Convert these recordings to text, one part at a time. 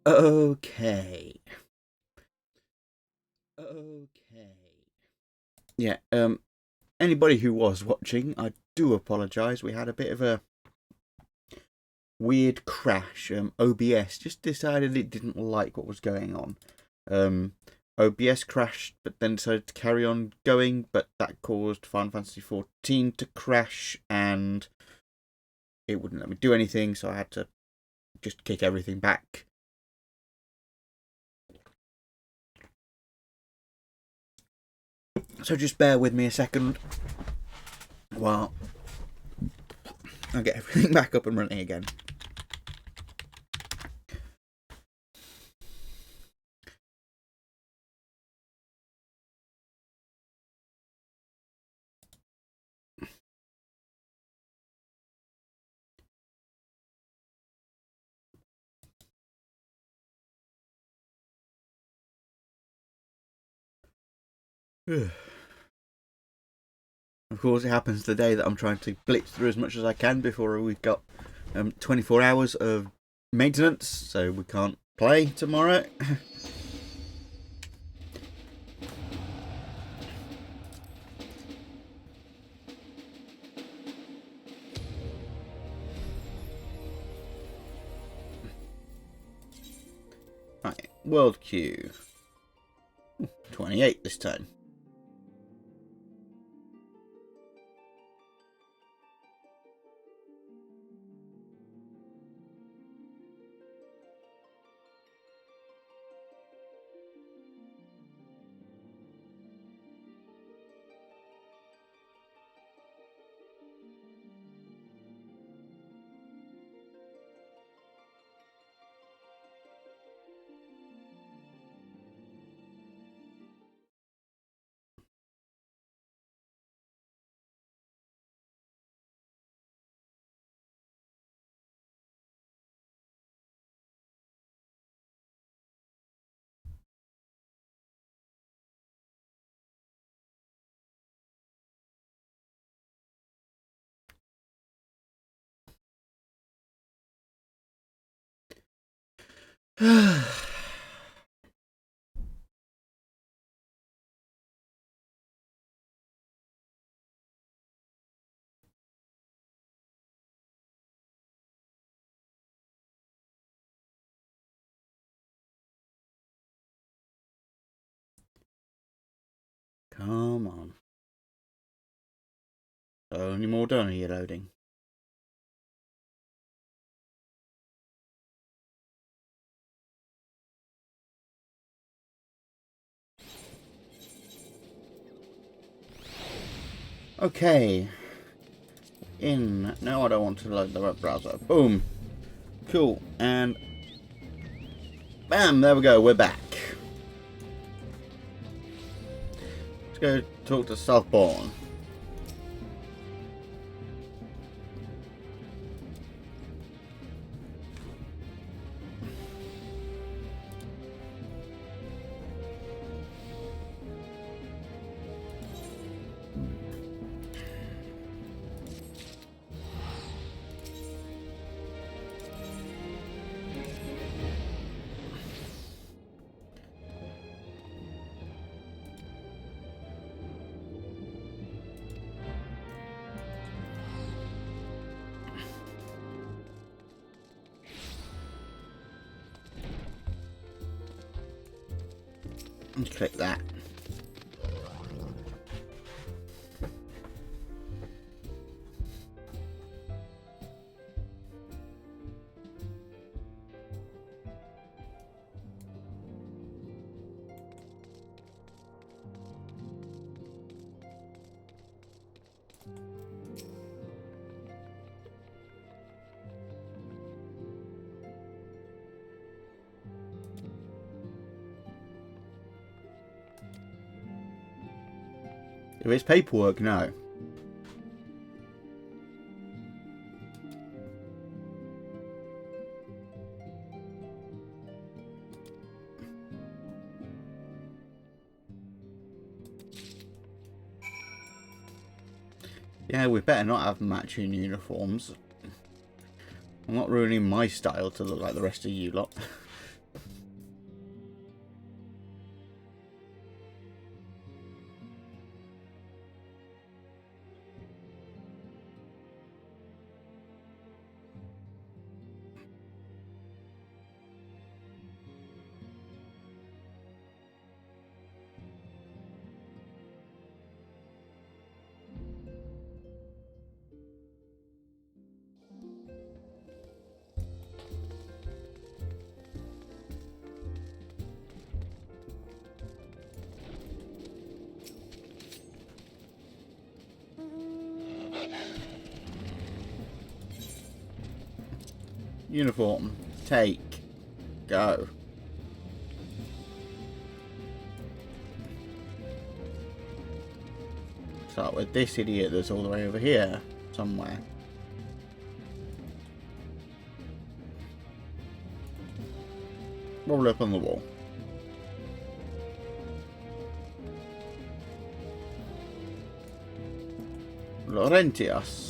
Okay. Okay. Yeah, anybody who was watching, I do apologise. We had a bit of a weird crash. OBS just decided it didn't like what was going on. Um, OBS crashed, but then decided to carry on going, but that caused Final Fantasy XIV to crash, and it wouldn't let me do anything, so I had to just kick everything back. So just bear with me a second while I get everything back up and running again. Of course, it happens today that I'm trying to blitz through as much as I can before we've got 24 hours of maintenance, so we can't play tomorrow. Right, world queue. 28 this time. Come on. Only more done are you loading? Okay. In. No, I don't want to load the web browser. Boom. Cool. And bam, there we go. We're back. Let's go talk to Southbourne. Let's click that. If it's paperwork, no. Yeah, we better not have matching uniforms. I'm not ruining my style to look like the rest of you lot. Uniform. Take. Go. Start with this idiot that's all the way over here somewhere. Roll up on the wall. Laurentius.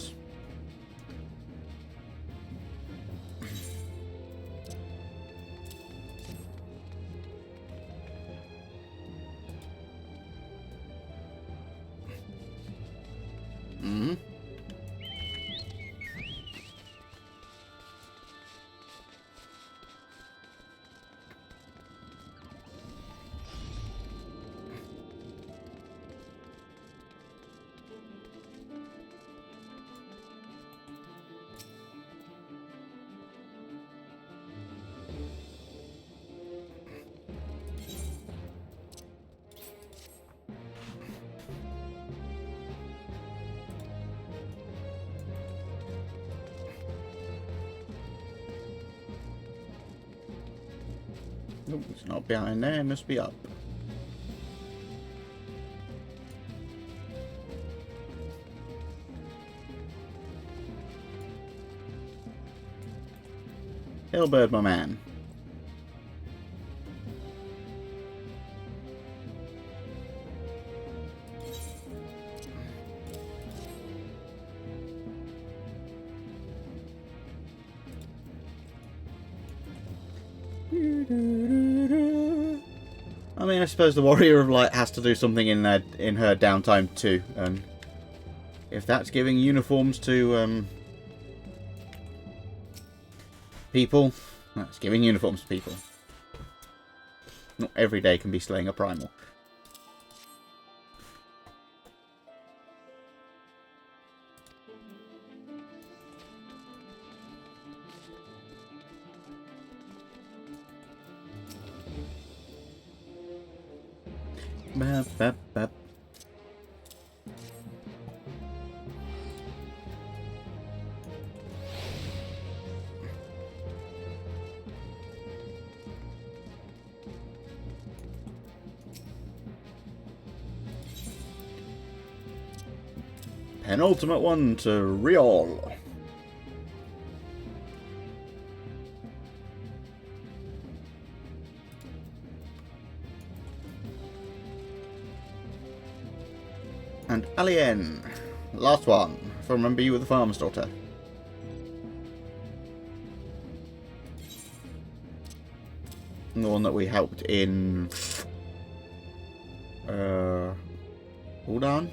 Oh, it's not behind there, it must be up. Hillbird, my man. I mean, I suppose the Warrior of Light has to do something in her downtime too, and if that's giving uniforms to people, that's giving uniforms to people. Not every day can be slaying a primal. Bap, bap, bap. Penultimate one to Riol. And Alien. Last one. If I remember, you were the farmer's daughter. And the one that we helped in... hold on.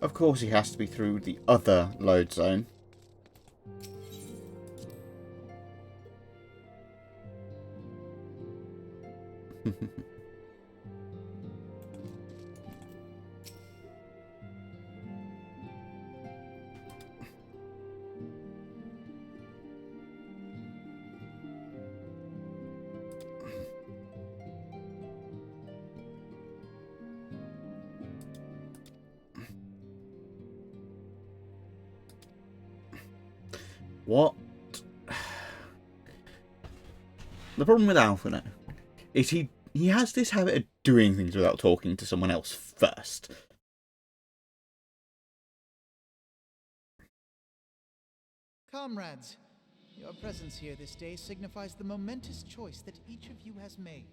Of course he has to be through the other load zone. What? The problem with Alpha now is he has this habit of doing things without talking to someone else first. Comrades, your presence here this day signifies the momentous choice that each of you has made.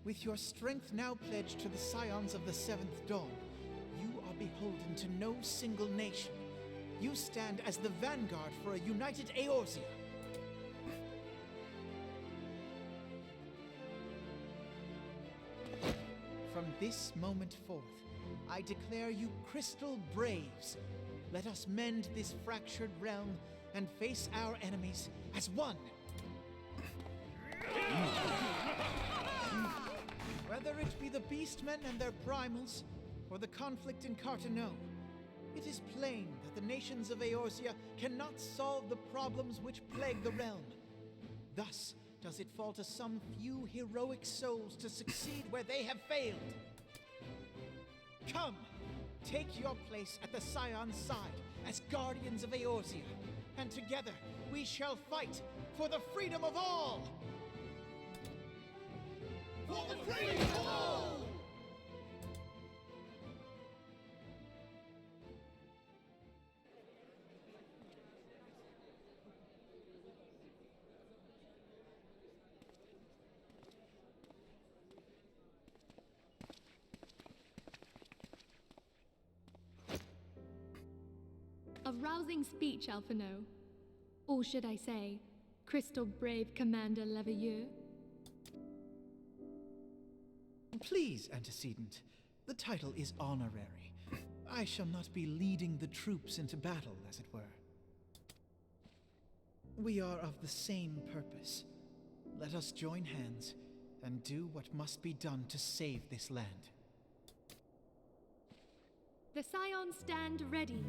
With your strength now pledged to the scions of the Seventh Dawn, you are beholden to no single nation. You stand as the vanguard for a united Eorzea. From this moment forth, I declare you crystal braves. Let us mend this fractured realm and face our enemies as one. Whether it be the beastmen and their primals, or the conflict in Carteneau, it is plain that the nations of Eorzea cannot solve the problems which plague the realm. Thus does it fall to some few heroic souls to succeed where they have failed. Come, take your place at the Scion's side as guardians of Eorzea, and together we shall fight for the freedom of all! For the freedom of all! A rousing speech, Alphino. Or should I say, Crystal Brave Commander Leveilleur? Please, Antecedent. The title is honorary. I shall not be leading the troops into battle, as it were. We are of the same purpose. Let us join hands and do what must be done to save this land. The Scions stand ready.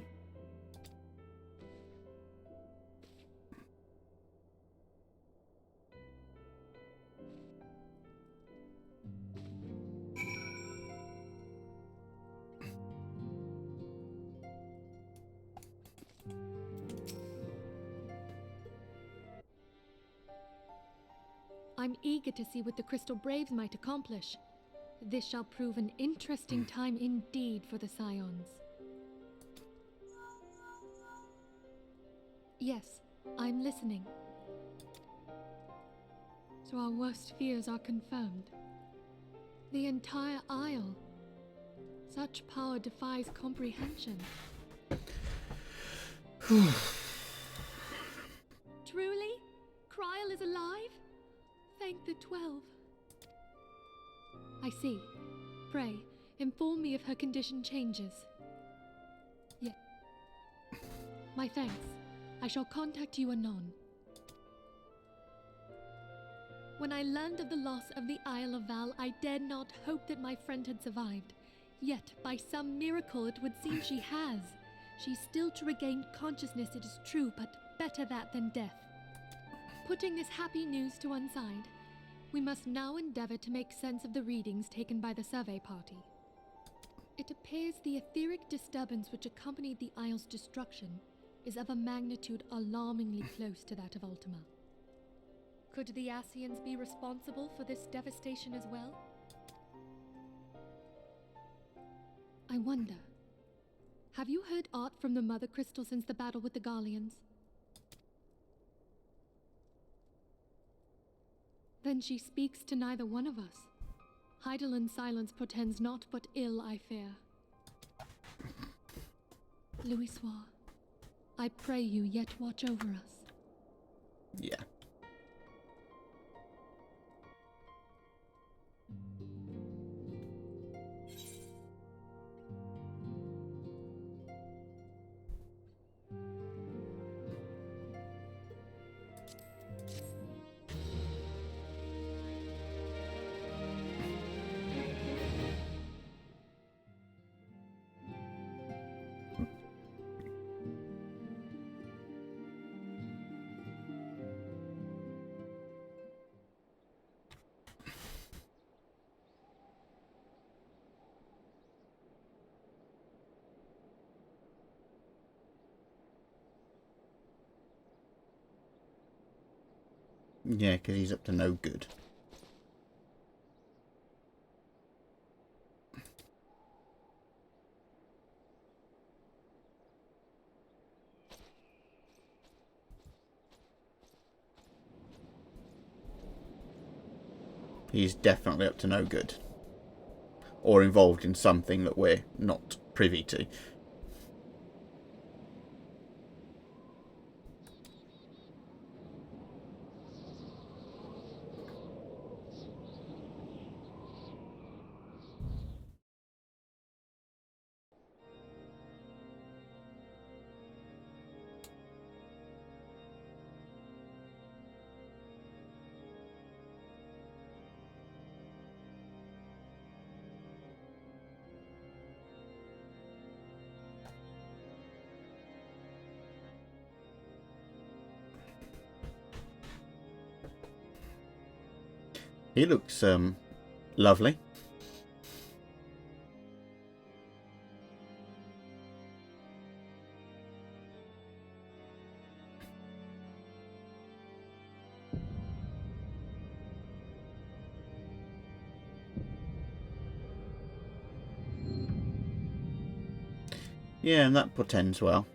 I'm eager to see what the Crystal Braves might accomplish. This shall prove an interesting time indeed for the Scions. Yes, I'm listening. So our worst fears are confirmed. The entire Isle. Such power defies comprehension. Truly? Kryl is alive? Thank the 12. I see. Pray, inform me if her condition changes. Yes. My thanks. I shall contact you anon. When I learned of the loss of the Isle of Val, I dared not hope that my friend had survived. Yet, by some miracle, it would seem she has. She's still to regain consciousness, it is true, but better that than death. Putting this happy news to one side, we must now endeavor to make sense of the readings taken by the survey party. It appears the etheric disturbance which accompanied the Isle's destruction is of a magnitude alarmingly close to that of Ultima. Could the Ascians be responsible for this devastation as well? I wonder, have you heard aught from the Mother Crystal since the battle with the Garleans? Then she speaks to neither one of us. Heidelin silence portends naught but ill, I fear. Louisoix, I pray you yet watch over us. Yeah. Yeah, because he's up to no good. He's definitely up to no good. Or involved in something that we're not privy to. He looks lovely. Yeah, and that portends well.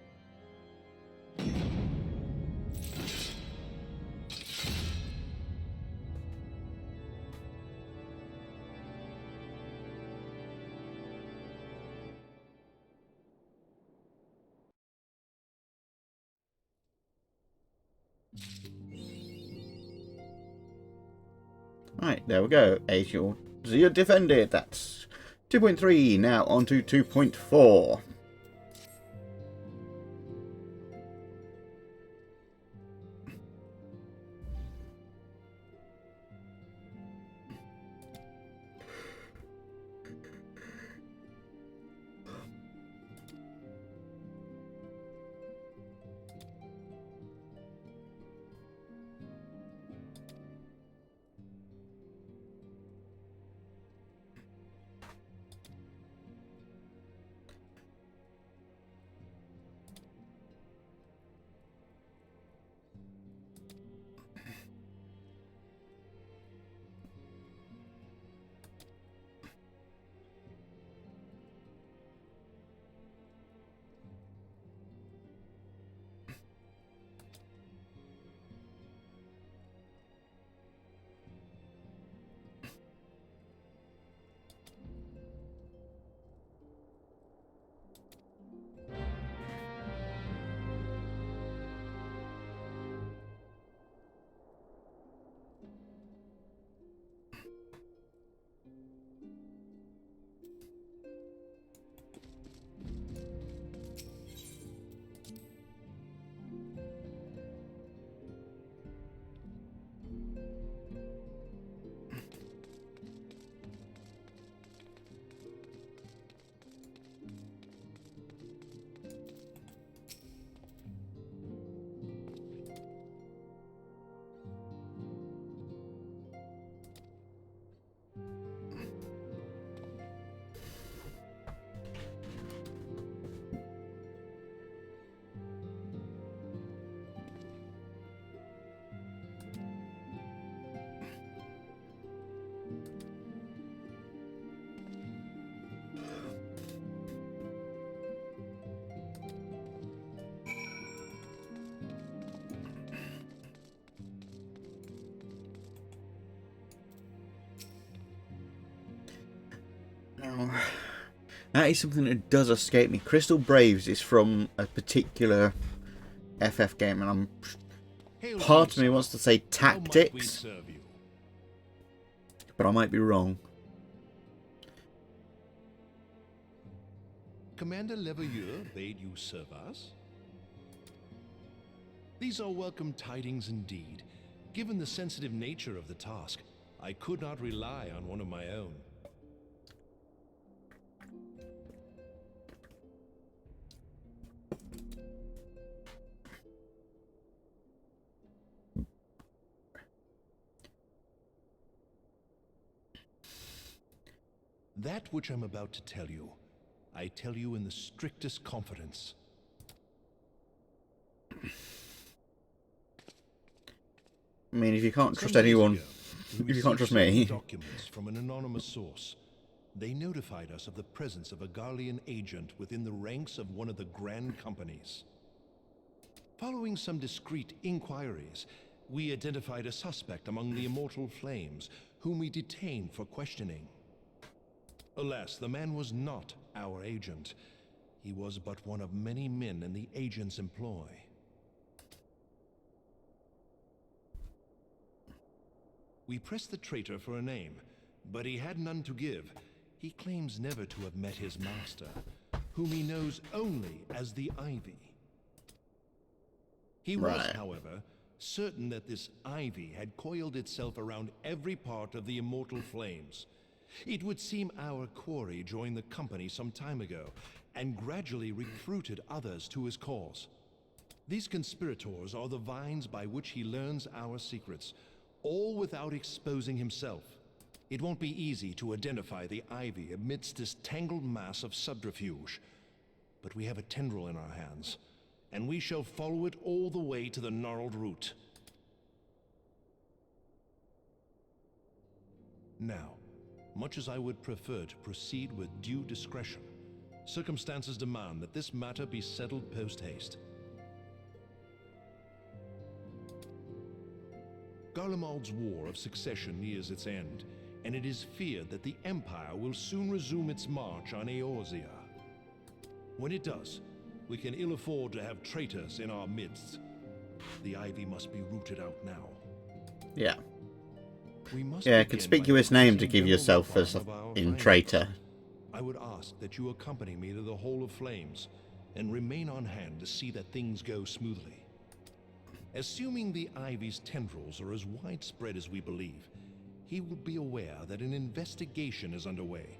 Right, there we go. Eorzea defended. That's 2.3. Now on to 2.4. Now, that is something that does escape me. Crystal Braves is from a particular FF game, and part of me wants to say Tactics, but I might be wrong. Commander Leveilleur bade you serve us? These are welcome tidings indeed. Given the sensitive nature of the task, I could not rely on one of my own. That which I'm about to tell you, I tell you in the strictest confidence. I mean, if you can't trust Some days anyone, ago, we if you can't received trust me. documents from an anonymous source. They notified us of the presence of a Garlean agent within the ranks of one of the Grand Companies. Following some discreet inquiries, we identified a suspect among the Immortal Flames, whom we detained for questioning. Alas, the man was not our agent. He was but one of many men in the agent's employ. We pressed the traitor for a name, but he had none to give. He claims never to have met his master, whom he knows only as the Ivy. He was, Right. however, certain that this Ivy had coiled itself around every part of the Immortal Flames. It would seem our quarry joined the company some time ago, and gradually recruited others to his cause. These conspirators are the vines by which he learns our secrets, all without exposing himself. It won't be easy to identify the ivy amidst this tangled mass of subterfuge. But we have a tendril in our hands, and we shall follow it all the way to the gnarled root. Now, much as I would prefer to proceed with due discretion, circumstances demand that this matter be settled post-haste. Garlemald's War of Succession nears its end, and it is feared that the Empire will soon resume its march on Eorzea. When it does, we can ill afford to have traitors in our midst. The ivy must be rooted out now. Yeah. We must Yeah, begin conspicuous by name to closing give the yourself profile as of our in finances. traitor. I would ask that you accompany me to the Hall of Flames and remain on hand to see that things go smoothly. Assuming the ivy's tendrils are as widespread as we believe, he will be aware that an investigation is underway,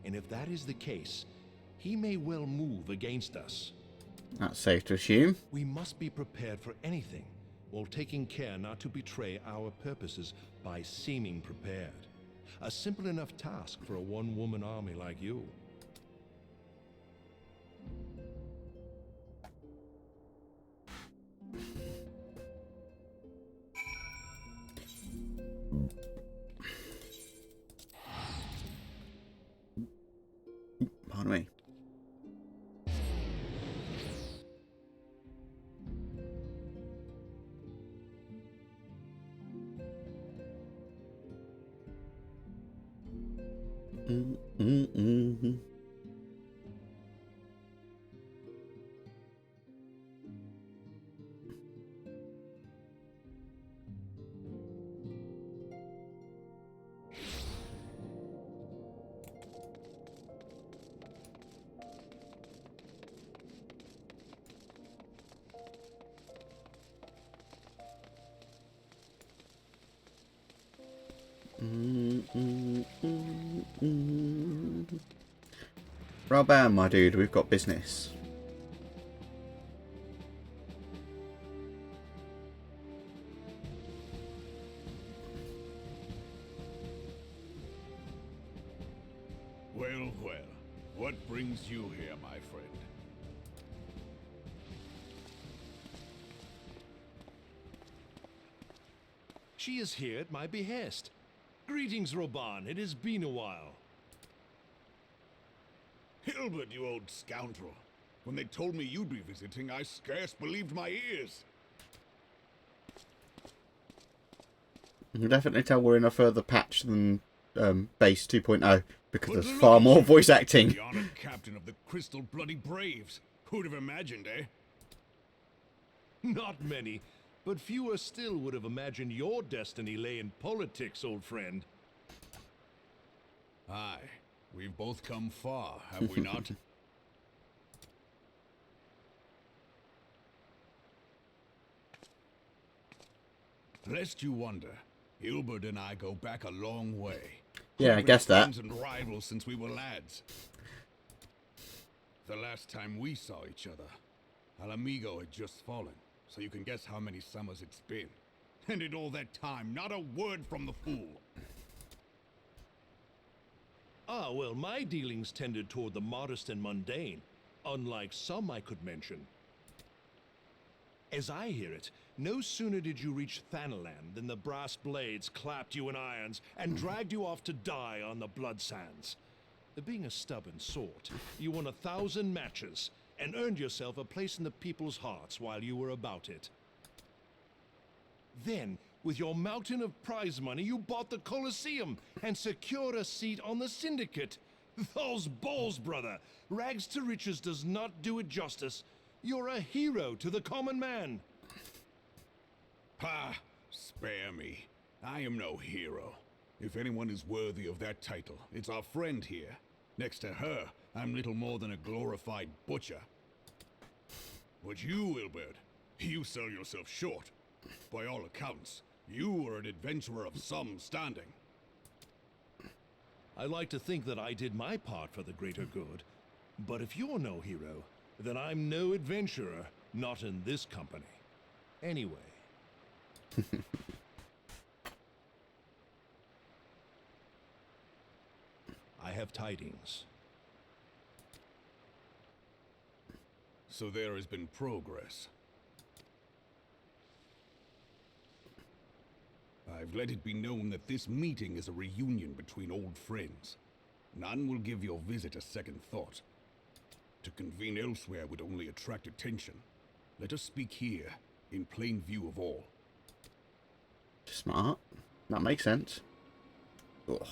and if that is the case, he may well move against us. That's safe to assume. We must be prepared for anything, while taking care not to betray our purposes by seeming prepared. A simple enough task for a one-woman army like you. Pardon me. Raban, my dude, we've got business. Well, well, what brings you here, my friend? She is here at my behest. Greetings, Roban. It has been a while. Hilbert, you old scoundrel. When they told me you'd be visiting, I scarce believed my ears. You can definitely tell we're in a further patch than base 2.0 because But there's look far at more you, voice acting. The honored captain of the Crystal Bloody Braves. Who'd have imagined, eh? Not many, but fewer still would have imagined your destiny lay in politics, old friend. Aye, we've both come far, have we not? Lest you wonder, Hilbert and I go back a long way. Yeah, I We've been guess that. friends and rivals since we were lads. The last time we saw each other, Alamigo had just fallen, so you can guess how many summers it's been. And in all that time, not a word from the fool. Ah, well, my dealings tended toward the modest and mundane, unlike some I could mention. As I hear it, no sooner did you reach Thanalan than the brass blades clapped you in irons and dragged you off to die on the blood sands. Being a stubborn sort, you won 1,000 matches and earned yourself a place in the people's hearts while you were about it. Then, with your mountain of prize money, you bought the Colosseum and secured a seat on the Syndicate. Those balls, brother! Rags to riches does not do it justice. You're a hero to the common man. Pah! Spare me. I am no hero. If anyone is worthy of that title, it's our friend here. Next to her, I'm little more than a glorified butcher. But you, Wilbert, you sell yourself short. By all accounts, you are an adventurer of some standing. I like to think that I did my part for the greater good. But if you're no hero, then I'm no adventurer, not in this company. Anyway. have tidings. So there has been progress. I've let it be known that this meeting is a reunion between old friends. None will give your visit a second thought. To convene elsewhere would only attract attention. Let us speak here, in plain view of all. Smart. That makes sense. Ugh.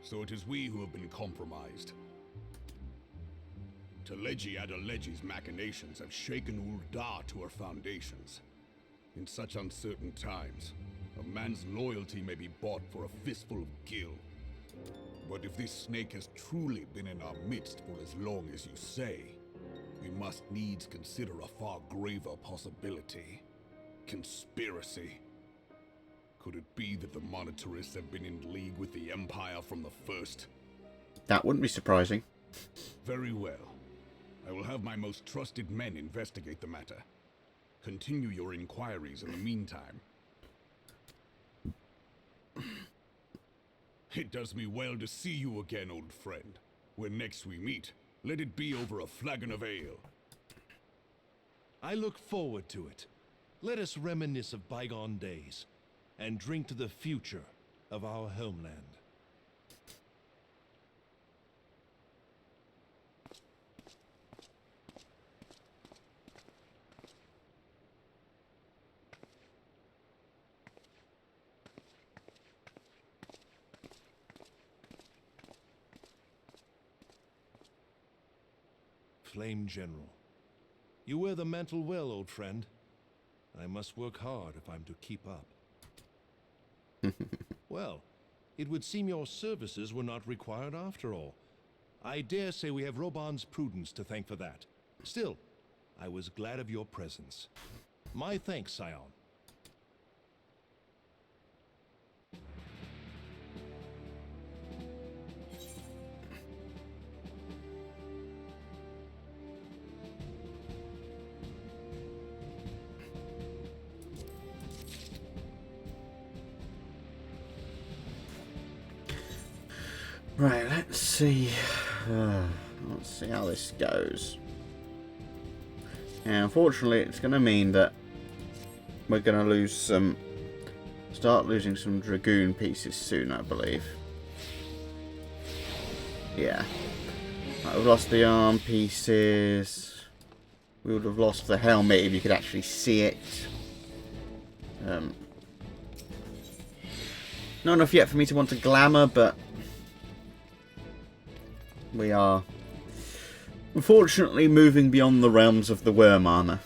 So it is we who have been compromised. Teleji Adeleji's machinations have shaken Ul'dah to her foundations. In such uncertain times, a man's loyalty may be bought for a fistful of gil. But if this snake has truly been in our midst for as long as you say, we must needs consider a far graver possibility. Conspiracy. Could it be that the monetarists have been in league with the Empire from the first? That wouldn't be surprising. Very well. I will have my most trusted men investigate the matter. Continue your inquiries in the meantime. It does me well to see you again, old friend. When next we meet, let it be over a flagon of ale. I look forward to it. Let us reminisce of bygone days, and drink to the future of our homeland. Flame General, you wear the mantle well, old friend. I must work hard if I'm to keep up. Well, it would seem your services were not required after all. I dare say we have Roban's prudence to thank for that. Still, I was glad of your presence. My thanks, Scion. Right, let's see. Let's see how this goes. And unfortunately, it's going to mean that we're going to lose some. Start losing some Dragoon pieces soon, I believe. Yeah. Right, we've lost the arm pieces. We would have lost the helmet if you could actually see it. Not enough yet for me to want to glamour, but we are unfortunately moving beyond the realms of the worm armor.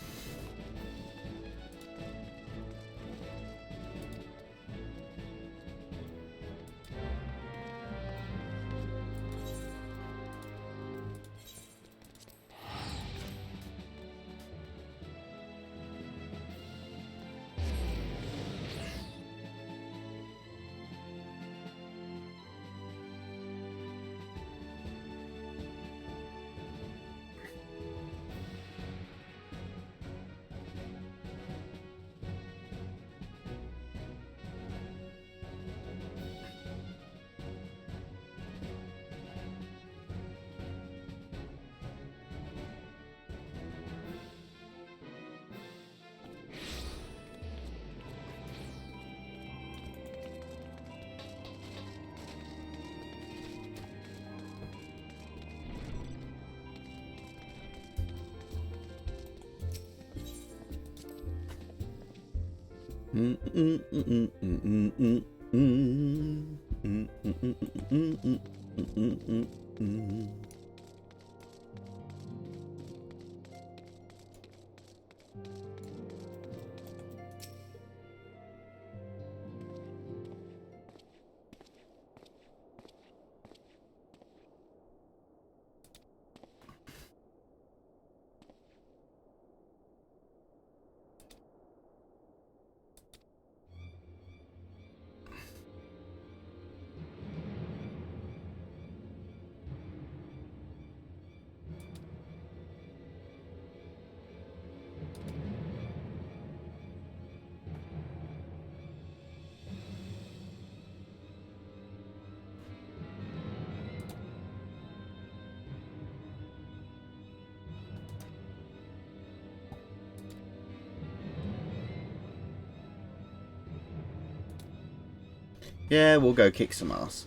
Yeah, we'll go kick some ass.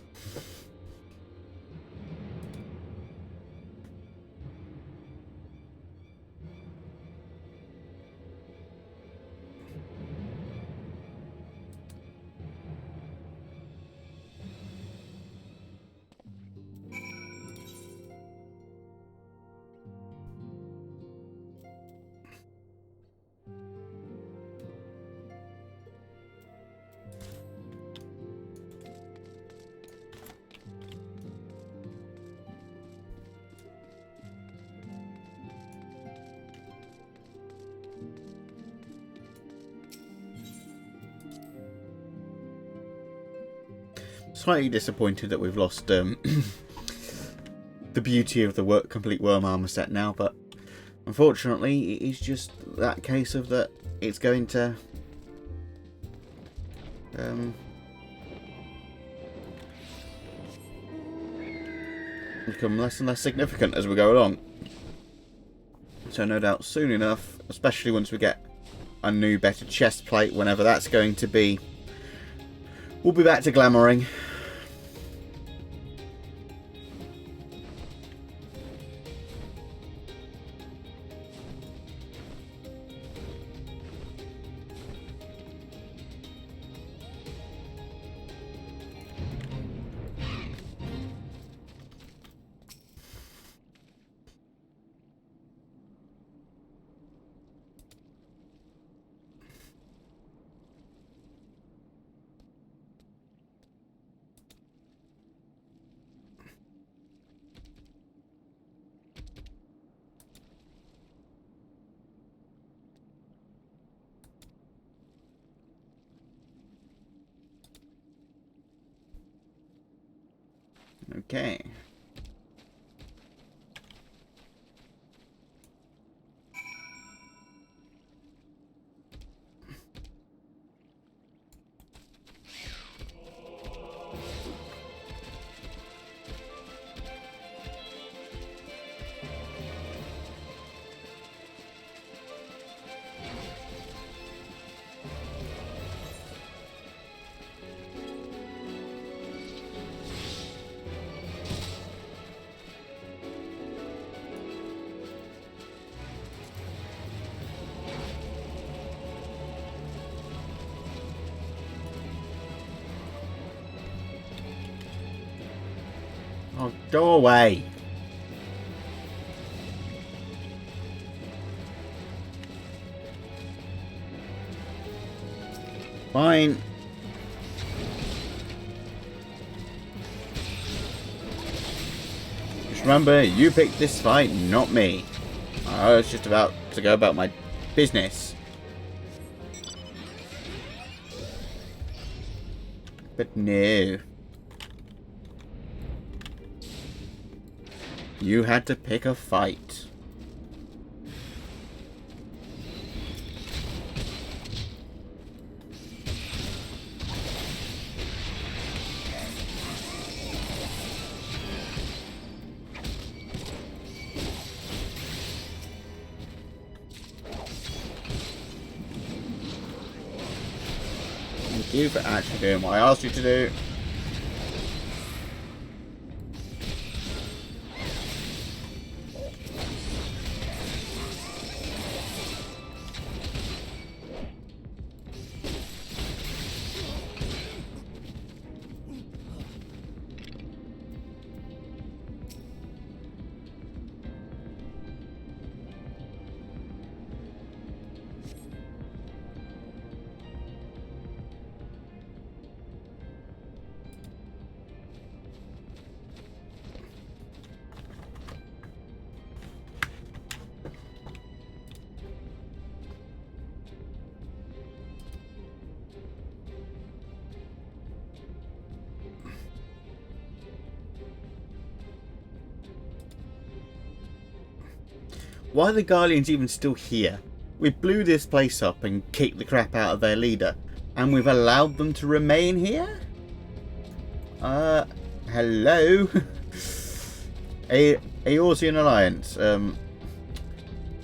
Slightly disappointed that we've lost the beauty of the complete worm armor set now, but unfortunately it is just that case of that it's going to become less and less significant as we go along. So no doubt soon enough, especially once we get a new better chest plate, whenever that's going to be, we'll be back to glamouring. Okay. Oh, go away. Fine. Just remember, you picked this fight, not me. I was just about to go about my business. But no. You had to pick a fight. Thank you for actually doing what I asked you to do. Why are the Guardians even still here? We blew this place up and kicked the crap out of their leader, and we've allowed them to remain here? Hello? Eorzean Alliance.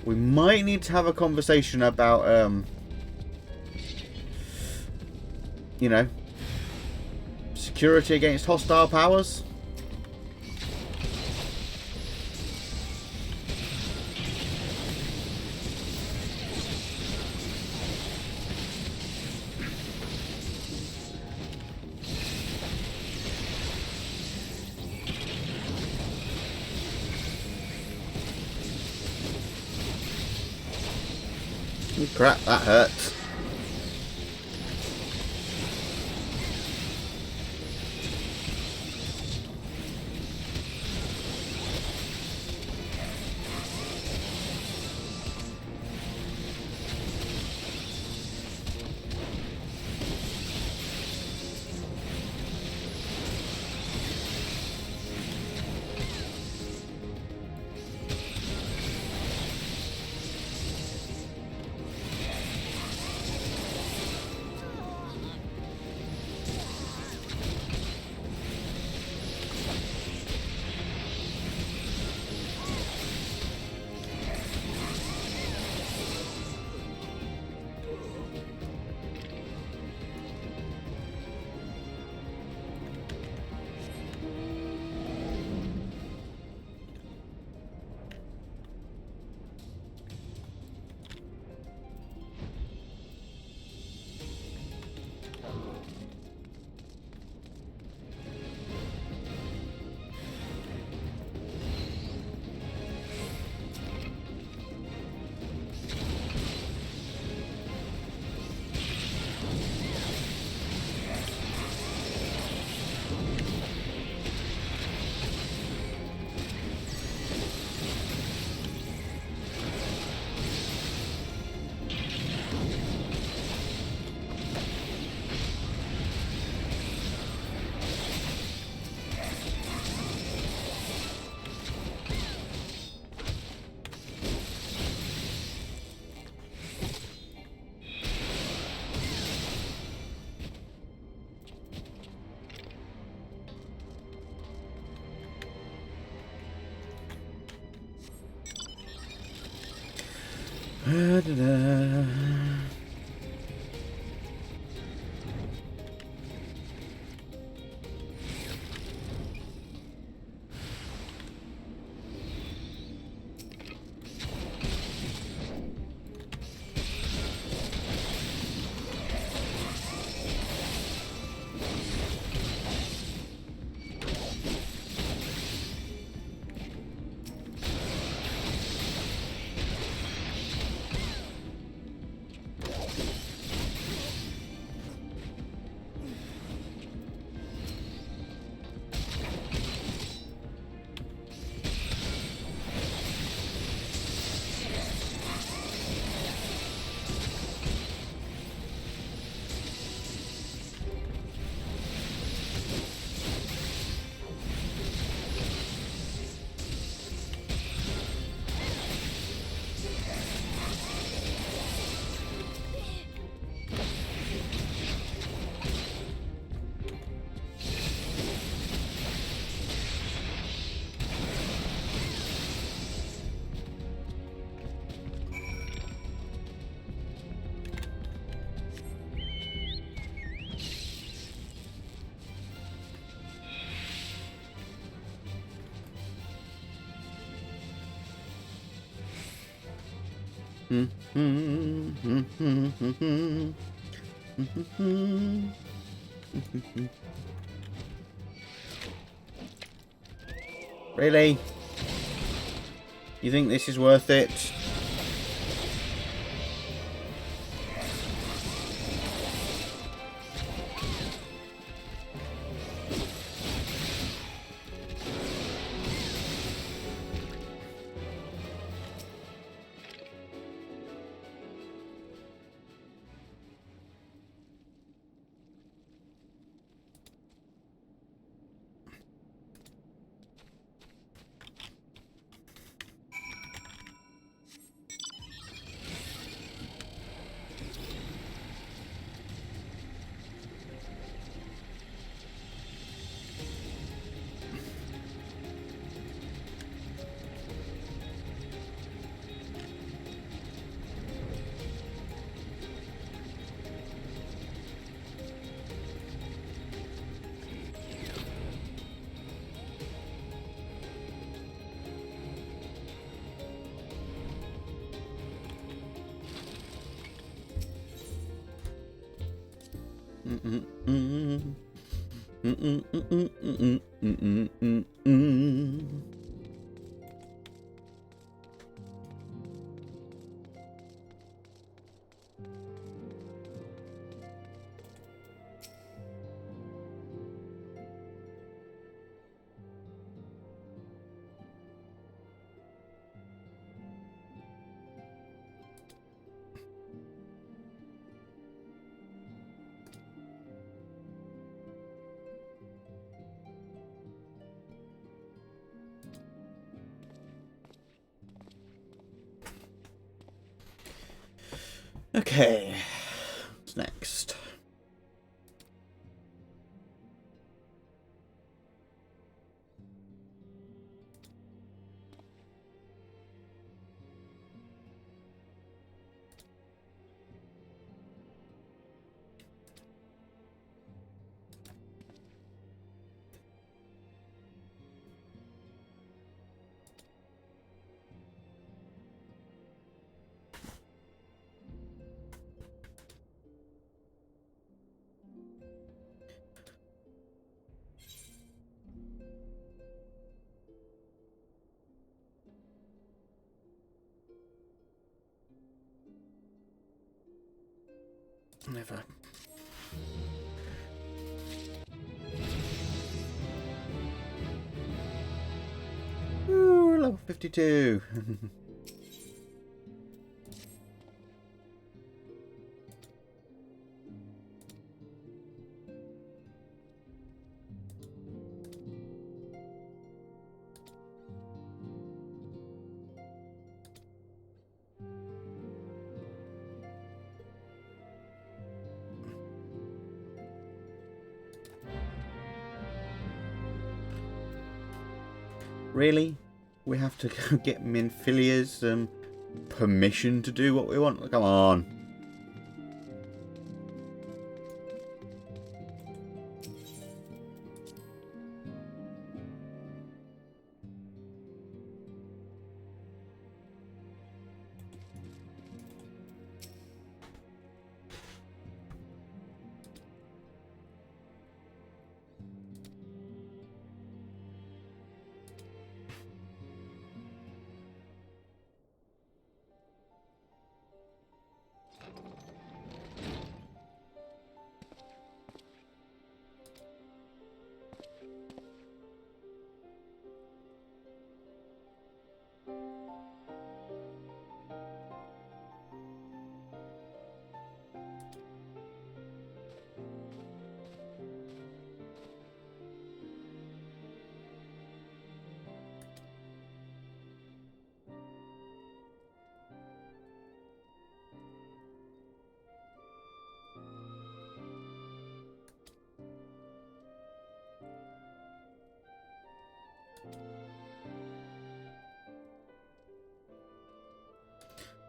We might need to have a conversation about, you know, Security against hostile powers. Crap, that hurts. Da-da-da. Really? You think this is worth it? Okay, what's next? Never. Ooh, level 52. Really? We have to go get Minfilia's permission to do what we want? Come on.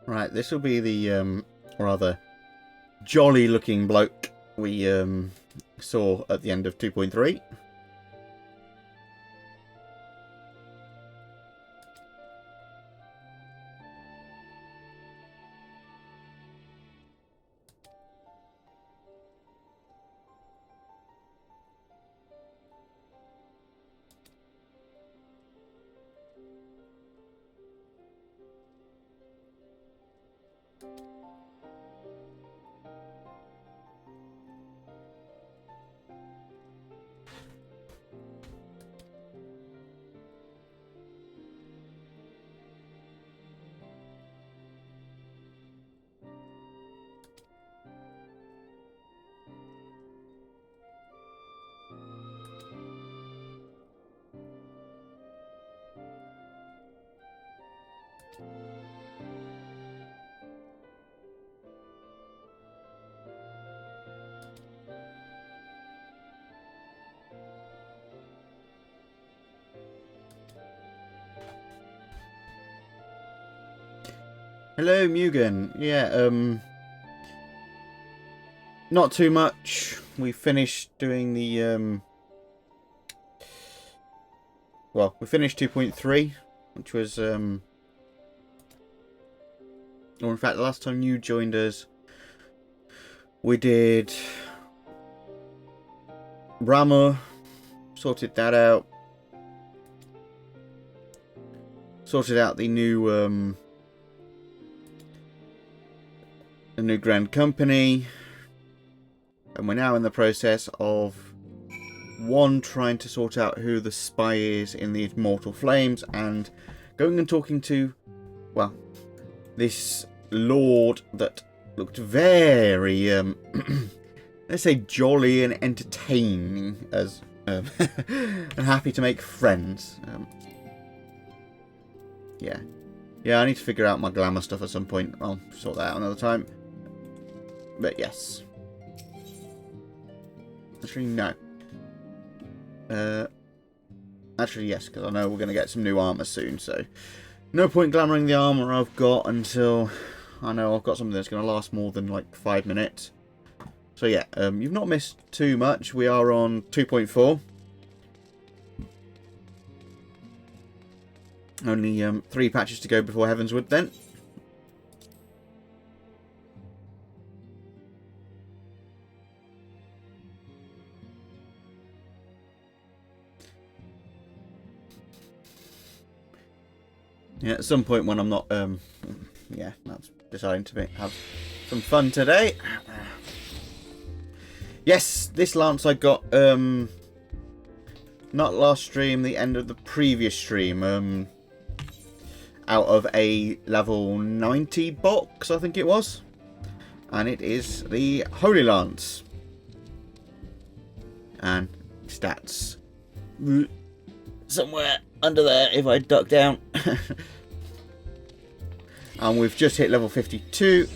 Right, this will be the rather jolly looking bloke we saw at the end of 2.3. Hello, Mugen. Yeah, not too much. We finished doing the well, we finished 2.3, which was or in fact, the last time you joined us, we did Rama, sorted that out. Sorted out the new Grand Company. And we're now in the process of one, trying to sort out who the spy is in the Immortal Flames, and going and talking to, well, this lord that looked very, let's say, jolly and entertaining, as and happy to make friends. Yeah, I need to figure out my glamour stuff at some point. I'll sort that out another time. But yes. Actually, no. Actually, yes, because I know we're going to get some new armour soon, so no point glamouring the armour I've got until I know I've got something that's going to last more than like 5 minutes. So yeah, you've not missed too much. We are on 2.4. Only 3 patches to go before Heavenswood then. Yeah, at some point when I'm not, yeah, that's deciding to have some fun today. Yes, this lance I got, not last stream, the end of the previous stream, out of a level 90 box, I think it was. And it is the Holy Lance. And stats somewhere under there if I duck down. And we've just hit level 52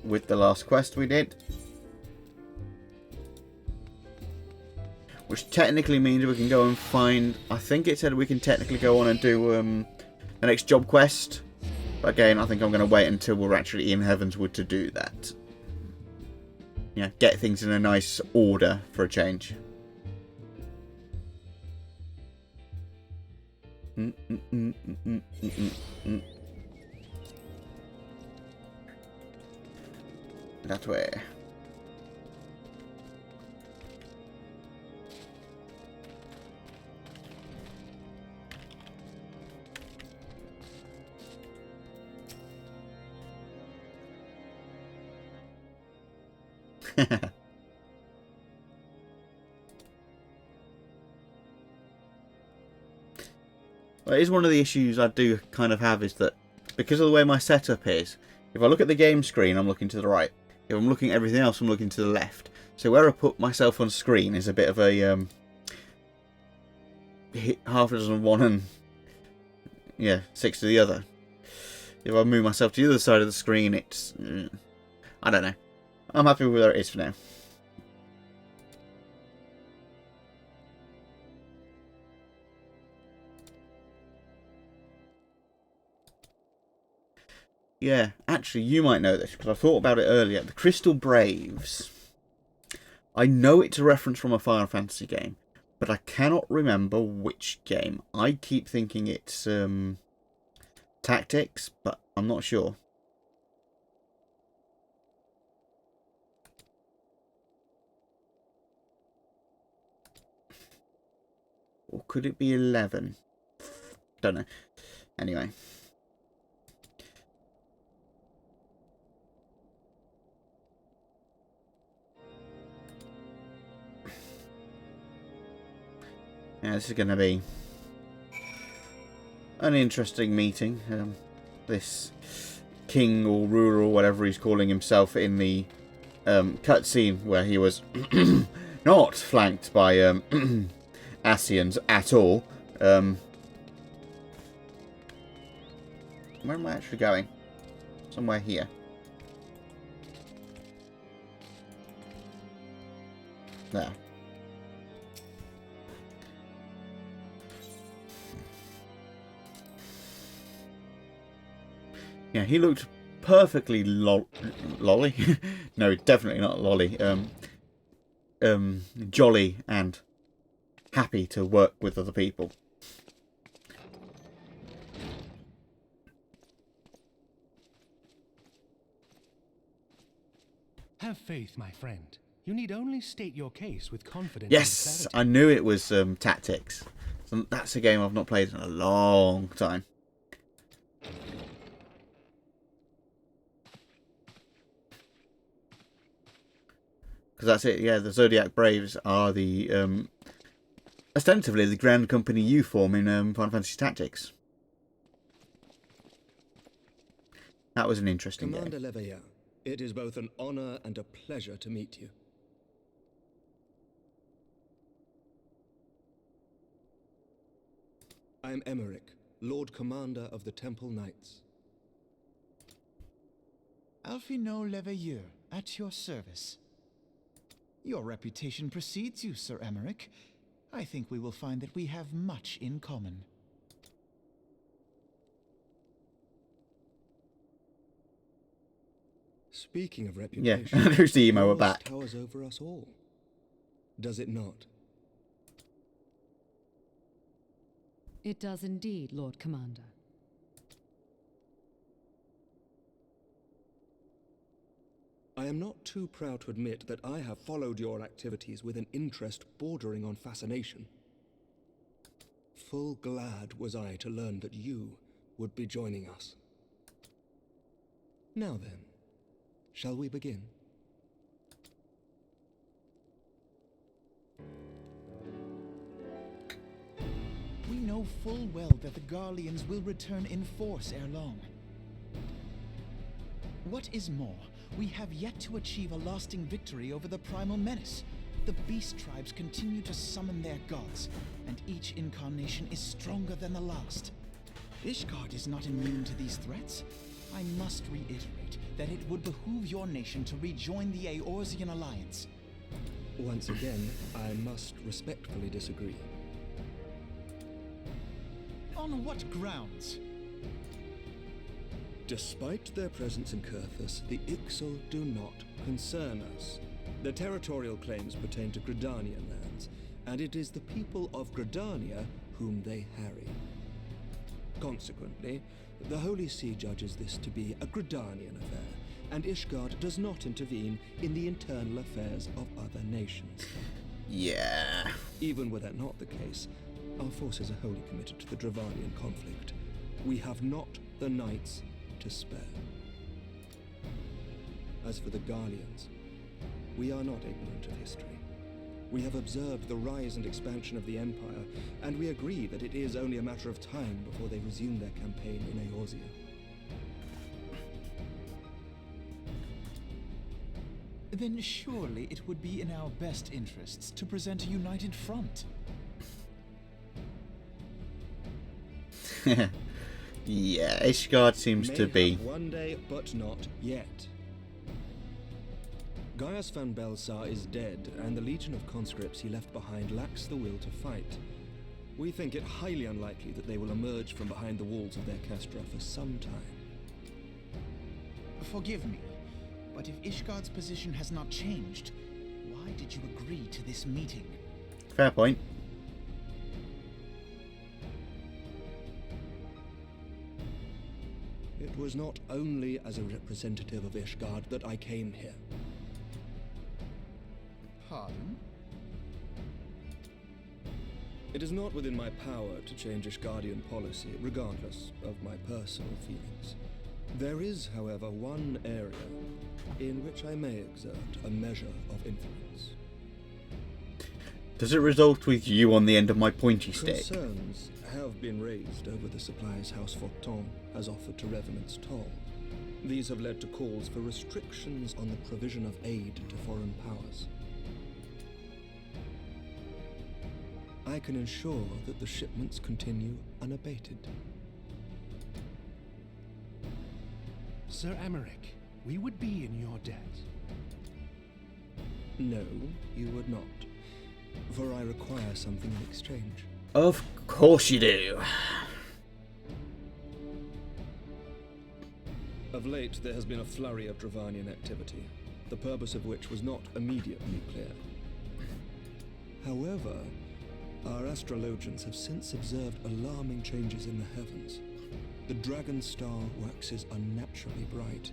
with the last quest we did, which technically means we can go and find, I think it said we can technically go on and do the next job quest, but again I think I'm going to wait until we're actually in Heavenswood to do that. Yeah, get things in a nice order for a change. That way. Well, it is one of the issues I do kind of have, is that because of the way my setup is, if I look at the game screen, I'm looking to the right. If I'm looking at everything else, I'm looking to the left. So where I put myself on screen is a bit of a half a dozen one and yeah, 6 to the other. If I move myself to the other side of the screen, it's I don't know. I'm happy with where it is for now. Yeah, actually, you might know this, because I thought about it earlier. The Crystal Braves. I know it's a reference from a Final Fantasy game, but I cannot remember which game. I keep thinking it's Tactics, but I'm not sure. Or could it be 11? Don't know. Anyway. Yeah, this is going to be an interesting meeting. This king or ruler or whatever he's calling himself in the cutscene, where he was not flanked by Asians at all. Where am I actually going? Somewhere here. There. Yeah, he looked perfectly lolly. No, definitely not lolly. Jolly and happy to work with other people. Have faith, my friend. You need only state your case with confidence. Yes, and I knew it was tactics. So that's a game I've not played in a long time. Because that's it, yeah, the Zodiac Braves are the, ostensibly the grand company you form in Final Fantasy Tactics. That was an interesting Commander game. Leveilleur, it is both an honor and a pleasure to meet you. I am Emmerich, Lord Commander of the Temple Knights. Alphino Leveilleur, at your service. Your reputation precedes you, Sir Emmerich. I think we will find that we have much in common. Speaking of Yeah, reputation, there's the emo yours back. towers over us all. Does it not? It does indeed, Lord Commander. I am not too proud to admit that I have followed your activities with an interest bordering on fascination. Full glad was I to learn that you would be joining us. Now then, shall we begin? We know full well that the Garleans will return in force ere long. What is more, we have yet to achieve a lasting victory over the primal menace. The beast tribes continue to summon their gods, and each incarnation is stronger than the last. Ishgard is not immune to these threats. I must reiterate that it would behoove your nation to rejoin the Eorzean alliance. Once again, I must respectfully disagree. On what grounds? Despite their presence in Kurthus, the Ixal do not concern us. Their territorial claims pertain to Gridanian lands, and it is the people of Gridania whom they harry. Consequently, the Holy See judges this to be a Gridanian affair, and Ishgard does not intervene in the internal affairs of other nations. Yeah. Even were that not the case, our forces are wholly committed to the Dravanian conflict. We have not the knights to spare. As for the Garleans, we are not ignorant of history. We have observed the rise and expansion of the Empire, and we agree that it is only a matter of time before they resume their campaign in Eorzea. Then surely it would be in our best interests to present a united front. Yeah, Ishgard seems to be. Mayhap one day, but not yet. Gaius van Belsar is dead, and the legion of conscripts he left behind lacks the will to fight. We think it highly unlikely that they will emerge from behind the walls of their castra for some time. Forgive me, but if Ishgard's position has not changed, why did you agree to this meeting? Fair point. It was not only as a representative of Ishgard that I came here. Pardon? It is not within my power to change Ishgardian policy, regardless of my personal feelings. There is, however, one area in which I may exert a measure of influence. Does it result with you on the end of my pointy stick? Concerns have been raised over the supplies House Forton has offered to Revenant's Toll. These have led to calls for restrictions on the provision of aid to foreign powers. I can ensure that the shipments continue unabated. Sir Emmerich, we would be in your debt. No, you would not, for I require something in exchange. Of course you do. Of late, there has been a flurry of Dravanian activity, the purpose of which was not immediately clear. However, our astrologians have since observed alarming changes in the heavens. The dragon star waxes unnaturally bright,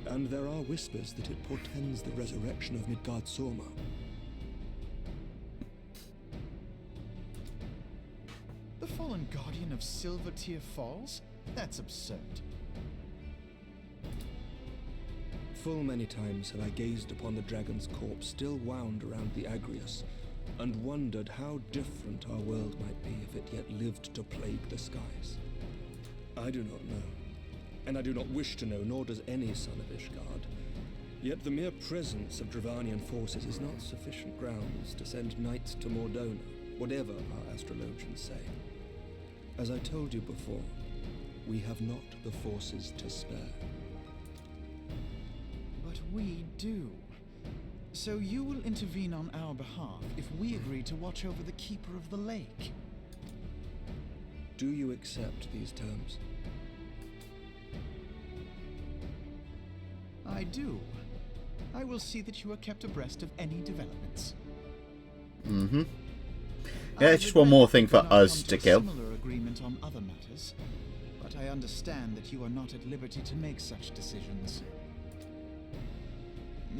And there are whispers that it portends the resurrection of Midgard Sorma. The fallen guardian of Silvertear Falls? That's absurd. Full many times have I gazed upon the dragon's corpse still wound around the Agrius, and wondered how different our world might be if it yet lived to plague the skies. I do not know, and I do not wish to know, nor does any son of Ishgard. Yet the mere presence of Dravanian forces is not sufficient grounds to send knights to Mordona, whatever our astrologians say. As I told you before, we have not the forces to spare. But we do. So you will intervene on our behalf if we agree to watch over the Keeper of the Lake. Do you accept these terms? I do. I will see that you are kept abreast of any developments. Mm-hmm. Yeah, it's just one more thing for us to kill. Similar agreement on other matters, but I understand that you are not at liberty to make such decisions.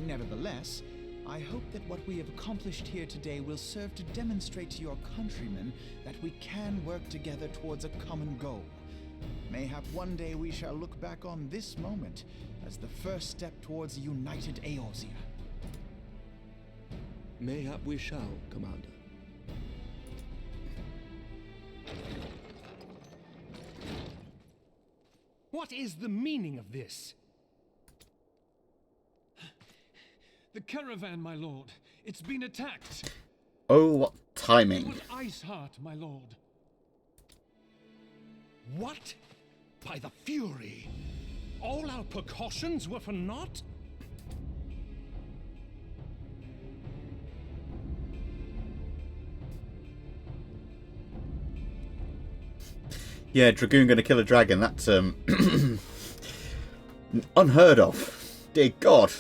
Nevertheless, I hope that what we have accomplished here today will serve to demonstrate to your countrymen that we can work together towards a common goal. Mayhap one day we shall look back on this moment as the first step towards a united Eorzea. Mayhap we shall, Commander. What is the meaning of this? The caravan, my lord. It's been attacked. Oh, what It timing. was Iceheart, my lord. What? By the Fury? All our precautions were for naught? Yeah, Dragoon gonna kill a dragon. That's unheard of. Dear God.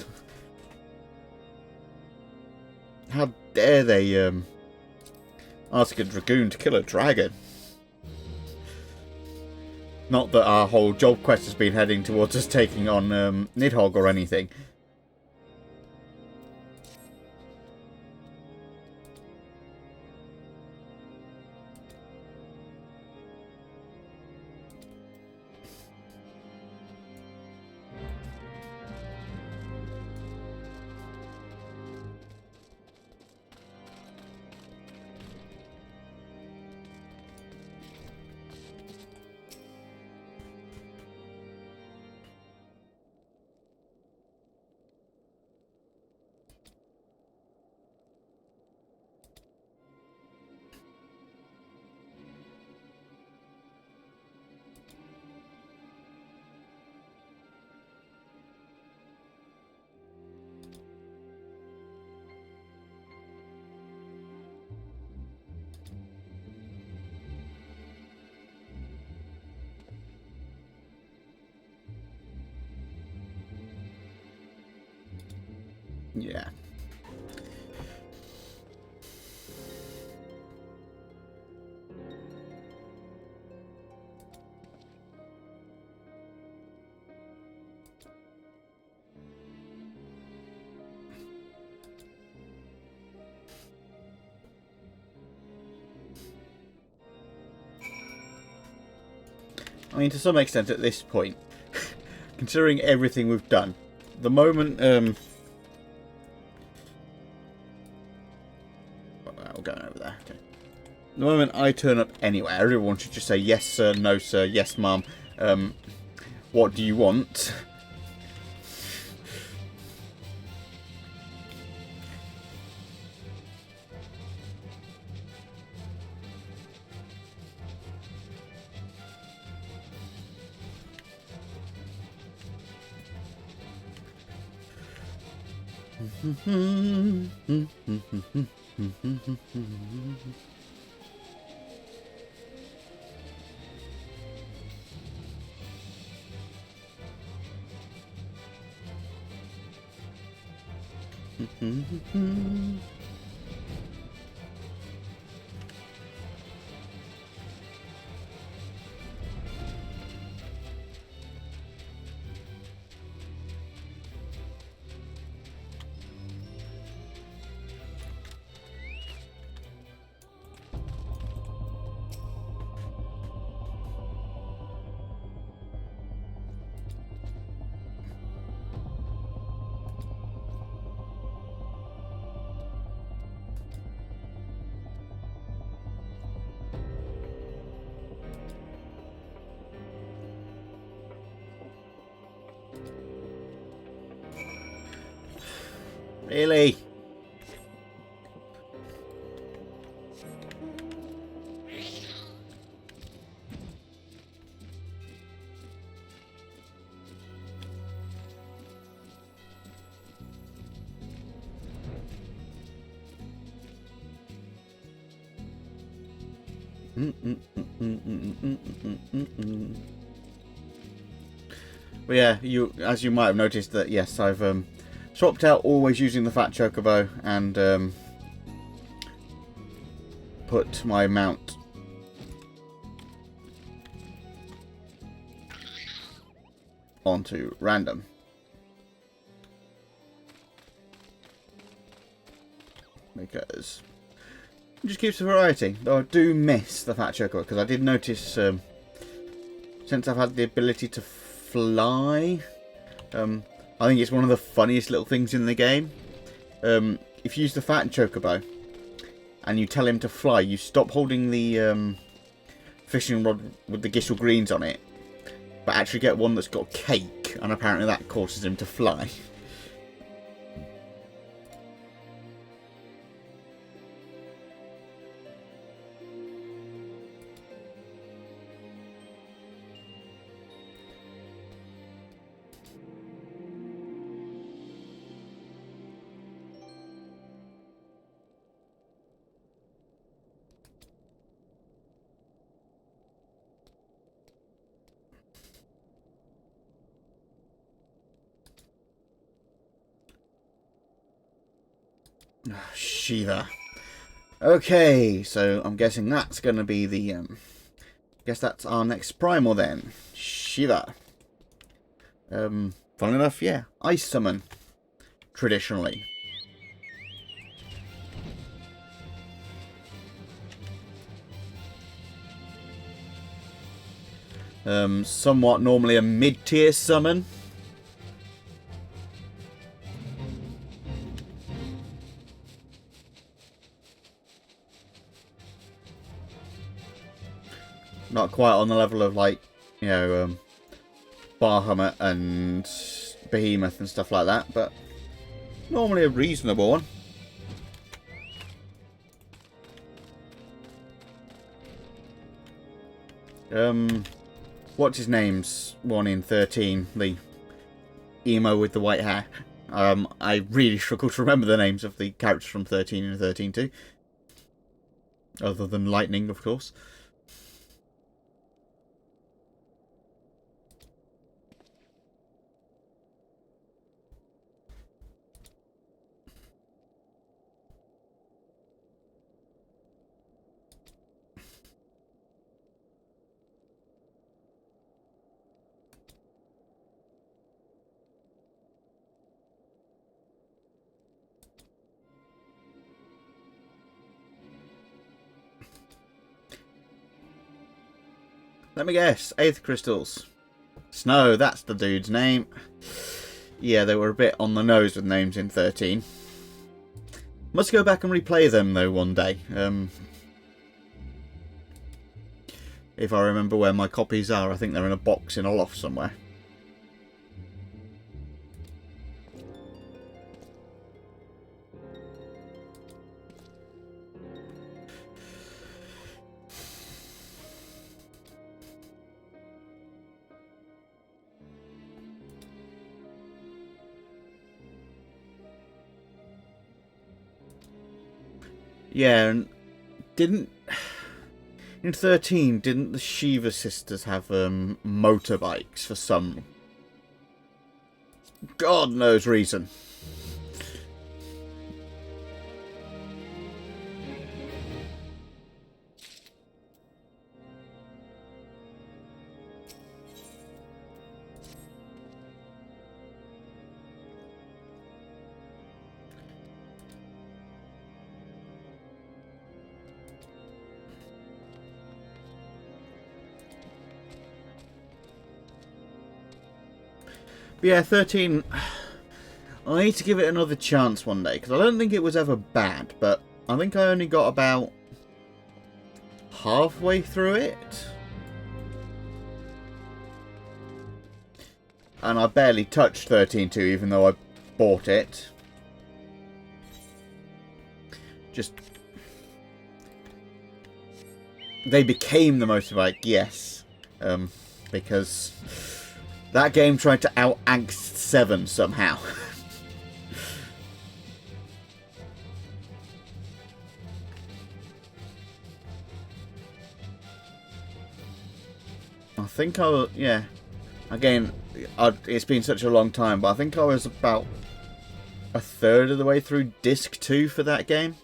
How dare they ask a Dragoon to kill a dragon? Not that our whole job quest has been heading towards us taking on Nidhogg or anything. Yeah. I mean, to some extent at this point, considering everything we've done, the moment, we're going over there. Okay. The moment I turn up anywhere, everyone should just say, yes sir, no sir, yes mum, what do you want? Really? But yeah, as you might have noticed that yes, I've swapped out always using the fat chocobo and put my mount onto random. Because it just keeps the variety. Though I do miss the fat chocobo because I did notice since I've had the ability to fly, I think it's one of the funniest little things in the game. If you use the fat chocobo and you tell him to fly, you stop holding the fishing rod with the Gissel greens on it, but actually get one that's got cake, and apparently that causes him to fly. Shiva. Okay, so I'm guessing that's going to be the... guess that's our next primal then. Shiva. Funnily enough, yeah. Ice summon. Traditionally. Somewhat normally a mid-tier summon. Not quite on the level of, like, you know, Bahamut and Behemoth and stuff like that, but normally a reasonable one. What's his name's one in 13? The emo with the white hair. I really struggle to remember the names of the characters from 13 and 13 too. Other than Lightning, of course. Let me guess. Aether Crystals. Snow, that's the dude's name. Yeah, they were a bit on the nose with names in 13. Must go back and replay them, though, one day. If I remember where my copies are, I think they're in a box in a loft somewhere. Yeah, and in 13, didn't the Shiva sisters have motorbikes for some God knows reason? But yeah, 13... I need to give it another chance one day, because I don't think it was ever bad, but I think I only got about halfway through it. And I barely touched 13.2, even though I bought it. just... They became the motorbike, yes. Because that game tried to out-angst 7 somehow. I think I was... Yeah. Again, it's been such a long time, but I think I was about a third of the way through Disc 2 for that game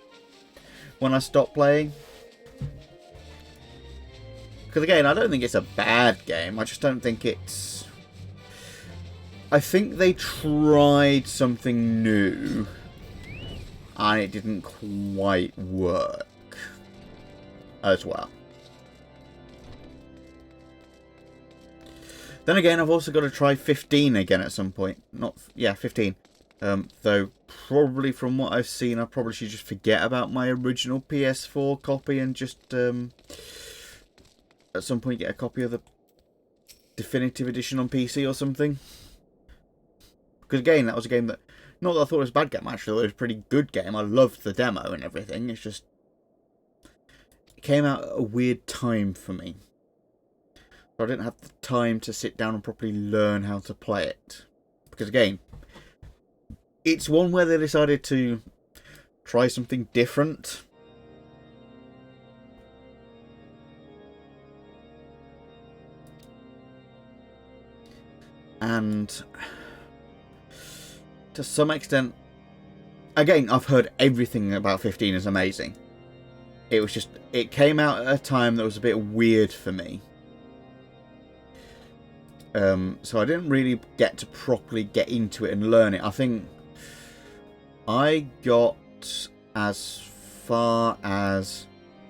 when I stopped playing. Because again, I don't think it's a bad game. I just don't think it's... I think they tried something new and it didn't quite work as well. Then again, I've also got to try 15 again at some point. Yeah, 15. Though, probably from what I've seen, I probably should just forget about my original PS4 copy and just... at some point get a copy of the definitive edition on PC or something. Because again, that was a game that... Not that I thought it was a bad game, actually. It was a pretty good game. I loved the demo and everything. It's just... It came out at a weird time for me. So I didn't have the time to sit down and properly learn how to play it. Because again, it's one where they decided to try something different. And to some extent, again, I've heard everything about 15 is amazing. It was just, it came out at a time that was a bit weird for me. So I didn't really get to properly get into it and learn it. I think I got as far as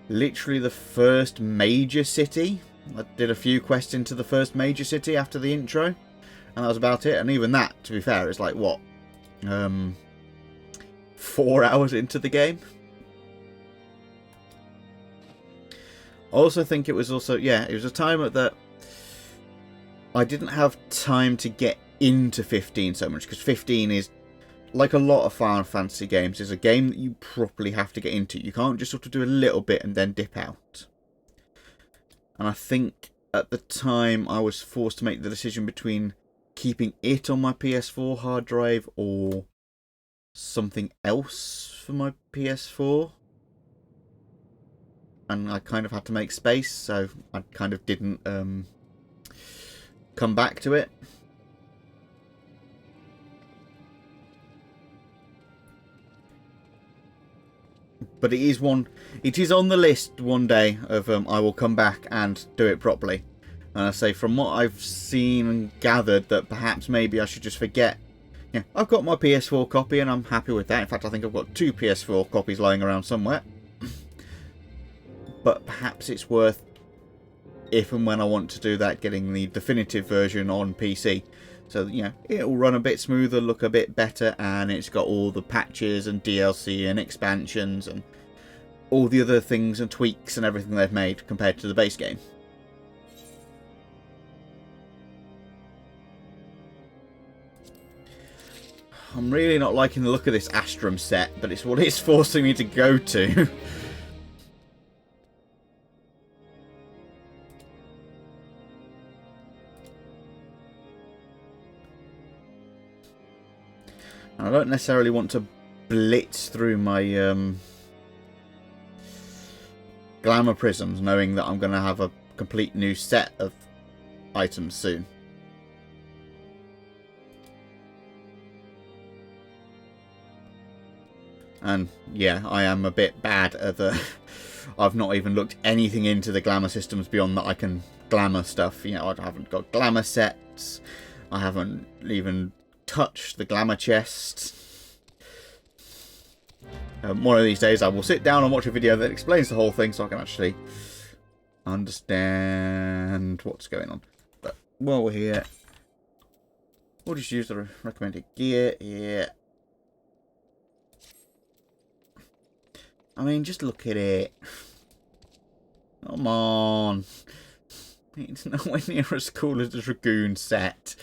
literally the first major city. I did a few quests into the first major city after the intro. And that was about it. And even that, to be fair, is like, what? 4 hours into the game. I also think it was also, yeah, it was a time that I didn't have time to get into 15 so much. Because 15 is, like a lot of Final Fantasy games, is a game that you properly have to get into. You can't just sort of do a little bit and then dip out. And I think at the time I was forced to make the decision between keeping it on my PS4 hard drive or something else for my PS4. And I kind of had to make space, so I kind of didn't come back to it. But it is on the list one day of I will come back and do it properly. And I say, from what I've seen and gathered, that perhaps maybe I should just forget. Yeah, I've got my PS4 copy and I'm happy with that. In fact, I think I've got 2 PS4 copies lying around somewhere. But perhaps it's worth, if and when I want to do that, getting the definitive version on PC. So, you know, it'll run a bit smoother, look a bit better, and it's got all the patches and DLC and expansions and all the other things and tweaks and everything they've made compared to the base game. I'm really not liking the look of this Astrum set, but it's what it's forcing me to go to. I don't necessarily want to blitz through my glamour prisms, knowing that I'm going to have a complete new set of items soon. And yeah, I am a bit bad at the... I've not even looked anything into the glamour systems beyond that I can glamour stuff. You know, I haven't got glamour sets. I haven't even touched the glamour chest. One of these days I will sit down and watch a video that explains the whole thing so I can actually understand what's going on. But while we're here, we'll just use the recommended gear here. I mean, just look at it. Come on. It's nowhere near as cool as the Dragoon set.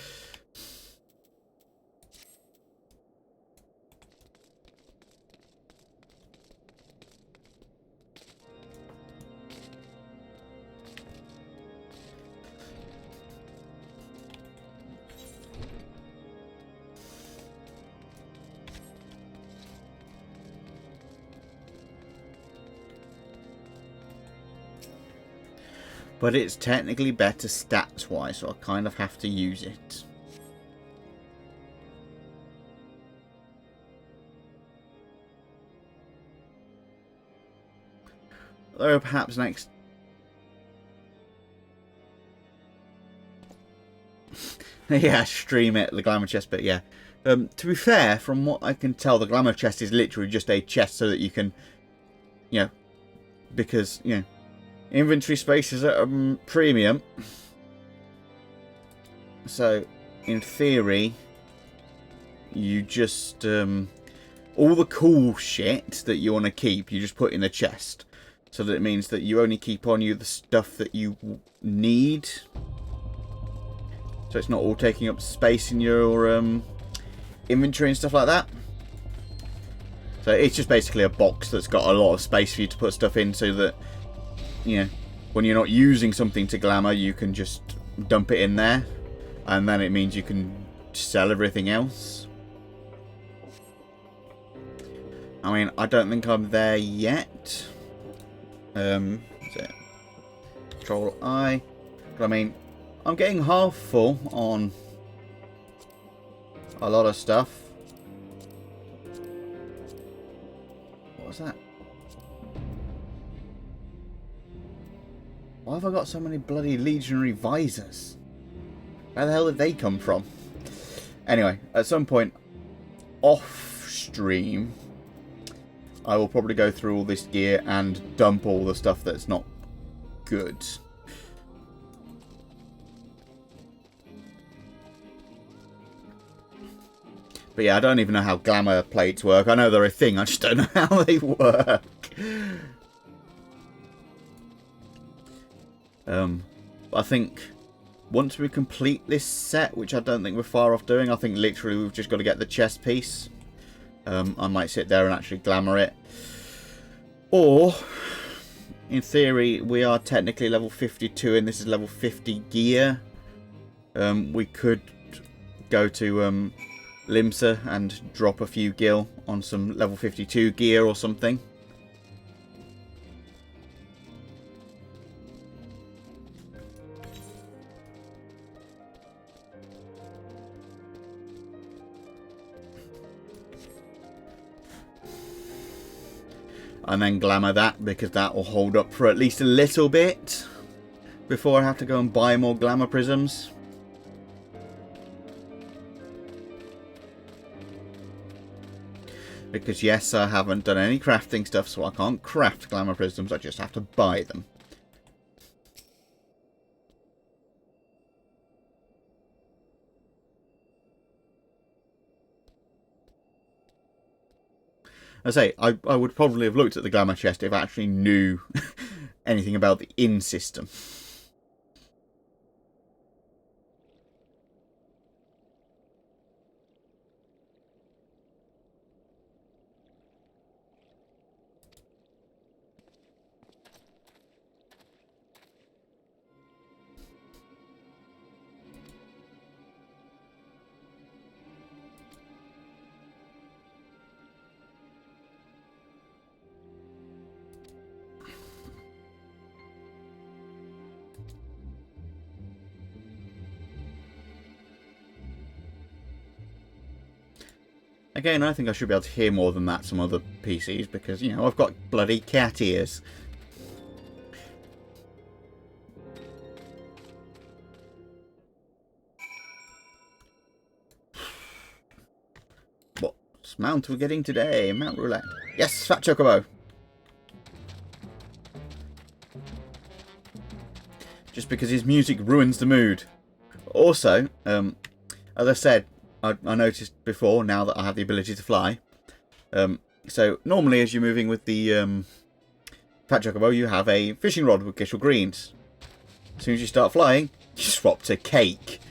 But it's technically better stats-wise, so I kind of have to use it. Though perhaps next... yeah, stream it, the glamour chest bit, yeah. To be fair, from what I can tell, the glamour chest is literally just a chest so that you can, you know, because, you know, inventory space is at a premium. So, in theory, you just, all the cool shit that you want to keep, you just put in a chest. So that it means that you only keep on you the stuff that you need. So it's not all taking up space in your inventory and stuff like that. So it's just basically a box that's got a lot of space for you to put stuff in so that, you know, when you're not using something to glamour, you can just dump it in there. And then it means you can sell everything else. I mean, I don't think I'm there yet. Is it Control I? But I mean, I'm getting half full on a lot of stuff. What was that? Why have I got so many bloody legionary visors? Where the hell did they come from? Anyway, at some point off stream, I will probably go through all this gear and dump all the stuff that's not good. But yeah, I don't even know how glamour plates work. I know they're a thing, I just don't know how they work. I think once we complete this set, which I don't think we're far off doing, I think literally we've just got to get the chest piece. I might sit there and actually glamour it. Or, in theory, we are technically level 52 and this is level 50 gear. We could go to Limsa and drop a few gil on some level 52 gear or something. And then glamour that, because that will hold up for at least a little bit before I have to go and buy more glamour prisms. Because yes, I haven't done any crafting stuff, so I can't craft glamour prisms, I just have to buy them. I say, I would probably have looked at the glamour chest if I actually knew anything about the in system. Again, I think I should be able to hear more than that some other PCs because, you know, I've got bloody cat ears. What mount are we getting today? Mount Roulette. Yes, Fat Chocobo. Just because his music ruins the mood. Also, as I said, I noticed before, now that I have the ability to fly. So, normally as you're moving with the Fat Chocobo, you have a fishing rod with Gishel Greens. As soon as you start flying, you swap to cake.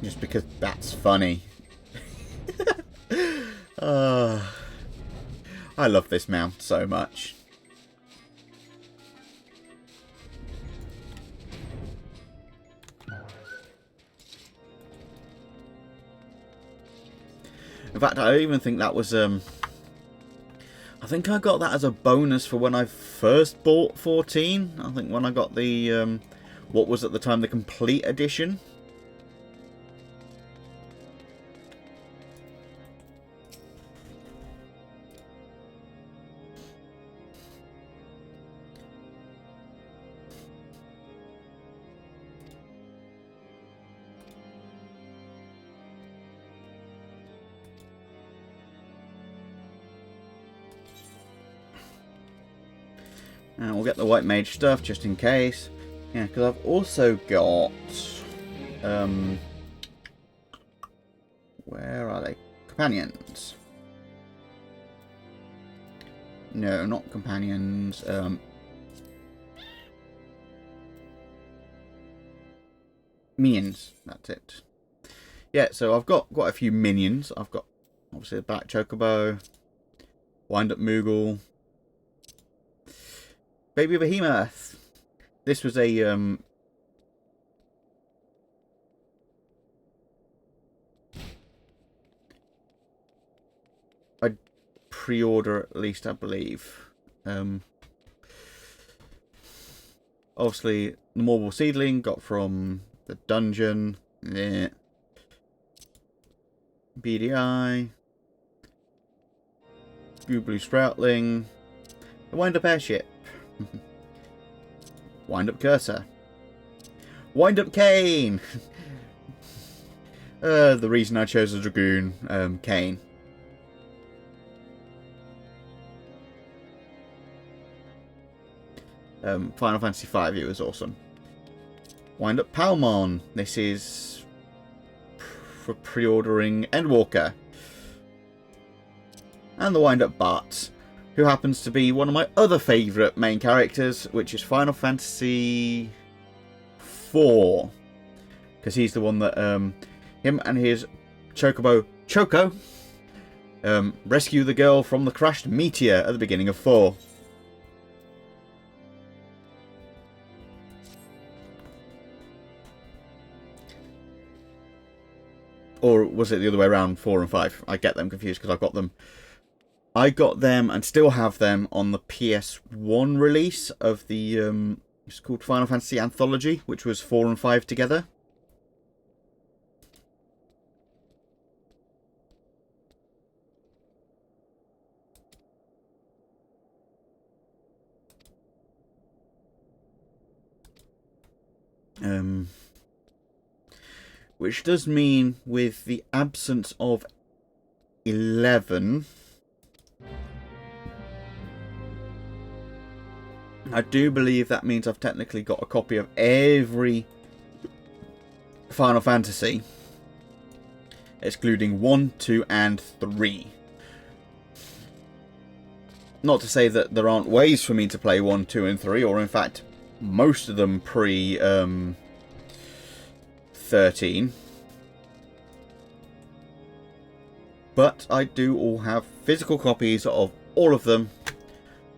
Just because that's funny. I love this mount so much. In fact, I even think that was think I got that as a bonus for when I first bought 14. I think when I got the, what was at the time the complete edition. And we'll get the white mage stuff just in case. Yeah, because I've also got... where are they? Companions. No, not companions. Minions. That's it. Yeah, so I've got quite a few minions. I've got, obviously, the Black Chocobo, Wind Up Moogle, Baby Behemoth. This was a pre-order, at least, I believe. Obviously, the Marble Seedling got from the dungeon. Yeah. BDI. Blue Sproutling. The Wind Up Airship. Wind Up Cursor. Wind Up Cane. The reason I chose a Dragoon, Cane. Final Fantasy V, it was awesome. Wind Up Palmon. This is for pre-ordering Endwalker. And the Wind Up Bart, who happens to be one of my other favourite main characters, which is Final Fantasy IV. Because he's the one that him and his Chocobo Choco rescue the girl from the crashed meteor at the beginning of 4. Or was it the other way around, 4 and 5? I get them confused because I've got them. I got them and still have them on the PS1 release of the, it's called Final Fantasy Anthology, which was 4 and 5 together. Which does mean, with the absence of 11, I do believe that means I've technically got a copy of every Final Fantasy, excluding 1, 2, and 3. Not to say that there aren't ways for me to play 1, 2, and 3, or in fact, most of them pre 13. But I do all have physical copies of all of them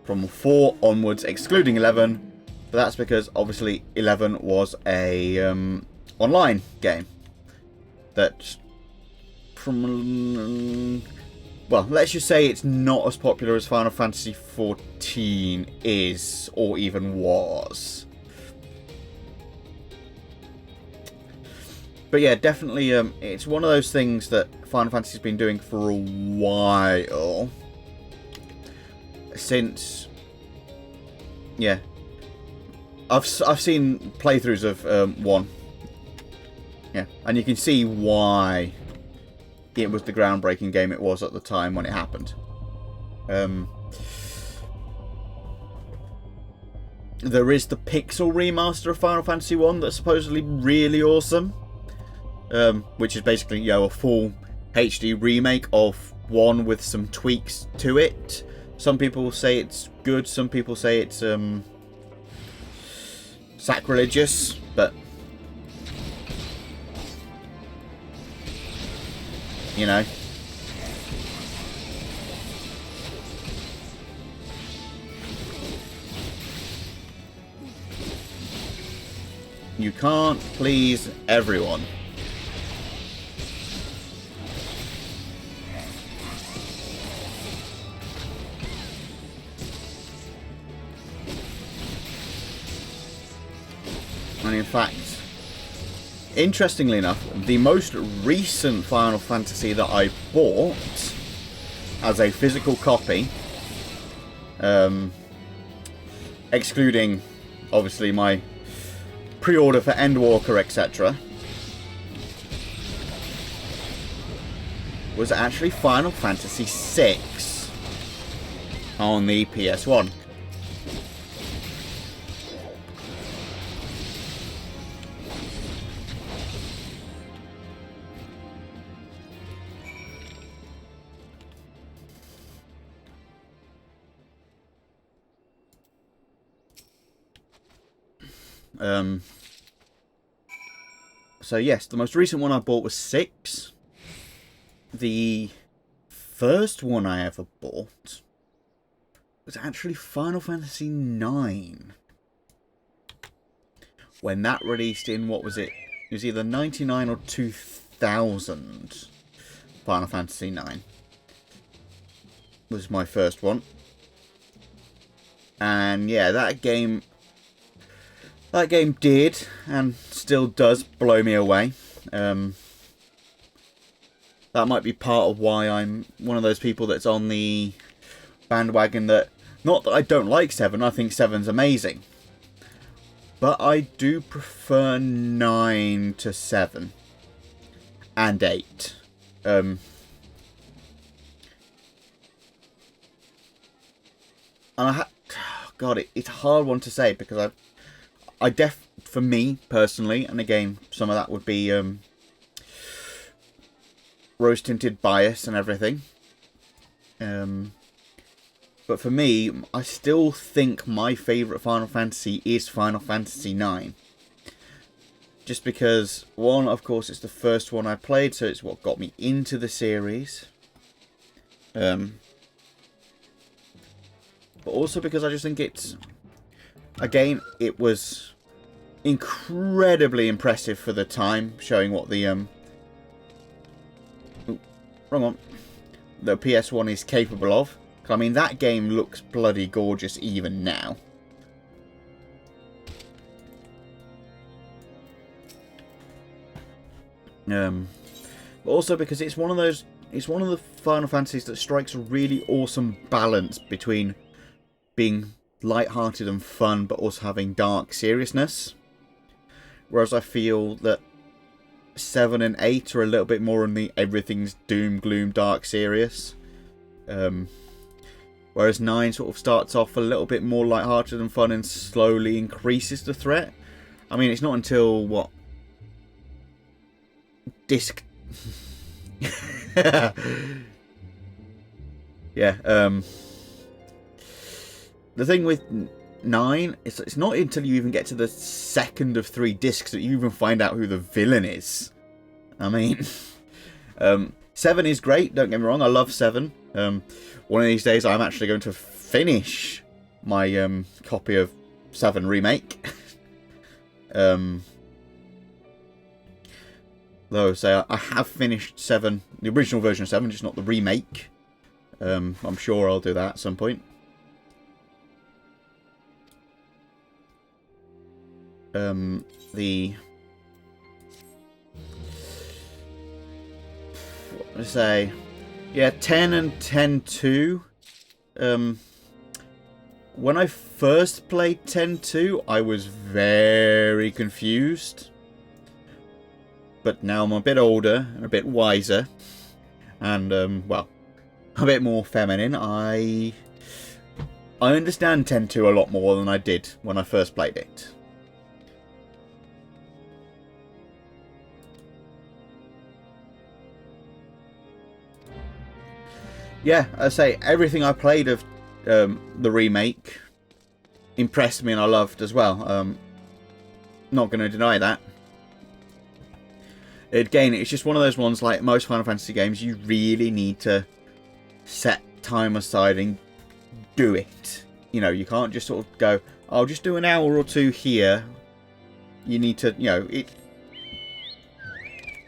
from 4 onwards, excluding 11. But that's because obviously 11 was a online game that, from, well, let's just say it's not as popular as Final Fantasy 14 is, or even was. But yeah, definitely, it's one of those things that Final Fantasy's been doing for a while. Since, yeah, I've seen playthroughs of 1. Yeah, and you can see why it was the groundbreaking game it was at the time when it happened. There is the Pixel remaster of Final Fantasy 1 that's supposedly really awesome. Which is basically, you know, a full HD remake of 1 with some tweaks to it. Some people say it's good, some people say it's sacrilegious, but you know. You can't please everyone. And in fact, interestingly enough, the most recent Final Fantasy that I bought as a physical copy, excluding obviously my pre-order for Endwalker, etc., was actually Final Fantasy VI on the PS1. So yes, the most recent one I bought was 6. The first one I ever bought was actually Final Fantasy 9. When that released in, what was it? It was either 99 or 2000. Final Fantasy 9 was my first one. And yeah, that game did, and still does, blow me away. That might be part of why I'm one of those people that's on the bandwagon that... Not that I don't like 7, I think 7's amazing. But I do prefer 9 to 7. And 8. And God, it's a hard one to say, because for me, personally, and again, some of that would be rose-tinted bias and everything. But for me, I still think my favourite Final Fantasy is Final Fantasy 9. Just because, one, of course, it's the first one I played, so it's what got me into the series. But also because I just think it's... Again, it was incredibly impressive for the time, showing what the the PS1 is capable of. I mean, that game looks bloody gorgeous even now. But also because it's one of the Final Fantasies that strikes a really awesome balance between being light-hearted and fun, but also having dark seriousness. Whereas I feel that 7 and 8 are a little bit more on the everything's doom, gloom, dark, serious. Whereas 9 sort of starts off a little bit more light-hearted and fun and slowly increases the threat. I mean, it's not until, what? Disc... yeah, the thing with 9, it's not until you even get to the second of 3 discs that you even find out who the villain is. I mean, 7 is great, don't get me wrong, I love 7. One of these days I'm actually going to finish my copy of 7 Remake. Though, say, I have finished 7, the original version of 7, just not the remake. I'm sure I'll do that at some point. Let's say, yeah, 10 and 10-2. When I first played 10-2, I was very confused. But now I'm a bit older and a bit wiser, and well, a bit more feminine. I understand 10-2 a lot more than I did when I first played it. Yeah, I say everything I played of the remake impressed me and I loved as well. Not going to deny that. Again, it's just one of those ones, like most Final Fantasy games, you really need to set time aside and do it. You know, you can't just sort of go, I'll just do an hour or 2 here. You need to, you know,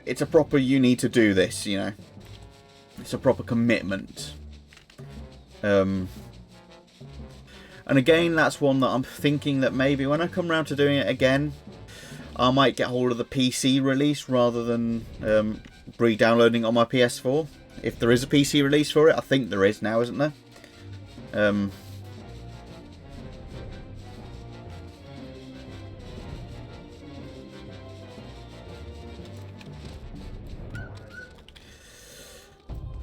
it's a proper, you need to do this, you know. It's a proper commitment. And again, that's one that I'm thinking that maybe when I come around to doing it again, I might get hold of the PC release rather than re-downloading on my PS4. If there is a PC release for it, I think there is now, isn't there?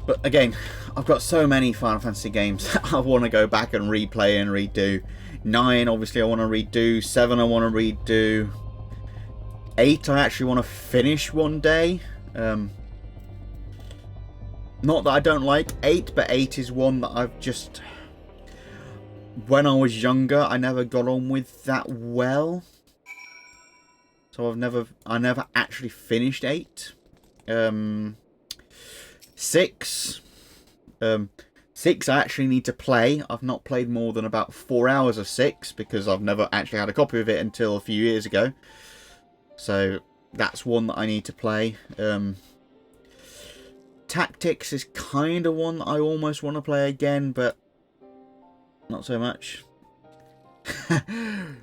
But again, I've got so many Final Fantasy games I want to go back and replay and redo. 9, obviously, I want to redo. 7, I want to redo. 8, I actually want to finish one day. Not that I don't like 8, but 8 is one that I've just... When I was younger, I never got on with that well. So I never actually finished 8. 6. 6 I actually need to play. I've not played more than about 4 hours of 6 because I've never actually had a copy of it until a few years ago. So that's one that I need to play. Tactics is kind of one that I almost want to play again, but not so much.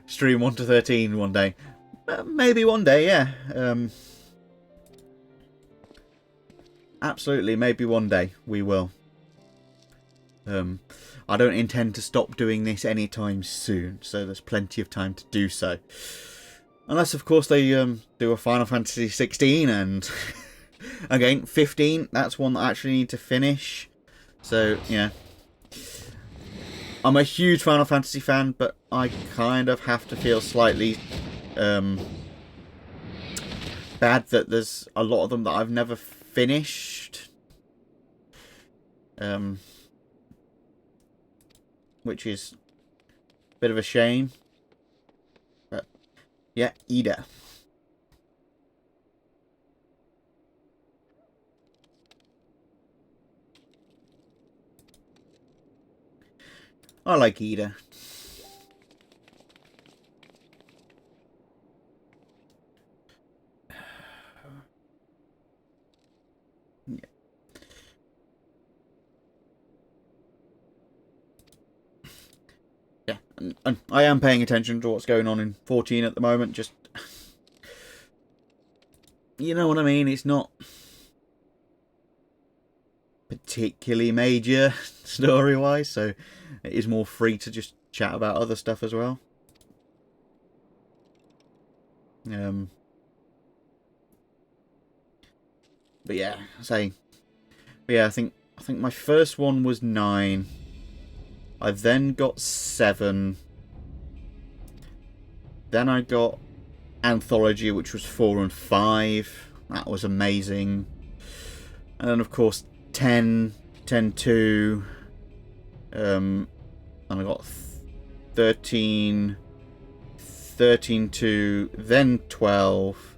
Stream 1 to 13 one day. Maybe one day, yeah. Absolutely, maybe one day we will. I don't intend to stop doing this anytime soon, so there's plenty of time to do so. Unless, of course, they do a Final Fantasy 16 and... Again, 15, that's one that I actually need to finish. So, yeah. I'm a huge Final Fantasy fan, but I kind of have to feel slightly bad that there's a lot of them that I've never finished. Which is a bit of a shame. But, yeah, Ida. I like Ida. Yeah. Yeah, and I am paying attention to what's going on in 14 at the moment. Just, you know what I mean? It's not particularly major story-wise, so it is more free to just chat about other stuff as well. But yeah, I think my first one was 9. I then got 7. Then I got Anthology, which was 4 and 5. That was amazing. And then, of course, 10, 10-2. And I got 13, 13-2, then 12,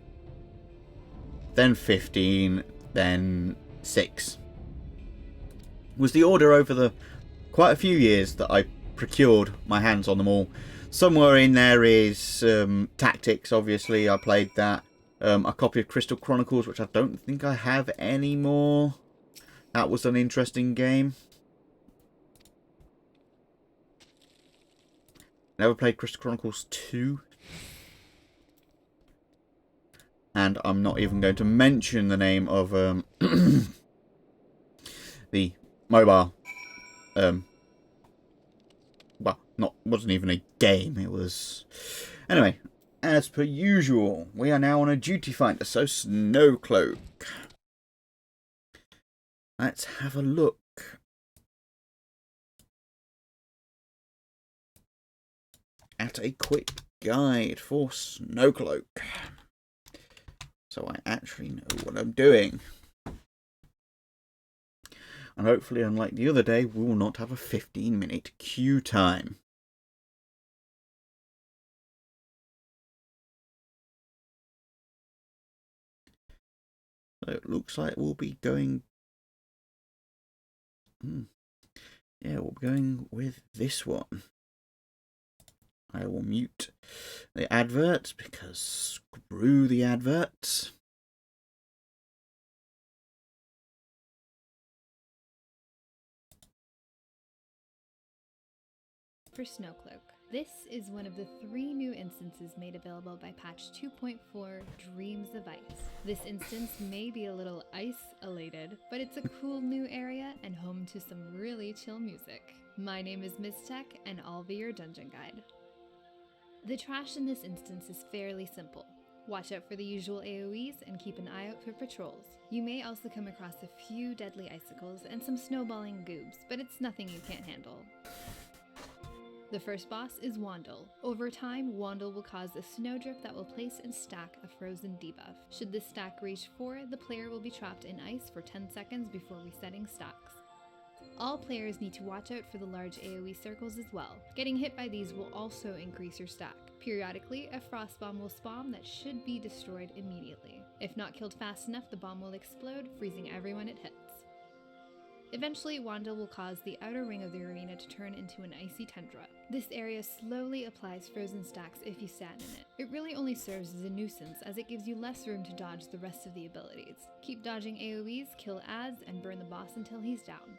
then 15, then 6. Was the order over the quite a few years that I procured my hands on them all. Somewhere in there is Tactics, obviously. I played that. A copy of Crystal Chronicles, which I don't think I have anymore. That was an interesting game. Never played Crystal Chronicles 2. And I'm not even going to mention the name of the mobile. Well, wasn't even a game. It was... Anyway, as per usual, we are now on a duty finder, so Snowcloak. Let's have a look. At a quick guide for Snowcloak. So I actually know what I'm doing. And hopefully, unlike the other day, we will not have a 15-minute queue time. So it looks like we'll be going... Yeah, we'll be going with this one. I will mute the adverts because screw the adverts. For Snowcloak. This is one of the 3 new instances made available by patch 2.4 Dreams of Ice. This instance may be a little ice-elated, but it's a cool new area and home to some really chill music. My name is Ms. Tech, and I'll be your dungeon guide. The trash in this instance is fairly simple. Watch out for the usual AoEs and keep an eye out for patrols. You may also come across a few deadly icicles and some snowballing goobs, but it's nothing you can't handle. The first boss is Wandle. Over time, Wandle will cause a snowdrip that will place and stack a frozen debuff. Should this stack reach 4, the player will be trapped in ice for 10 seconds before resetting stacks. All players need to watch out for the large AoE circles as well. Getting hit by these will also increase your stack. Periodically, a frost bomb will spawn that should be destroyed immediately. If not killed fast enough, the bomb will explode, freezing everyone it hits. Eventually, Wandle will cause the outer ring of the arena to turn into an icy tundra. This area slowly applies frozen stacks if you stand in it. It really only serves as a nuisance as it gives you less room to dodge the rest of the abilities. Keep dodging AoEs, kill ads, and burn the boss until he's down.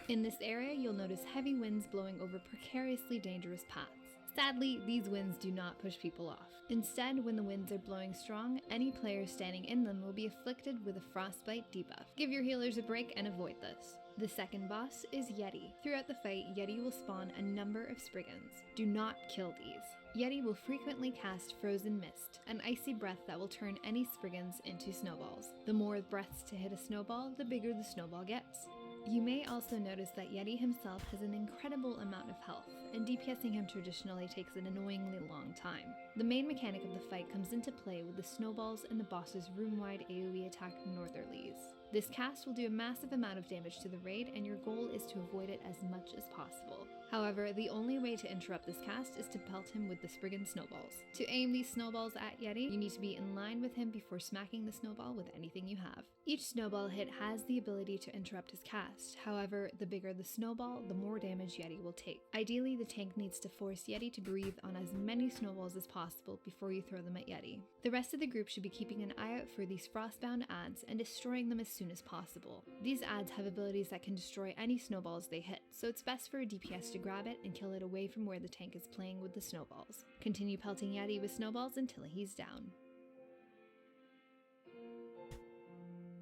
In this area, you'll notice heavy winds blowing over precariously dangerous paths. Sadly, these winds do not push people off. Instead, when the winds are blowing strong, any player standing in them will be afflicted with a frostbite debuff. Give your healers a break and avoid this. The second boss is Yeti. Throughout the fight, Yeti will spawn a number of Spriggans. Do not kill these. Yeti will frequently cast Frozen Mist, an icy breath that will turn any Spriggans into snowballs. The more breaths to hit a snowball, the bigger the snowball gets. You may also notice that Yeti himself has an incredible amount of health, and DPSing him traditionally takes an annoyingly long time. The main mechanic of the fight comes into play with the snowballs and the boss's room-wide AoE attack Northerlies. This cast will do a massive amount of damage to the raid, and your goal is to avoid it as much as possible. However, the only way to interrupt this cast is to pelt him with the Spriggan snowballs. To aim these snowballs at Yeti, you need to be in line with him before smacking the snowball with anything you have. Each snowball hit has the ability to interrupt his cast. However, the bigger the snowball, the more damage Yeti will take. Ideally, the tank needs to force Yeti to breathe on as many snowballs as possible before you throw them at Yeti. The rest of the group should be keeping an eye out for these frostbound ads and destroying them as soon as possible. These ads have abilities that can destroy any snowballs they hit, so it's best for a DPS to grab it and kill it away from where the tank is playing with the snowballs. Continue pelting Yeti with snowballs until he's down.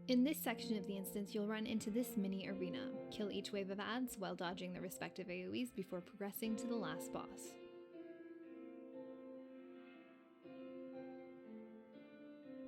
In this section of the instance, you'll run into this mini arena. Kill each wave of ads while dodging the respective AoEs before progressing to the last boss.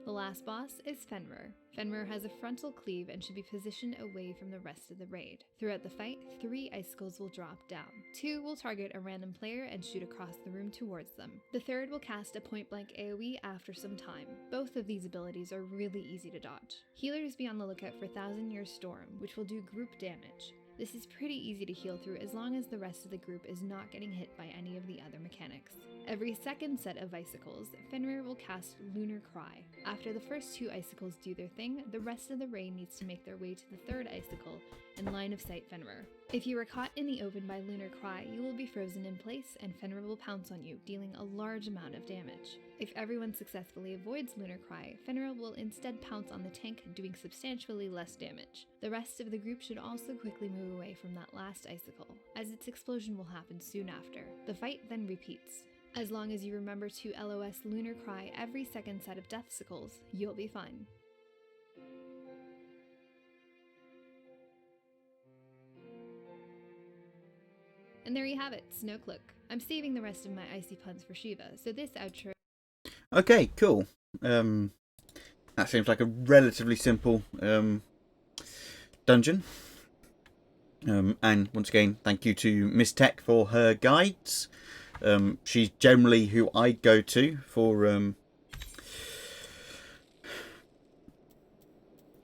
The last boss is Fenrir. Fenrir has a frontal cleave and should be positioned away from the rest of the raid. Throughout the fight, 3 icicles will drop down. 2 will target a random player and shoot across the room towards them. The third will cast a point-blank AoE after some time. Both of these abilities are really easy to dodge. Healers be on the lookout for Thousand Year Storm, which will do group damage. This is pretty easy to heal through as long as the rest of the group is not getting hit by any of the other mechanics. Every second set of icicles, Fenrir will cast Lunar Cry. After the first 2 icicles do their thing, the rest of the raid needs to make their way to the third icicle and line of sight Fenrir. If you are caught in the open by Lunar Cry, you will be frozen in place and Fenrir will pounce on you, dealing a large amount of damage. If everyone successfully avoids Lunar Cry, Fenrir will instead pounce on the tank, doing substantially less damage. The rest of the group should also quickly move away from that last icicle, as its explosion will happen soon after. The fight then repeats. As long as you remember to LOS Lunar Cry every second set of Deathsicles, you'll be fine. And there you have it, Snowcloak. I'm saving the rest of my icy puns for Shiva, so this outro... Okay, cool. That seems like a relatively simple dungeon. And once again, thank you to Miss Tech for her guides. She's generally who I go to for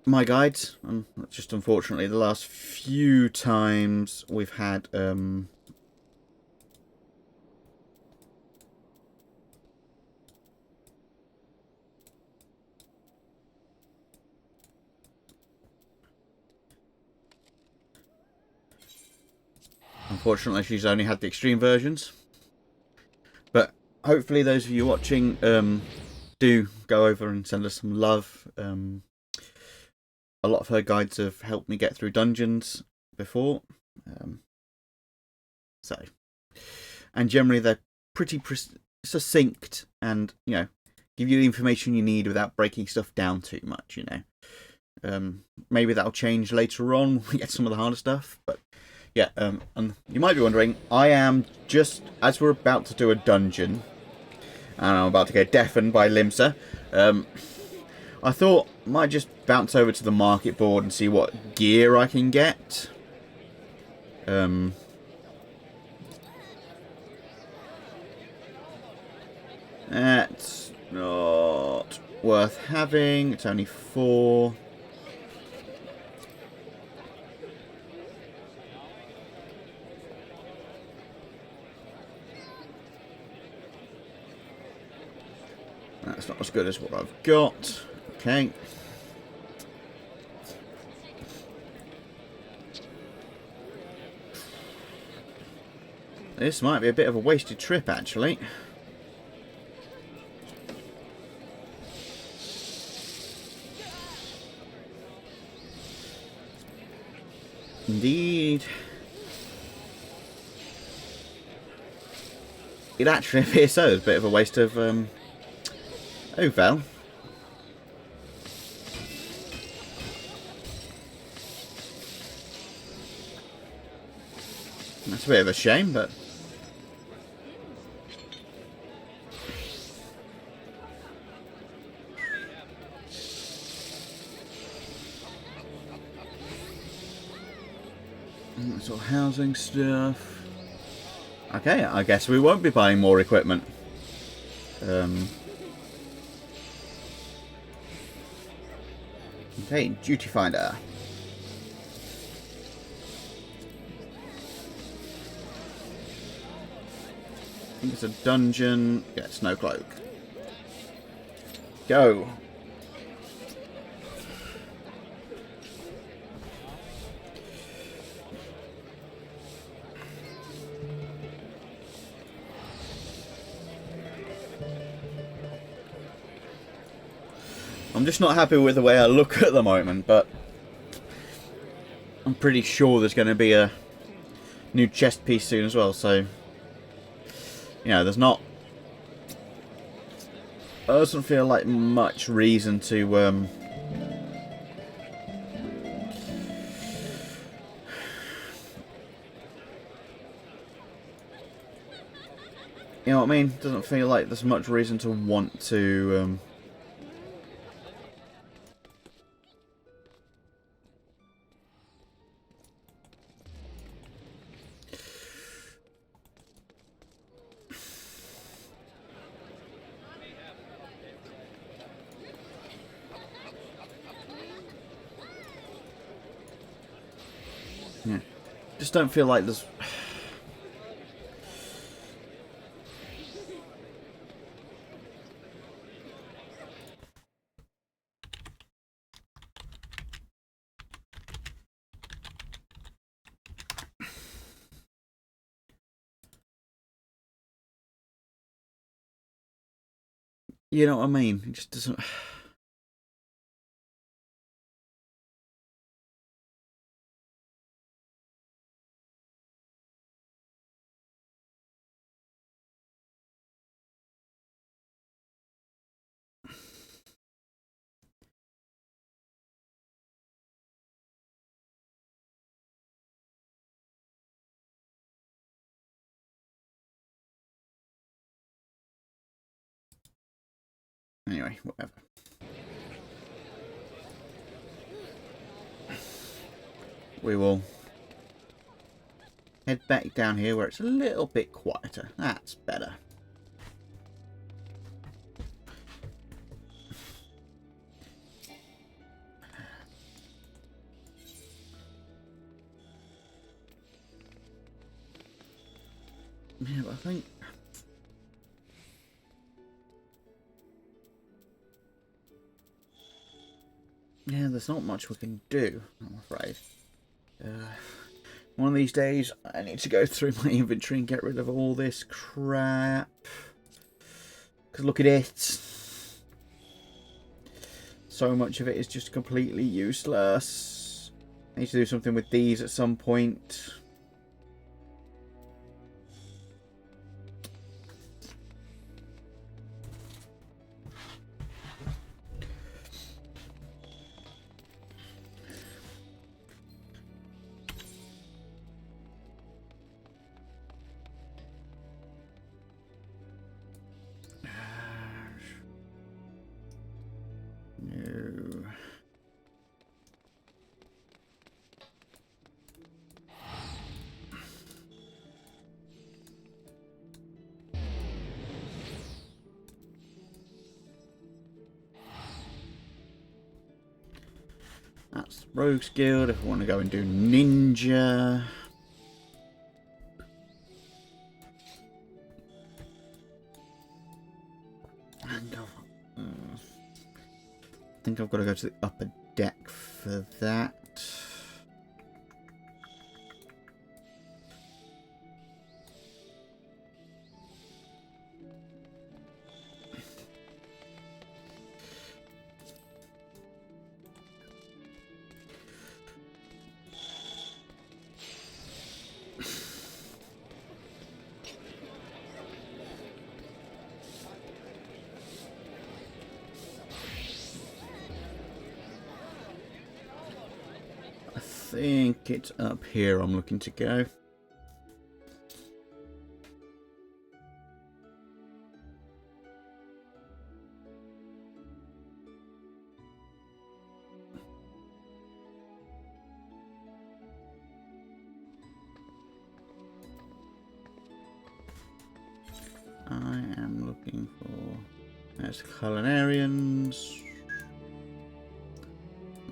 my guides. Just unfortunately, the last few times we've had unfortunately, she's only had the extreme versions. But hopefully those of you watching do go over and send us some love. A lot of her guides have helped me get through dungeons before. So and generally they're pretty succinct, and give you the information you need without breaking stuff down too much. Maybe that'll change later on when we get some of the harder stuff, but yeah. And you might be wondering, I am just as we're about to do a dungeon, and I'm about to get deafened by Limsa. I thought I might just bounce over to the market board and see what gear I can get. That's not worth having. It's only 4. That's not as good as what I've got. Okay. This might be a bit of a wasted trip, actually. Indeed. It actually appears so. It's a bit of a waste of Oval. That's a bit of a shame, but sort of housing stuff. Okay, I guess we won't be buying more equipment. Okay, duty finder. I think it's a dungeon. Yeah, snow cloak. Go. I'm just not happy with the way I look at the moment, but I'm pretty sure there's going to be a new chest piece soon as well, so there's not, it doesn't feel like much reason to you know what I mean? Doesn't feel like there's much reason to want to yeah. Just don't feel like there's you know what I mean? It just doesn't. Anyway, whatever. We will head back down here where it's a little bit quieter. That's better. Yeah, but I think there's not much we can do, I'm afraid. One of these days, I need to go through my inventory and get rid of all this crap. Because look at it. So much of it is just completely useless. I need to do something with these at some point. Rogues Guild, if I want to go and do Ninja. And I think I've got to go to the upper deck for that. I think it's up here I'm looking to go. I am looking for... There's Culinarians,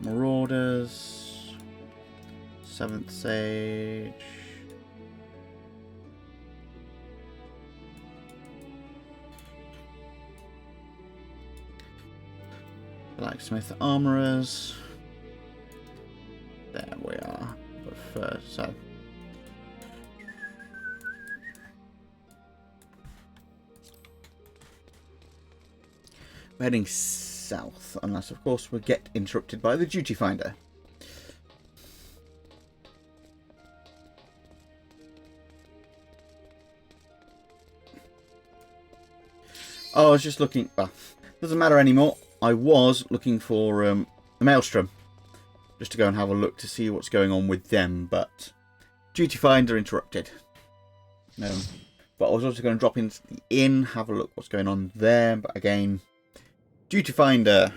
Marauders, Seventh Sage, Blacksmith Armorers. There we are. But first, so we're heading south, unless of course we get interrupted by the duty finder. Oh, I was just looking. Well, doesn't matter anymore. I was looking for the Maelstrom, just to go and have a look to see what's going on with them, but duty finder interrupted. But I was also going to drop into the inn, have a look what's going on there, but again, duty finder.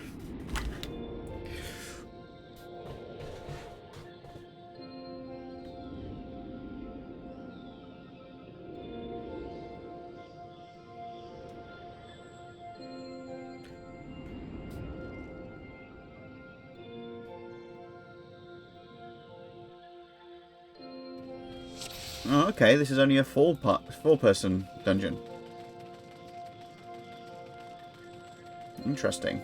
Oh, okay, this is only a four-person dungeon. Interesting.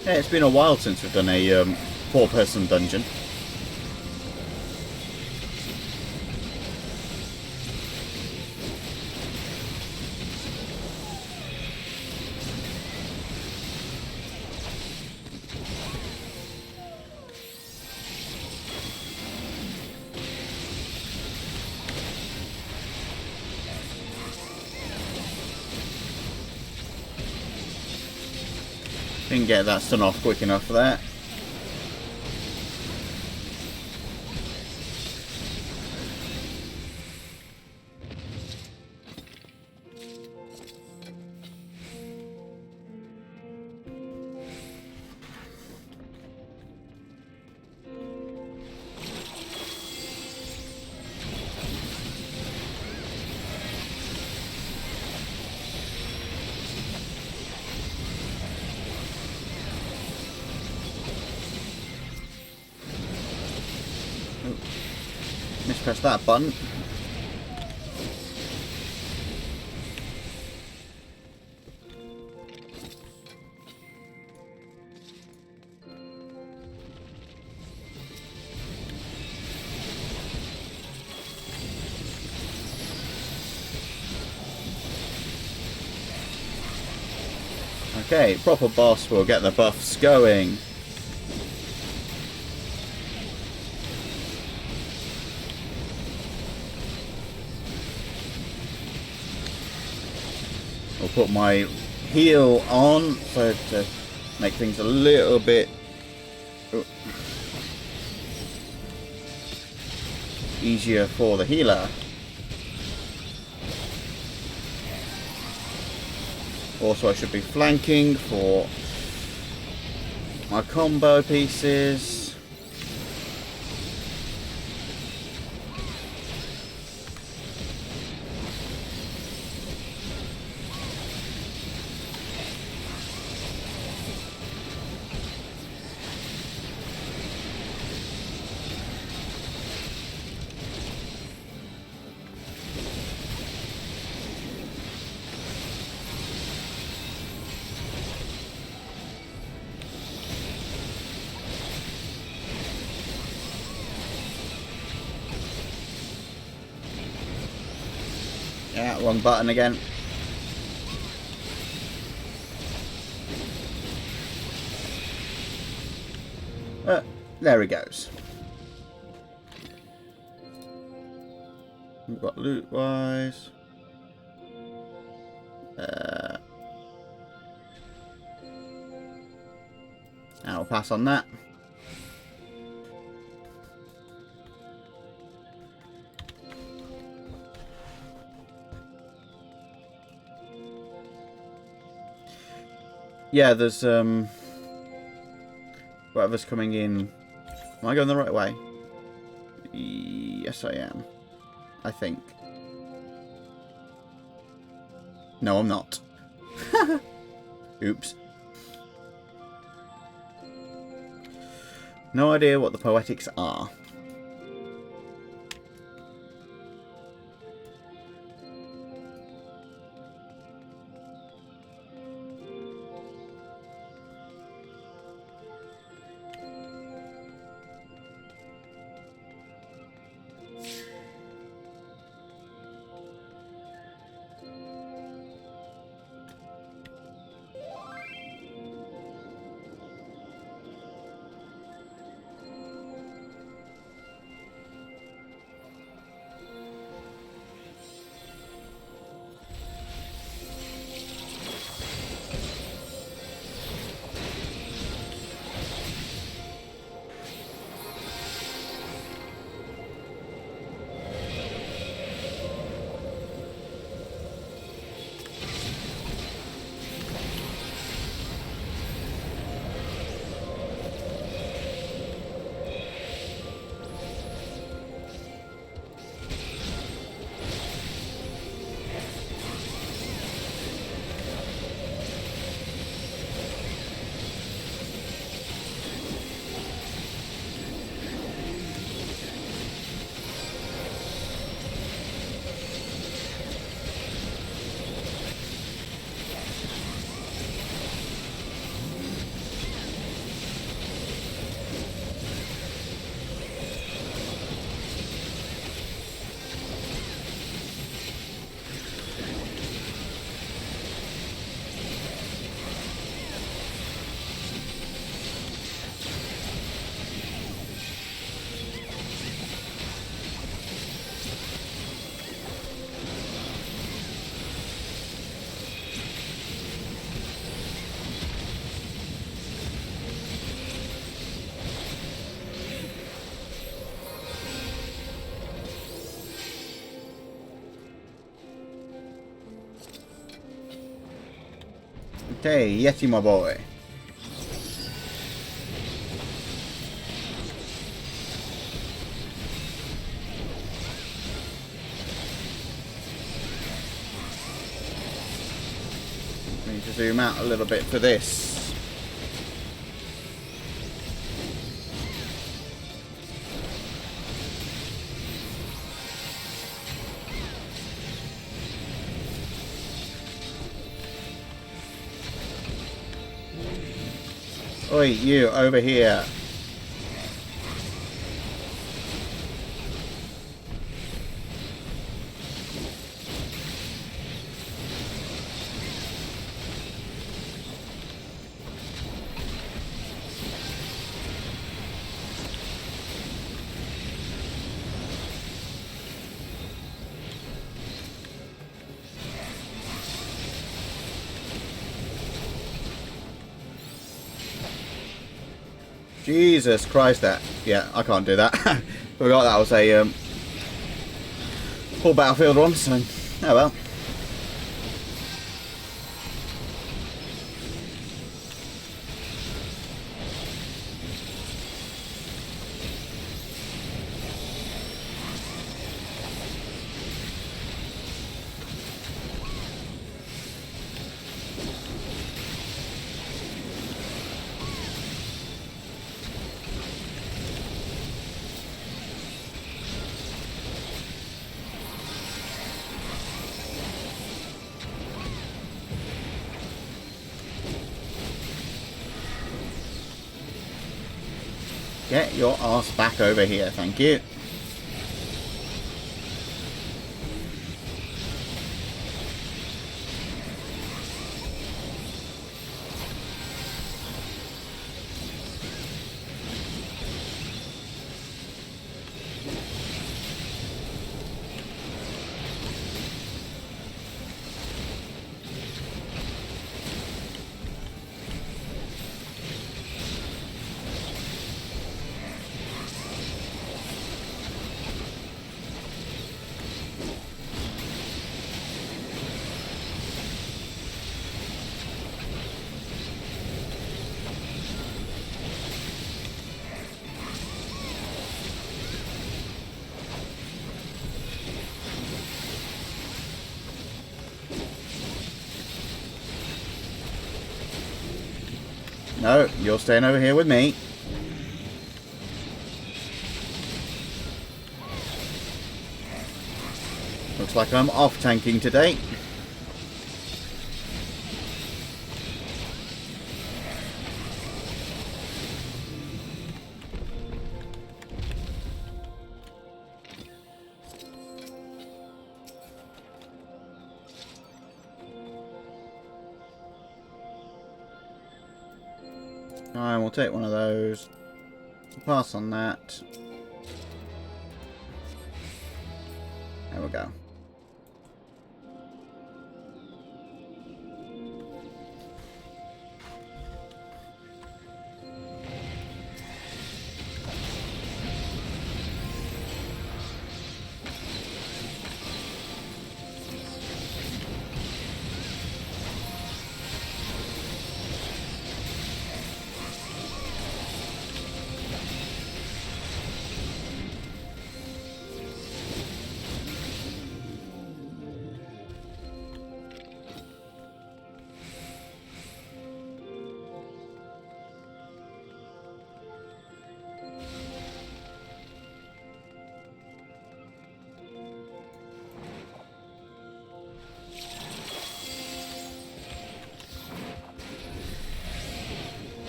Yeah, it's been a while since we've done a four-person dungeon. Didn't get that stun off quick enough for that. press that button. Okay, proper boss will get the buffs going. I'll put my heal on so to make things a little bit easier for the healer. Also, I should be flanking for my combo pieces. Yeah, wrong button again. There he goes. We've got loot wise. I'll pass on that. Yeah, there's whatever's coming in. Am I going the right way? Yes, I am. I think. No, I'm not. Oops. No idea what the poetics are. Okay, Yeti, my boy. Need to zoom out a little bit for this. Oi, you, over here. Jesus Christ, that. Yeah, I can't do that. Forgot that was a full Battlefield one, so oh well. Get your ass back over here, thank you. No, you're staying over here with me. Looks like I'm off tanking today. Alright, we'll take one of those. Pass on that. There we go.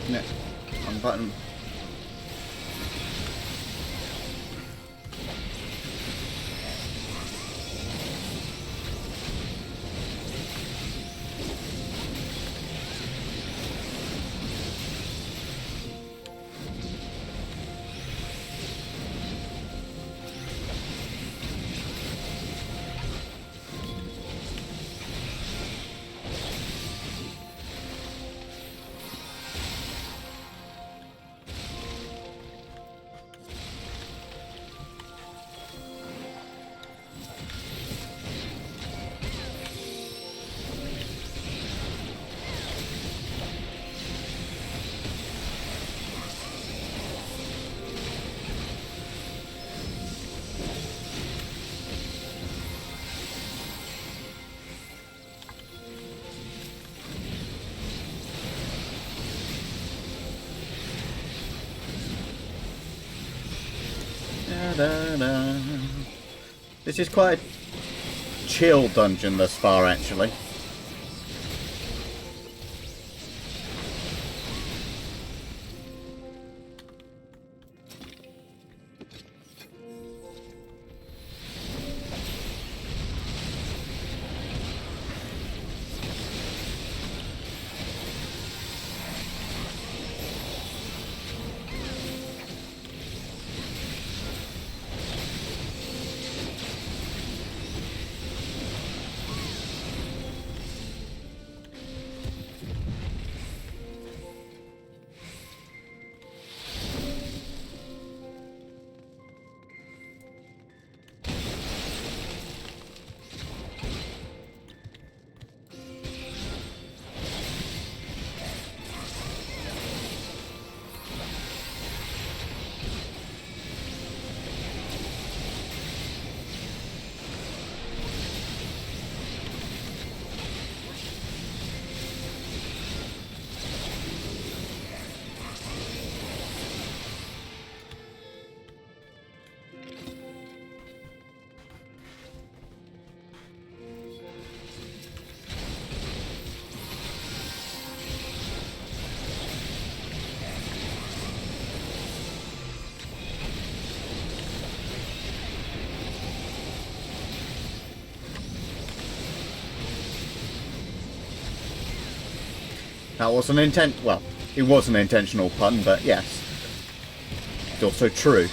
No, wrong button. Da-da-da. This is quite a chill dungeon thus far, actually. That was an well, it was an intentional pun, but yes. It's also true.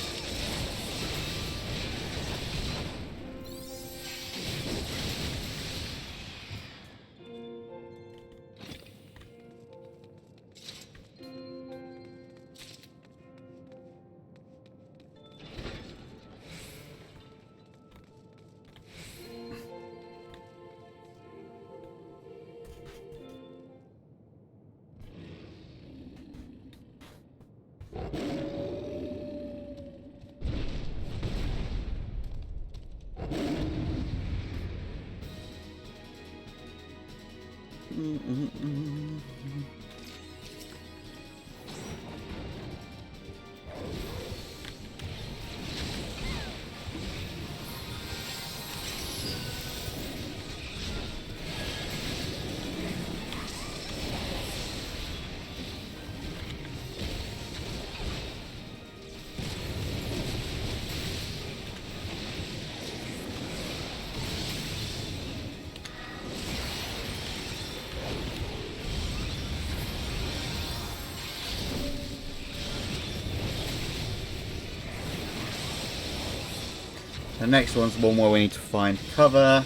The next one's one where we need to find cover.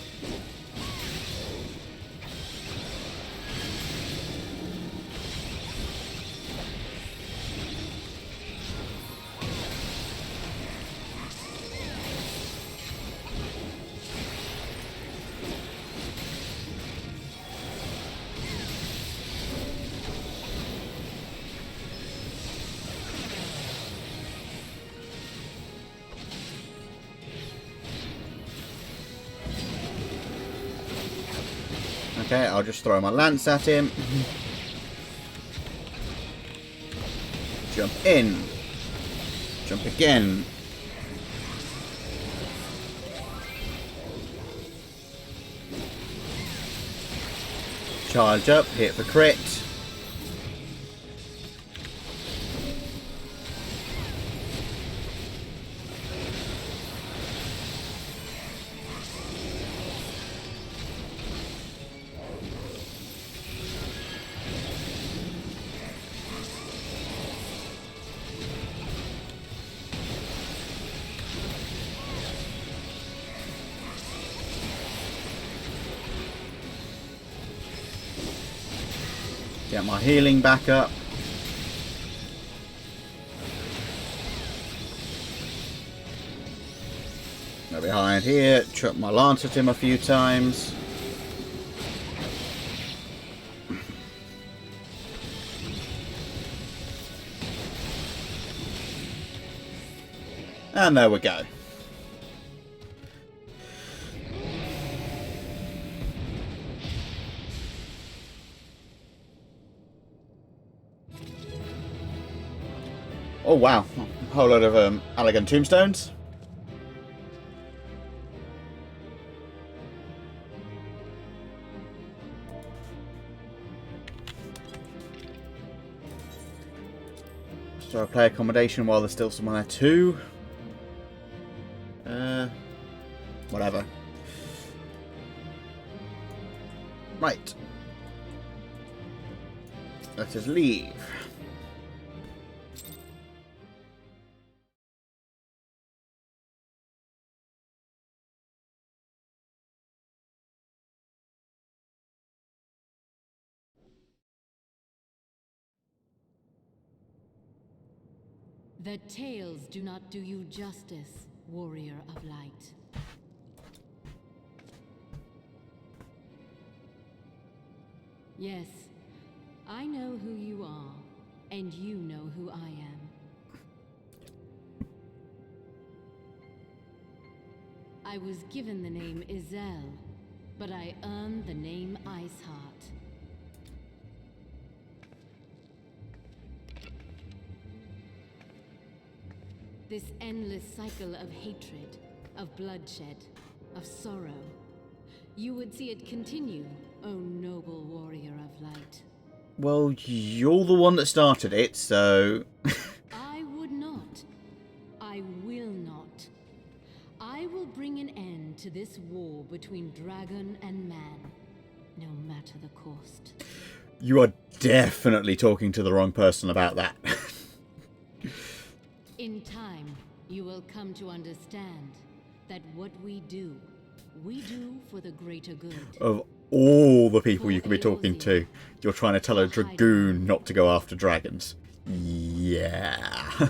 Okay, I'll just throw my lance at him. Jump in. Jump again. Charge up, hit for crit. Get my healing back up. Go behind here, chuck my lance at him a few times. And there we go. Oh wow, a whole lot of elegant tombstones. So I play accommodation while there's still someone there too. Whatever. Right. Let us leave. The tales do not do you justice, warrior of light. Yes, I know who you are, and you know who I am. I was given the name Izel, but I earned the name Iceheart. This endless cycle of hatred, of bloodshed, of sorrow. You would see it continue, O noble warrior of light. Well, you're the one that started it, so... I would not. I will not. I will bring an end to this war between dragon and man, no matter the cost. You are definitely talking to the wrong person about that. In time, you will come to understand that what we do for the greater good. Of all the people you could be talking to, you're trying to tell a dragoon not to go after dragons. Yeah.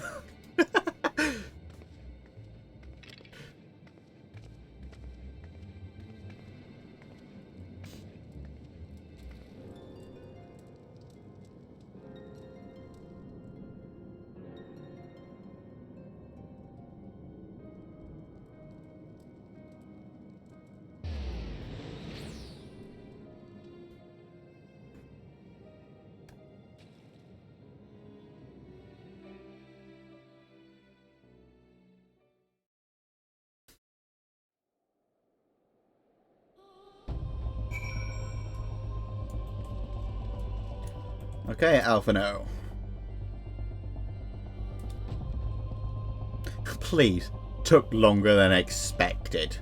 Okay, Alphino. Please, took longer than expected.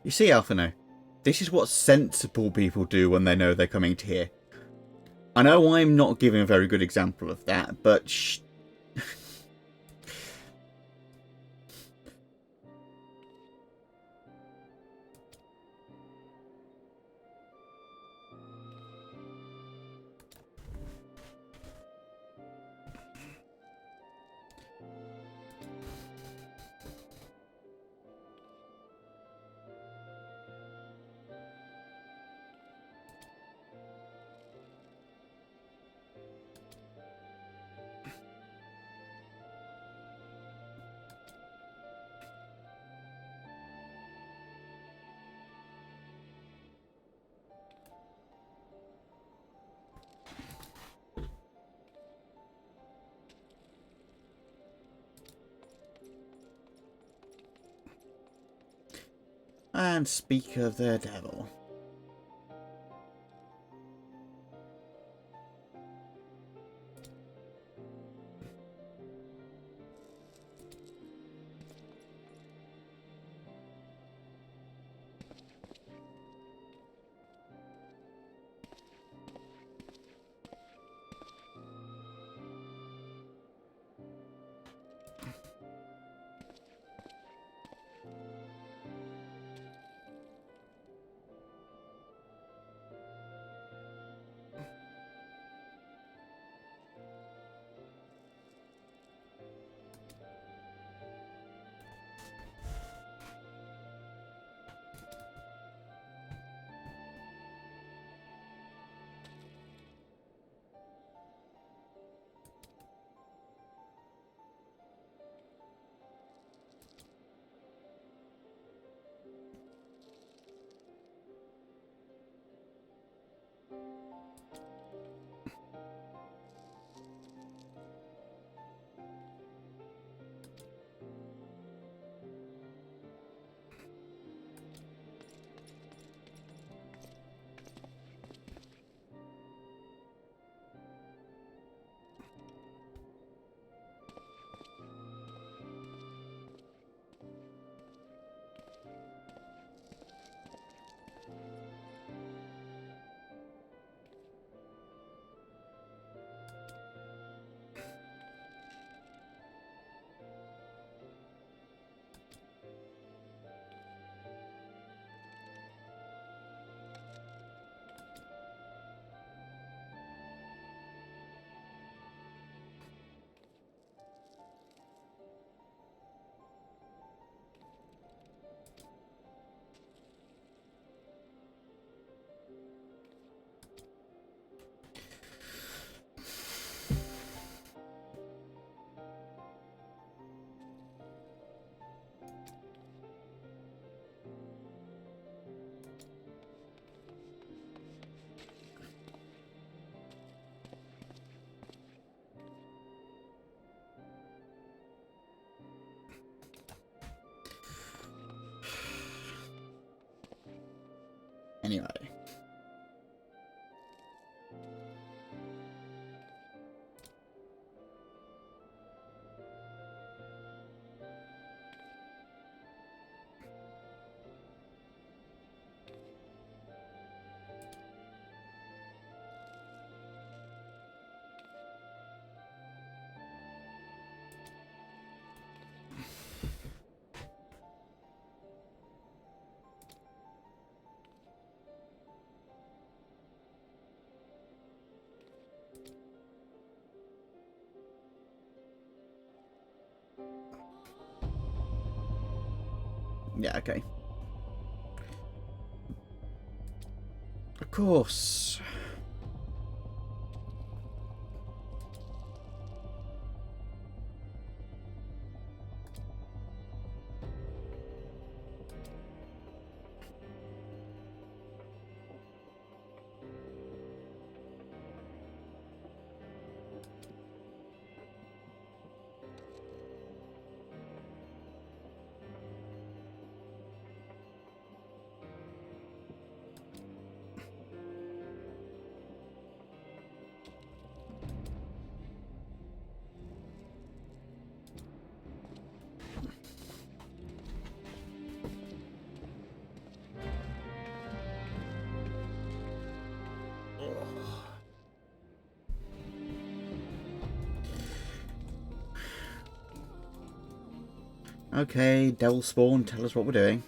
You see, Alphino, this is what sensible people do when they know they're coming to here. I know I'm not giving a very good example of that, but shh. And speak of the devil. Anyway. Yeah, okay. Of course. Okay, Devil Spawn, tell us what we're doing.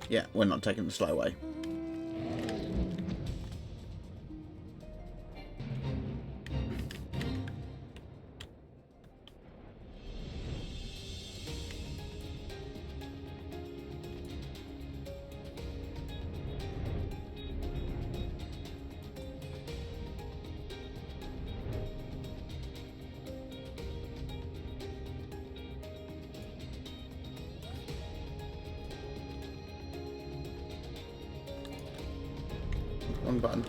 Yeah, we're not taking the slow way. Wrong button.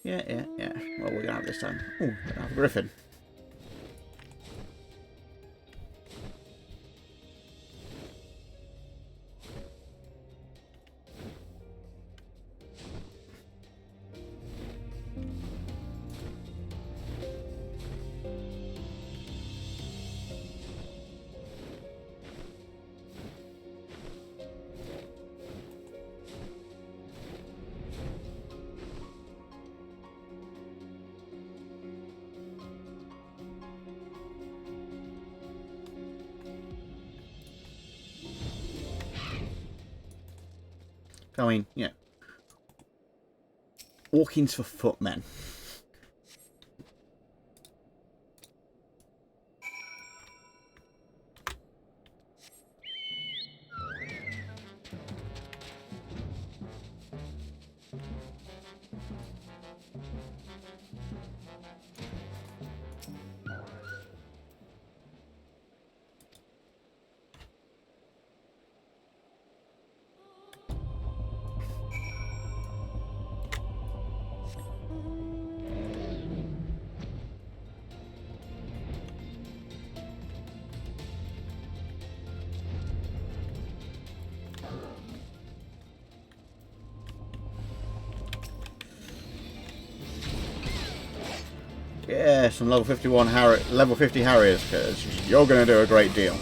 Yeah. Well, we're gonna have this time. Oh, we're gonna have a griffin. I mean, yeah. Walking's for footmen. Yeah, some level 51 level 50 Harriers, because you're going to do a great deal.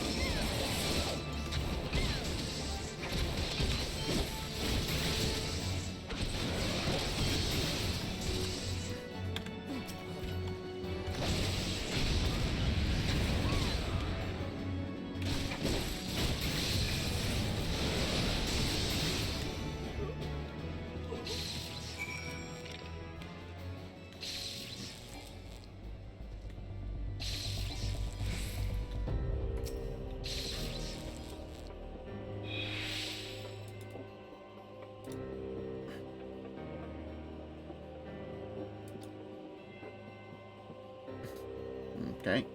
Okay.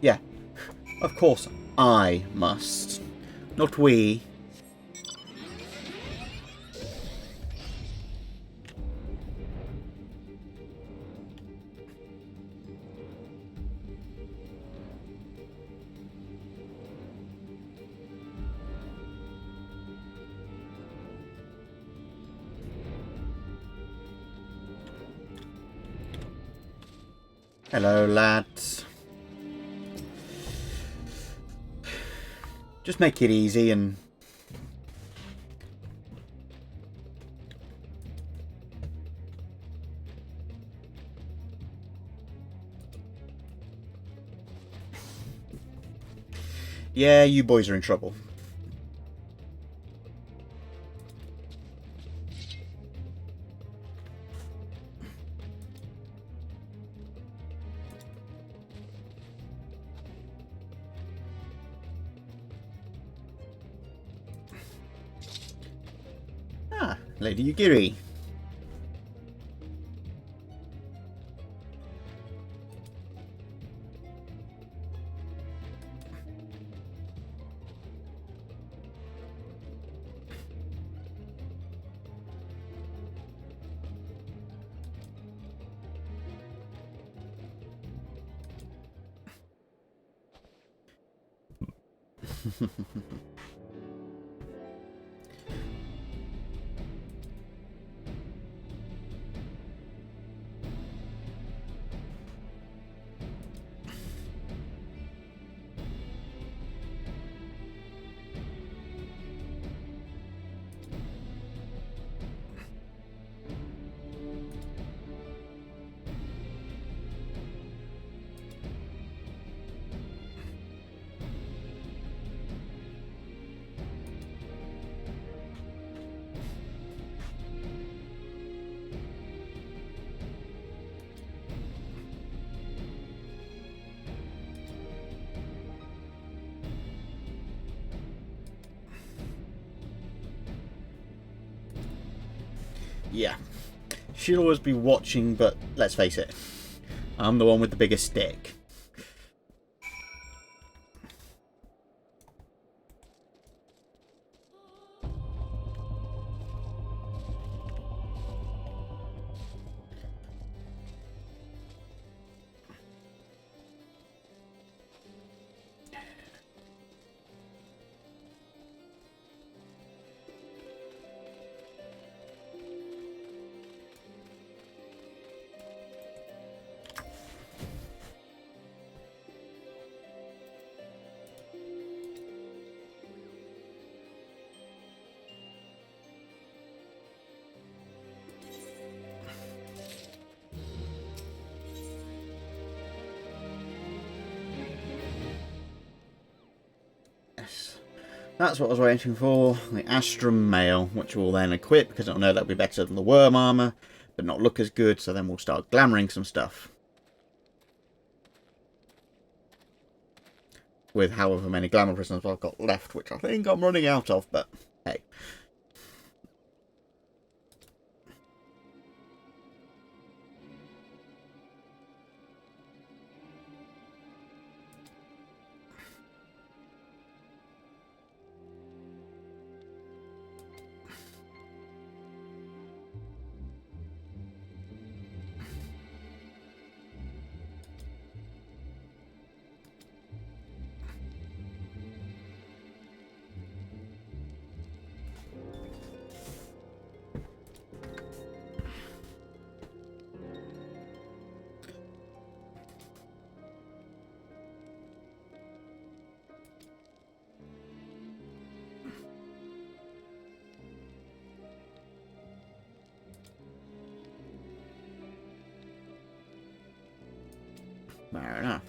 Yeah, of course I must. Not we. Hello, lads. Just make it easy and... Yeah, you boys are in trouble. Ah, Lady Yugiri. Yeah. She'll always be watching, but let's face it. I'm the one with the biggest stick. Yes. That's what I was waiting for. The Astrum Mail, which we'll then equip, because I know that'll be better than the Worm Armour, but not look as good, so then we'll start glamouring some stuff. With however many glamour prisoners I've got left, which I think I'm running out of, but hey. Fair enough.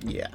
Yeah.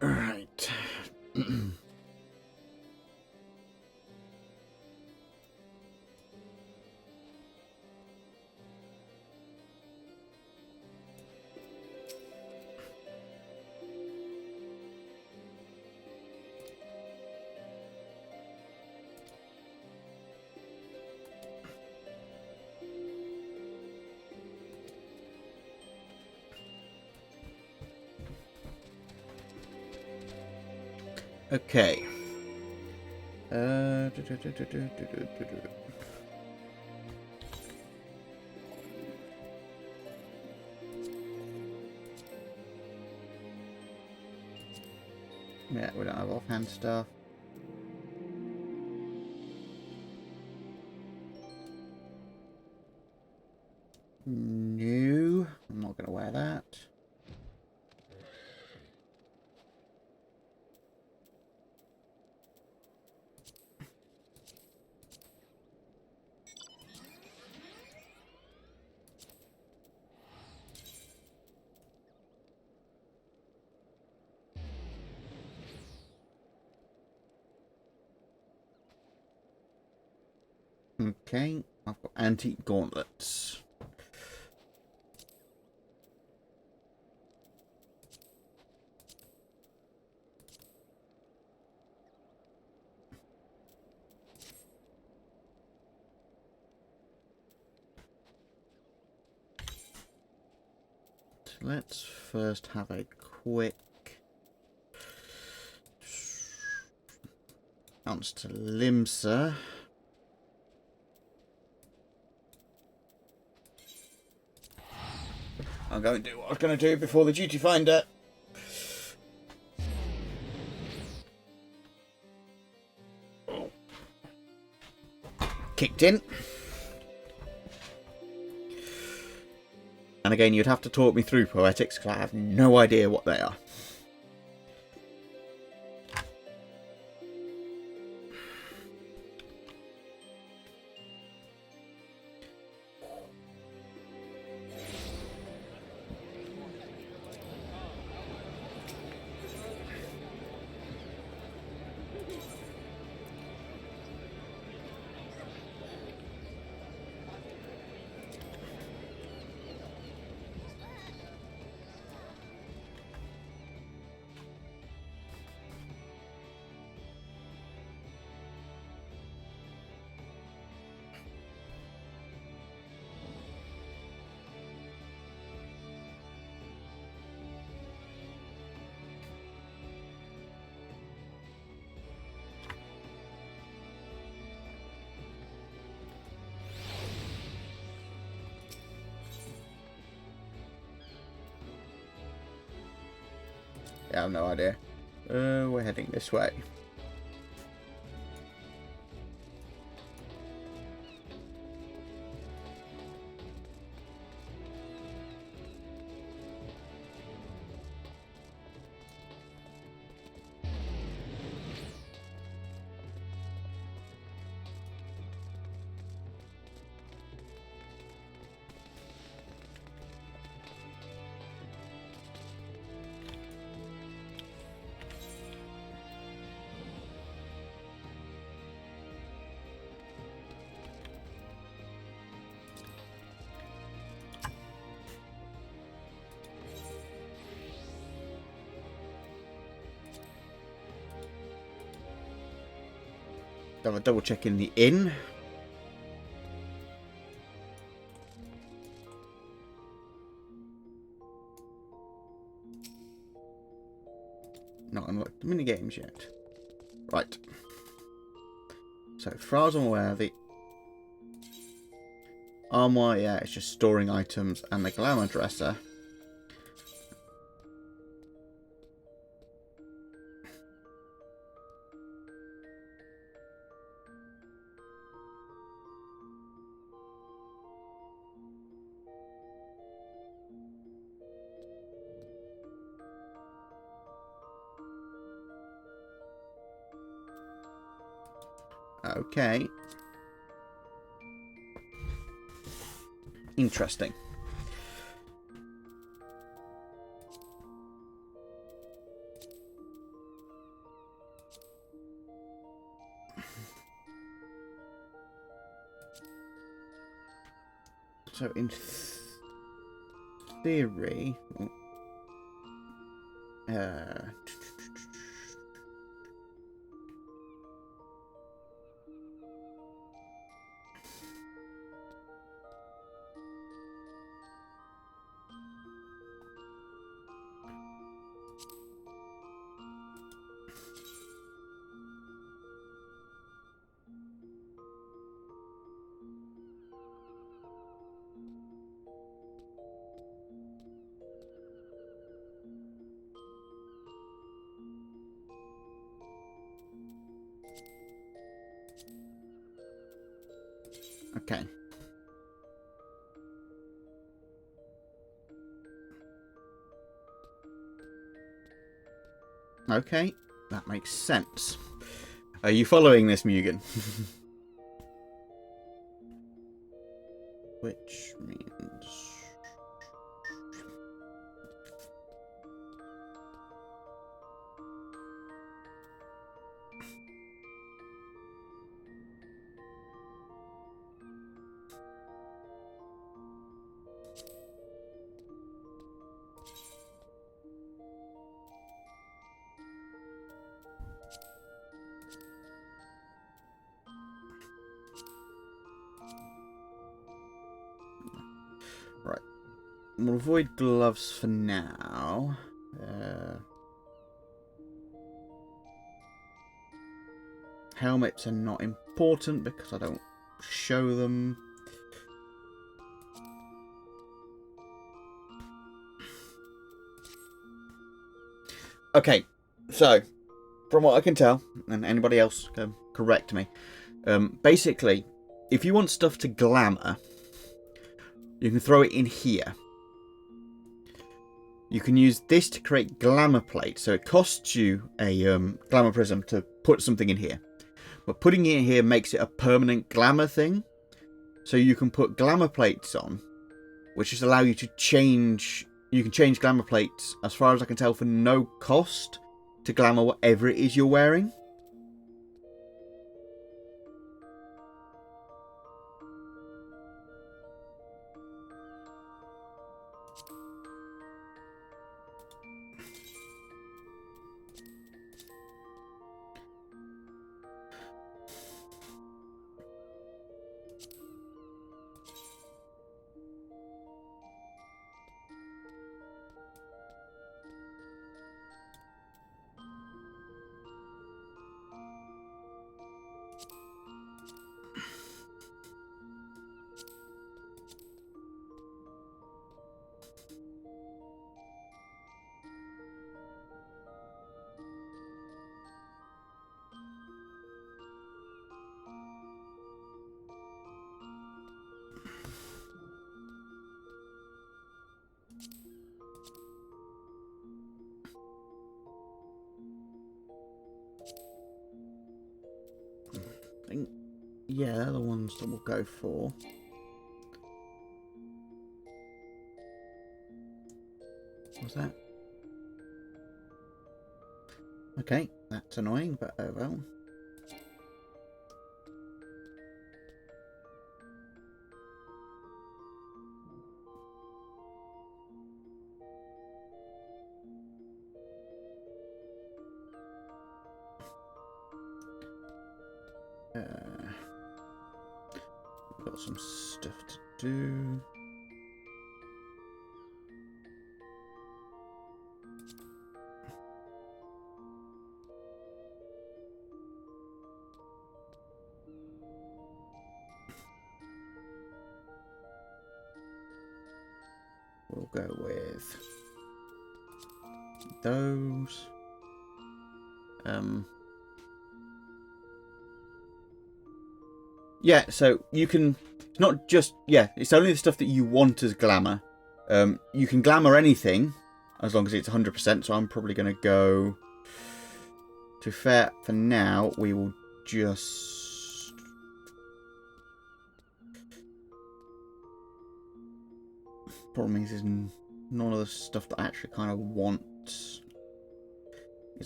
Right. Okay. Yeah, we don't have offhand stuff. No, I'm not going to wear that. Okay, I've got antique gauntlets. So let's first have a quick bounce to Limsa. I'm going to do what I was going to do before the duty finder. Kicked in. And again, you'd have to talk me through poetics because I have no idea what they are. Yeah, I have no idea. We're heading this way. have a double check in the inn. Not unlocked the mini games yet. Right. So, as far as I'm aware, the armoire, yeah, it's just storing items, and the glamour dresser. Okay. Interesting. So, in theory... Okay. Okay, that makes sense. Are you following this, Mugen? Which means... Right. We'll avoid gloves for now. Helmets are not important because I don't show them. Okay, so from what I can tell, and anybody else can correct me, basically, if you want stuff to glamour, you can throw it in here. You can use this to create glamour plates, so it costs you a glamour prism to put something in here. But putting it in here makes it a permanent glamour thing. So you can put glamour plates on, which just allow you to change... You can change glamour plates, as far as I can tell, for no cost to glamour whatever it is you're wearing. I think, yeah, they're the ones that we'll go for. What's that? Okay, that's annoying, but oh well. Got some stuff to do. We'll go with those. Yeah, so you can, it's not just, yeah, it's only the stuff that you want as glamour. You can glamour anything as long as it's 100%, so I'm probably going to go, to be fair, for now, we will just, problem is none of the stuff that I actually kind of want is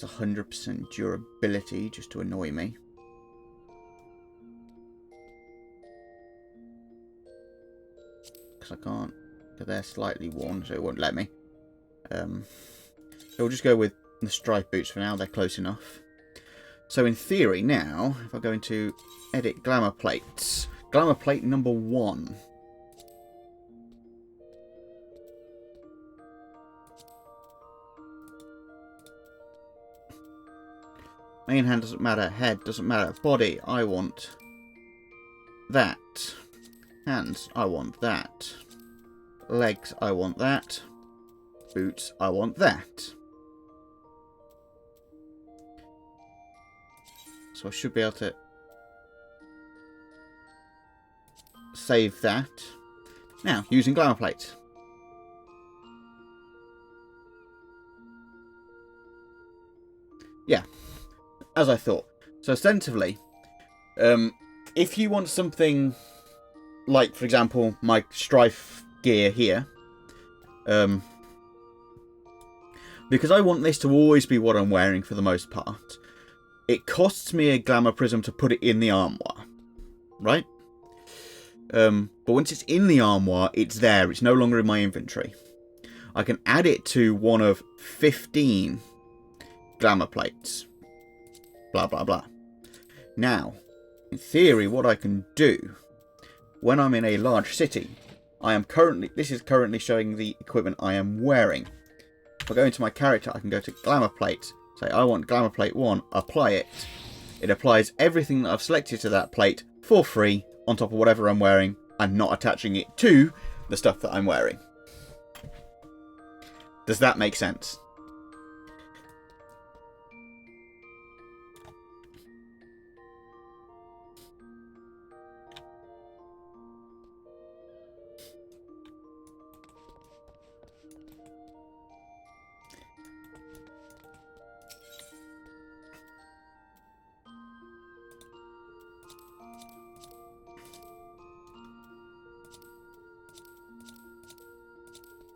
100% durability, just to annoy me. I can't, because they're slightly worn, so it won't let me. So we'll just go with the stripe boots for now, they're close enough. So in theory now, if I go into edit glamour plates, glamour plate number 1. Main hand doesn't matter, head doesn't matter, body, I want that. Hands, I want that. Legs, I want that. Boots, I want that. So I should be able to save that. Now, using glamour plates. Yeah, as I thought. So ostensibly, if you want something like, for example, my strife gear here, because I want this to always be what I'm wearing for the most part, it costs me a glamour prism to put it in the armoire, right? But once it's in the armoire, it's there. It's no longer in my inventory. I can add it to one of 15 glamour plates. Blah, blah, blah. Now, in theory, what I can do when I'm in a large city, this is currently showing the equipment I am wearing. If I go into my character, I can go to glamour plate, say I want glamour plate 1, apply it. It applies everything that I've selected to that plate for free on top of whatever I'm wearing and not attaching it to the stuff that I'm wearing. Does that make sense?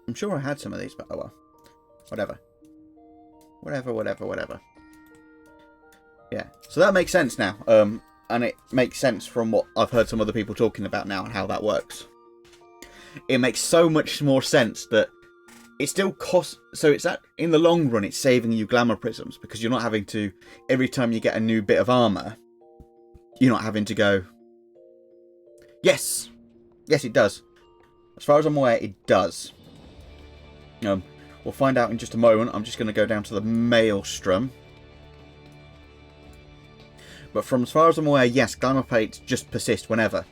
I'm sure I had some of these, but oh well. Whatever. Whatever. Yeah, so that makes sense now. And it makes sense from what I've heard some other people talking about now and how that works. It makes so much more sense that it still costs... So it's that in the long run, it's saving you glamour prisms, because you're not having to... Every time you get a new bit of armour, you're not having to go... Yes! Yes, it does. As far as I'm aware, it does. We'll find out in just a moment. I'm just going to go down to the maelstrom. But from as far as I'm aware, yes, glamour plates just persist whenever.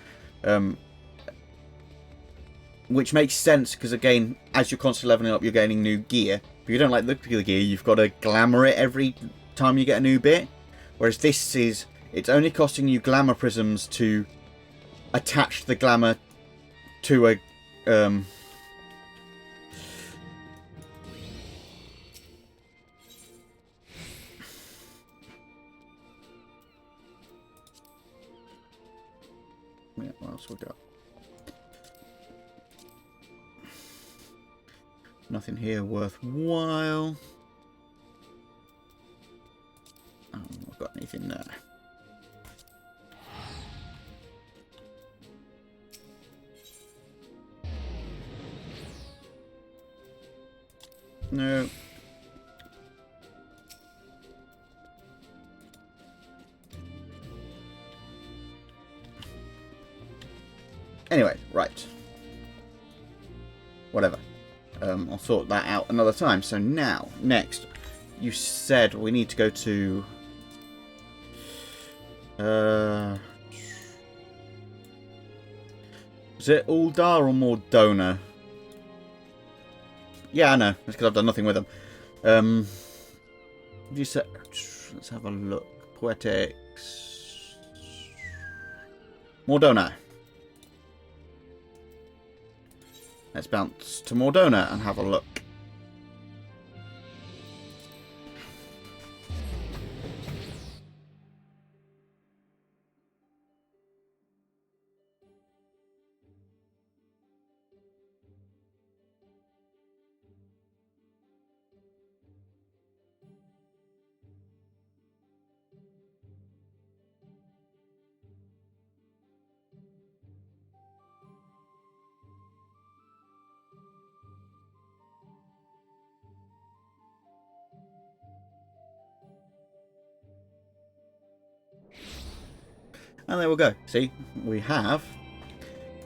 Which makes sense, because again, as you're constantly leveling up, you're gaining new gear. If you don't like the look of the gear, you've got to glamour it every time you get a new bit. Whereas this is, it's only costing you glamour prisms to attach the glamour to a... Yeah, what else we got? Nothing here worthwhile. I don't think I've got anything there. No. Anyway, right. Whatever. I'll sort that out another time. So now, next, you said we need to go to... is it Uldar or Mordona? Yeah, I know. It's because I've done nothing with them. You said... Let's have a look. Poetics... Mordona. Let's bounce to Mordona and have a look. And there we go. See, we have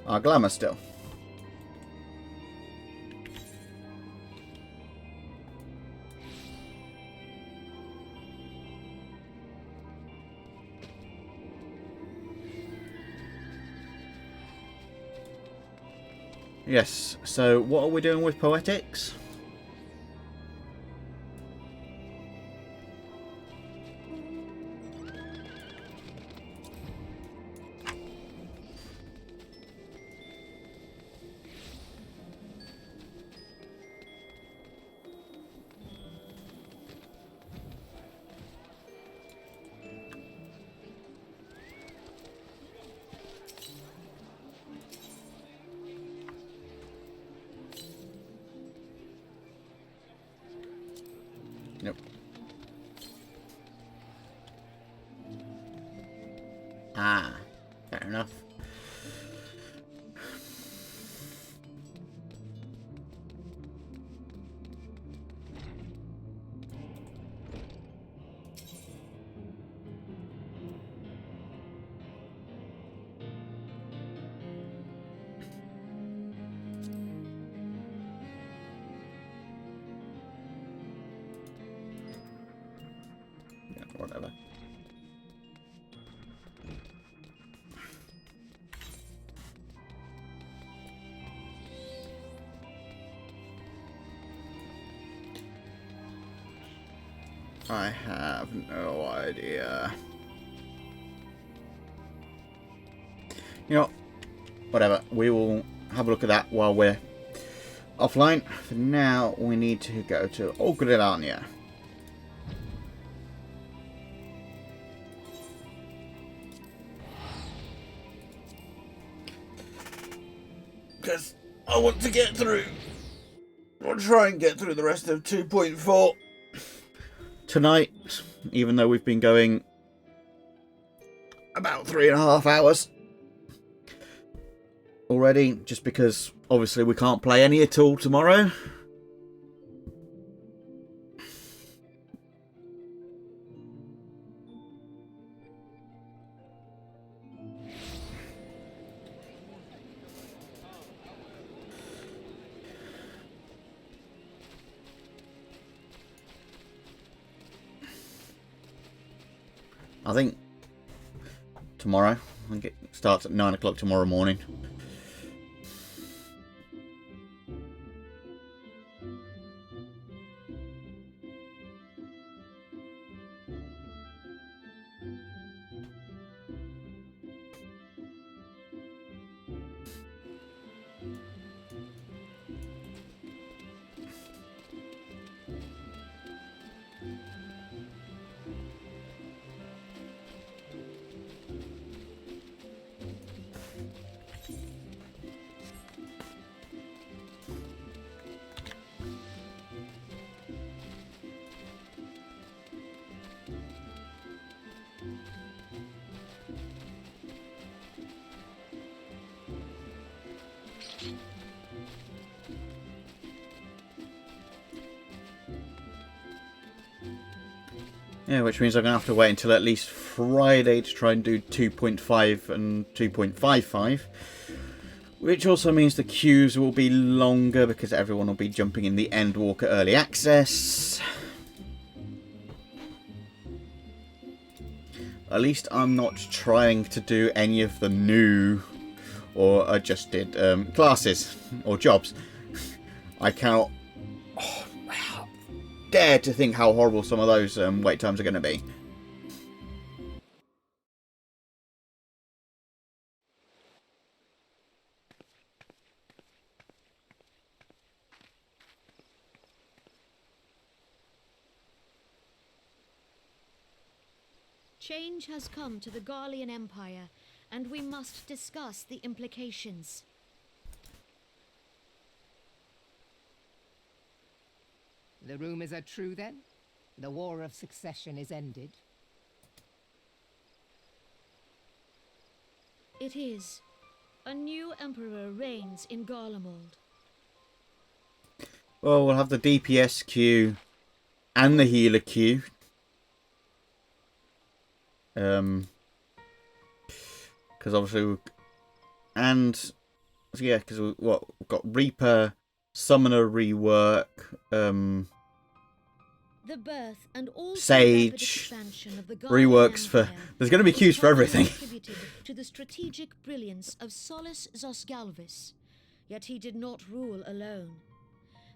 our glamour still. Yes, so what are we doing with poetics? Nope. Ah, fair enough. Yeah, whatever. I have no idea. You know, whatever. We will have a look at that while we're offline. For now, we need to go to Ogrilania. Because I want to get through. I'll try and get through the rest of 2.4 tonight, even though we've been going about 3.5 hours already, just because obviously we can't play any at all tomorrow. I think tomorrow. I think it starts at 9 o'clock tomorrow morning. Yeah, which means I'm going to have to wait until at least Friday to try and do 2.5 and 2.55. Which also means the queues will be longer because everyone will be jumping in the Endwalker early access. At least I'm not trying to do any of the new or adjusted classes or jobs. I cannot dare to think how horrible some of those wait times are going to be. Change has come to the Garlean Empire, and we must discuss the implications. The rumors are true, then? The War of Succession is ended? It is. A new emperor reigns in Garlemald. Well, we'll have the DPS queue and the healer queue. Because obviously, because we've got Reaper, Summoner rework, The birth and also Sage, rapid expansion of the reworks for. Empire There's going to be queues for everything. contributed to the strategic brilliance of Solus Zosgalvis, yet he did not rule alone.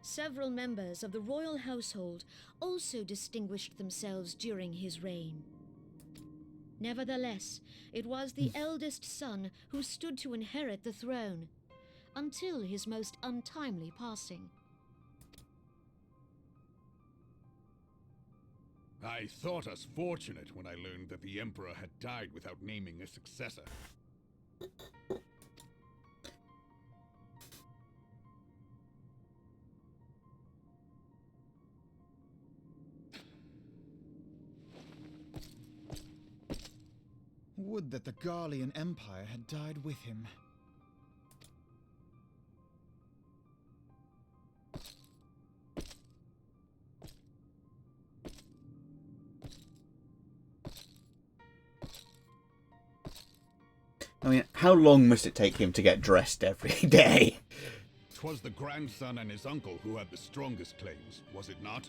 Several members of the royal household also distinguished themselves during his reign. Nevertheless, it was the eldest son who stood to inherit the throne, until his most untimely passing. I thought us fortunate when I learned that the Emperor had died without naming a successor. Would that the Garlean Empire had died with him. I mean, how long must it take him to get dressed every day? 'Twas the grandson and his uncle who had the strongest claims, was it not?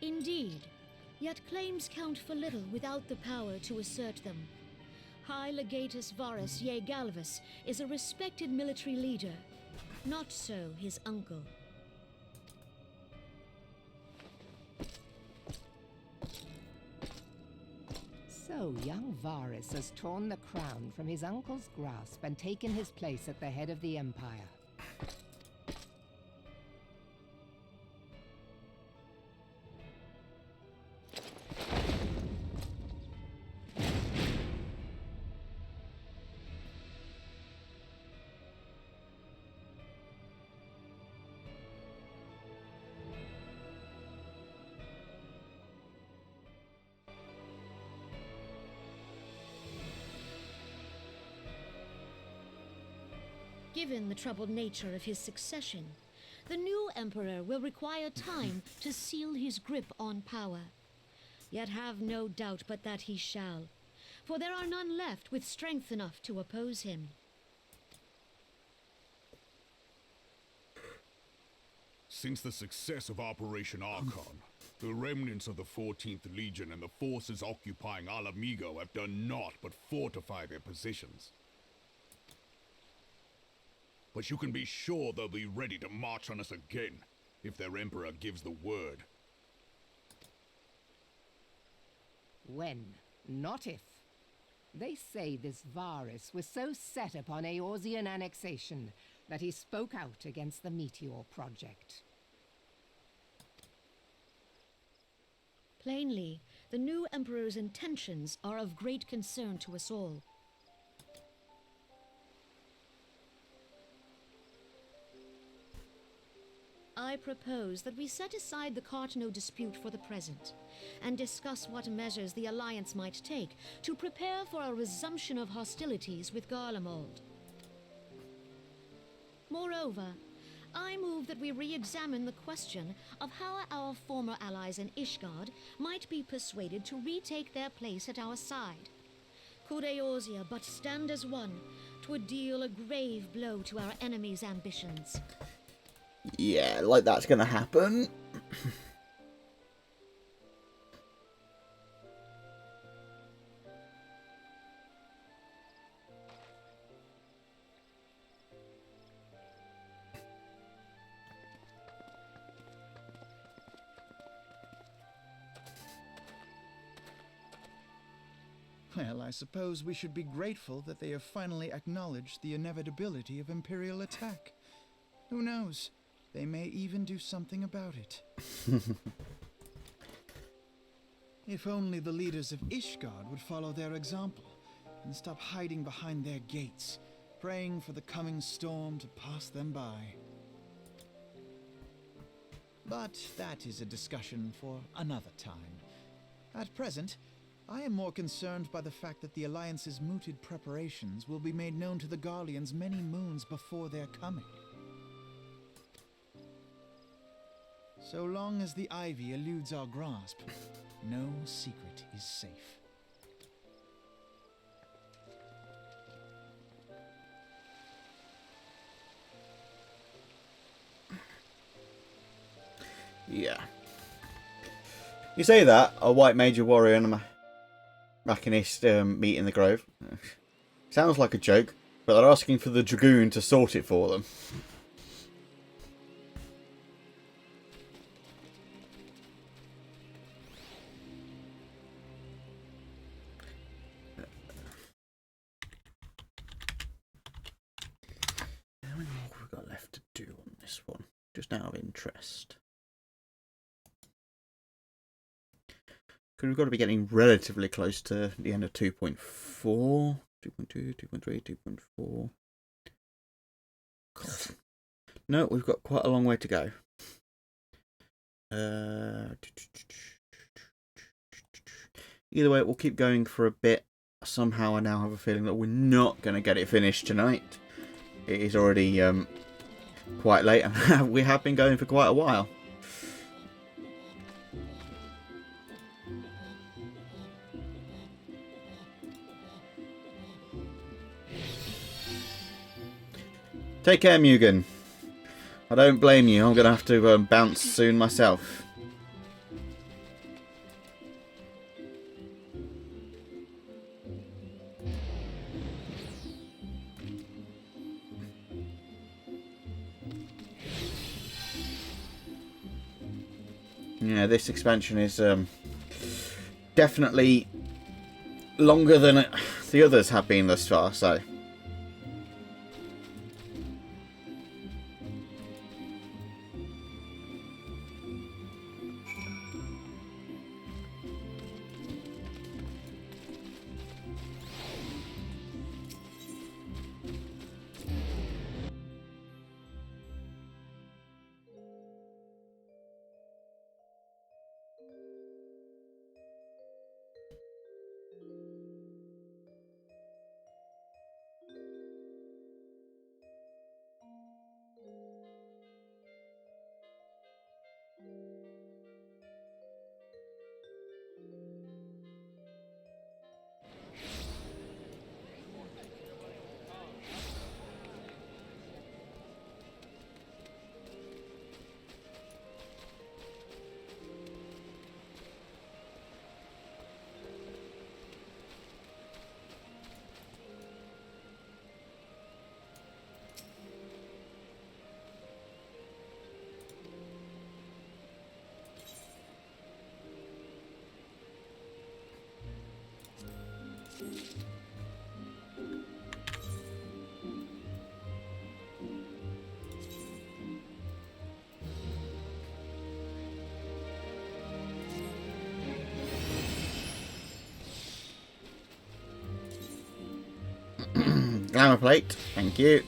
Indeed, yet claims count for little without the power to assert them. High Legatus Varus Ye Galvus is a respected military leader. Not so his uncle. So young Varus has torn the crown from his uncle's grasp and taken his place at the head of the Empire. Given the troubled nature of his succession, the new emperor will require time to seal his grip on power. Yet have no doubt but that he shall, for there are none left with strength enough to oppose him. Since the success of Operation Archon, the remnants of the 14th Legion and the forces occupying Alamigo have done naught but fortify their positions. But you can be sure they'll be ready to march on us again, if their emperor gives the word. When, not if. They say this Varus was so set upon Eorzean annexation that he spoke out against the Meteor Project. Plainly, the new emperor's intentions are of great concern to us all. I propose that we set aside the Cartano dispute for the present, and discuss what measures the Alliance might take to prepare for a resumption of hostilities with Garlemald. Moreover, I move that we re-examine the question of how our former allies in Ishgard might be persuaded to retake their place at our side. Could Eorzea but stand as one, 'twould deal a grave blow to our enemies' ambitions. Yeah, like that's gonna happen. Well, I suppose we should be grateful that they have finally acknowledged the inevitability of Imperial attack. Who knows? They may even do something about it. If only the leaders of Ishgard would follow their example and stop hiding behind their gates, praying for the coming storm to pass them by. But that is a discussion for another time. At present, I am more concerned by the fact that the Alliance's mooted preparations will be made known to the Garleans many moons before their coming. So long as the ivy eludes our grasp, no secret is safe. Yeah. You say that, a white major warrior and a Machinist meet in the grove. Sounds like a joke, but they're asking for the Dragoon to sort it for them. How many more have we got left to do on this one? Just out of interest. Because we've got to be getting relatively close to the end of 2.4, 2.2, 2.3, 2.4. No, we've got quite a long way to go. Either way, we'll keep going for a bit. Somehow I now have a feeling that we're not going to get it finished tonight. It is already quite late and we have been going for quite a while. Take care, Mugen. I don't blame you. I'm going to have to bounce soon myself. Yeah, this expansion is definitely longer than the others have been thus far, so... Glamour plate, thank you.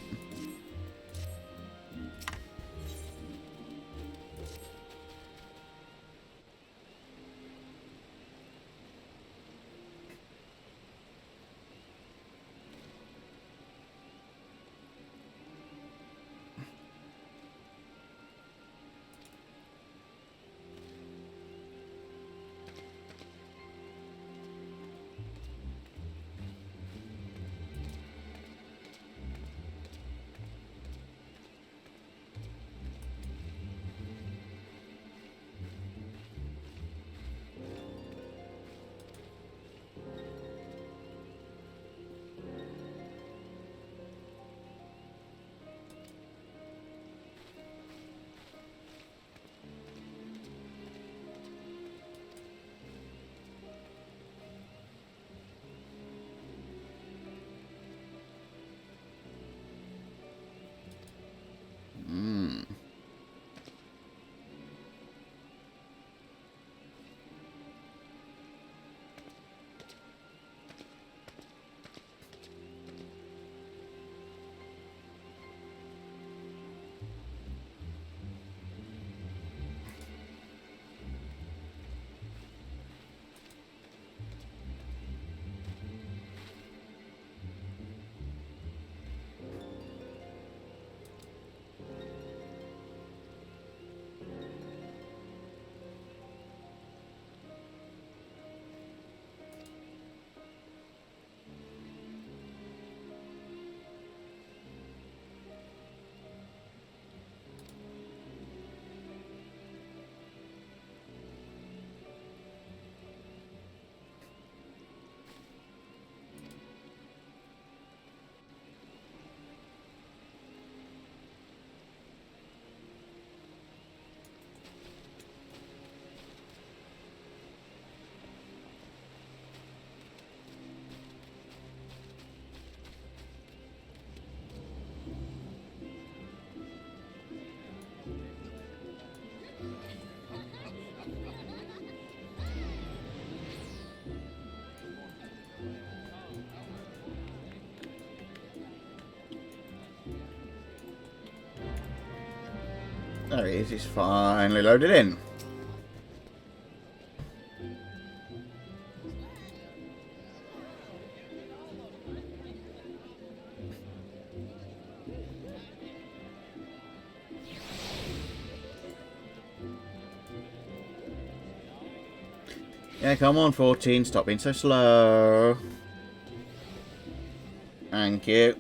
There he is, he's finally loaded in. Yeah, come on, 14. Stop being so slow. Thank you.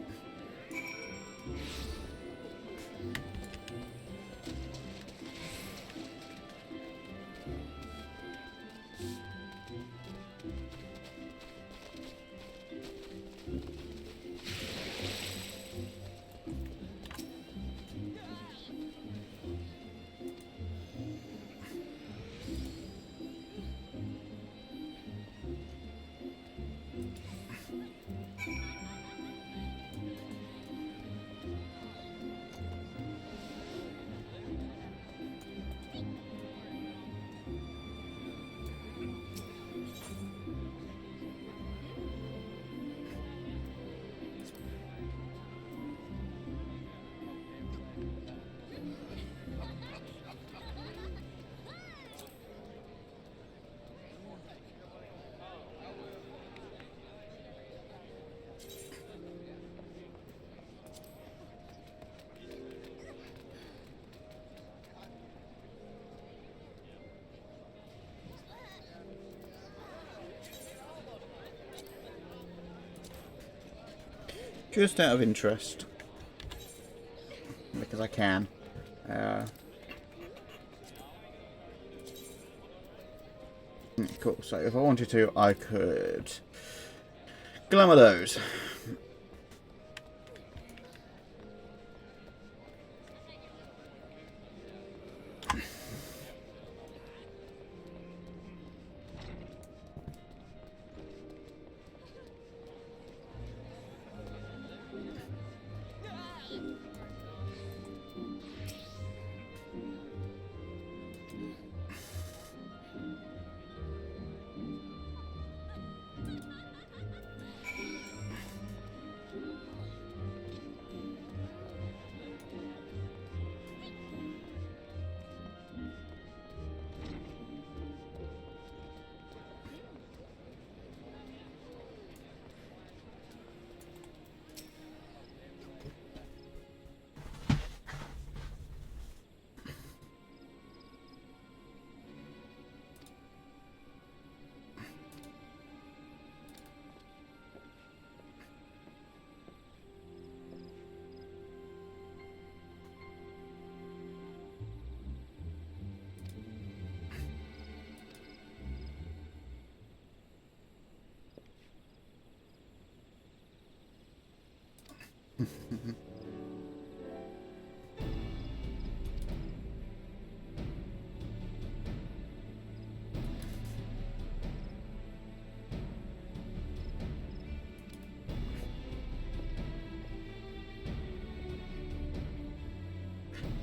Just out of interest. Because I can. Cool, so if I wanted to, I could glamour those.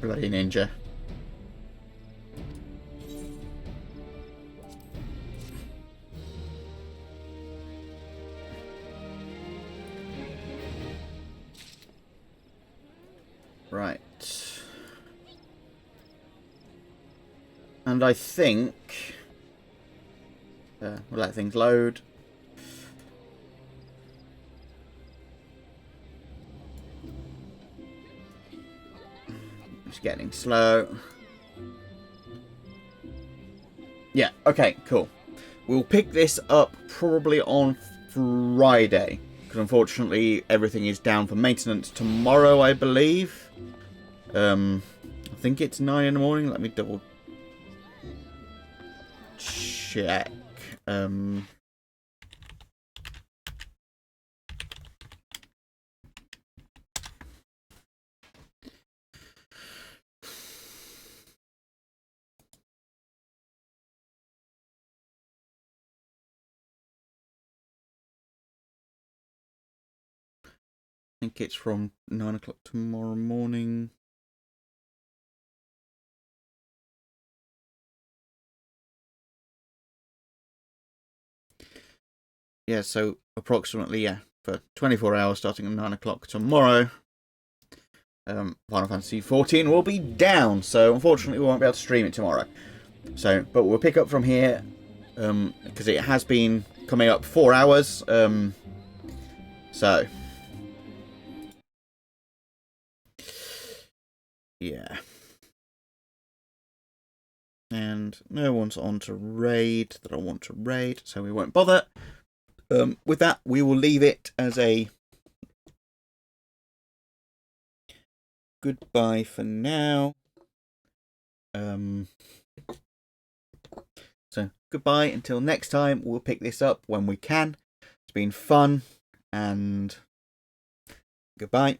Bloody ninja. Right. And I think we'll let things load. It's getting slow. Yeah, okay, cool. We'll pick this up probably on Friday, because unfortunately everything is down for maintenance tomorrow, I believe. I think it's 9 in the morning. Let me double check. I think it's from 9 o'clock tomorrow morning. Yeah, so approximately, yeah, for 24 hours starting at 9 o'clock tomorrow. Final Fantasy 14 will be down, so unfortunately we won't be able to stream it tomorrow. So, but we'll pick up from here, because it has been coming up 4 hours. So, yeah. And no one's on to raid that I want to raid, so we won't bother. With that, we will leave it as a goodbye for now. So goodbye until next time. We'll pick this up when we can. It's been fun, and goodbye.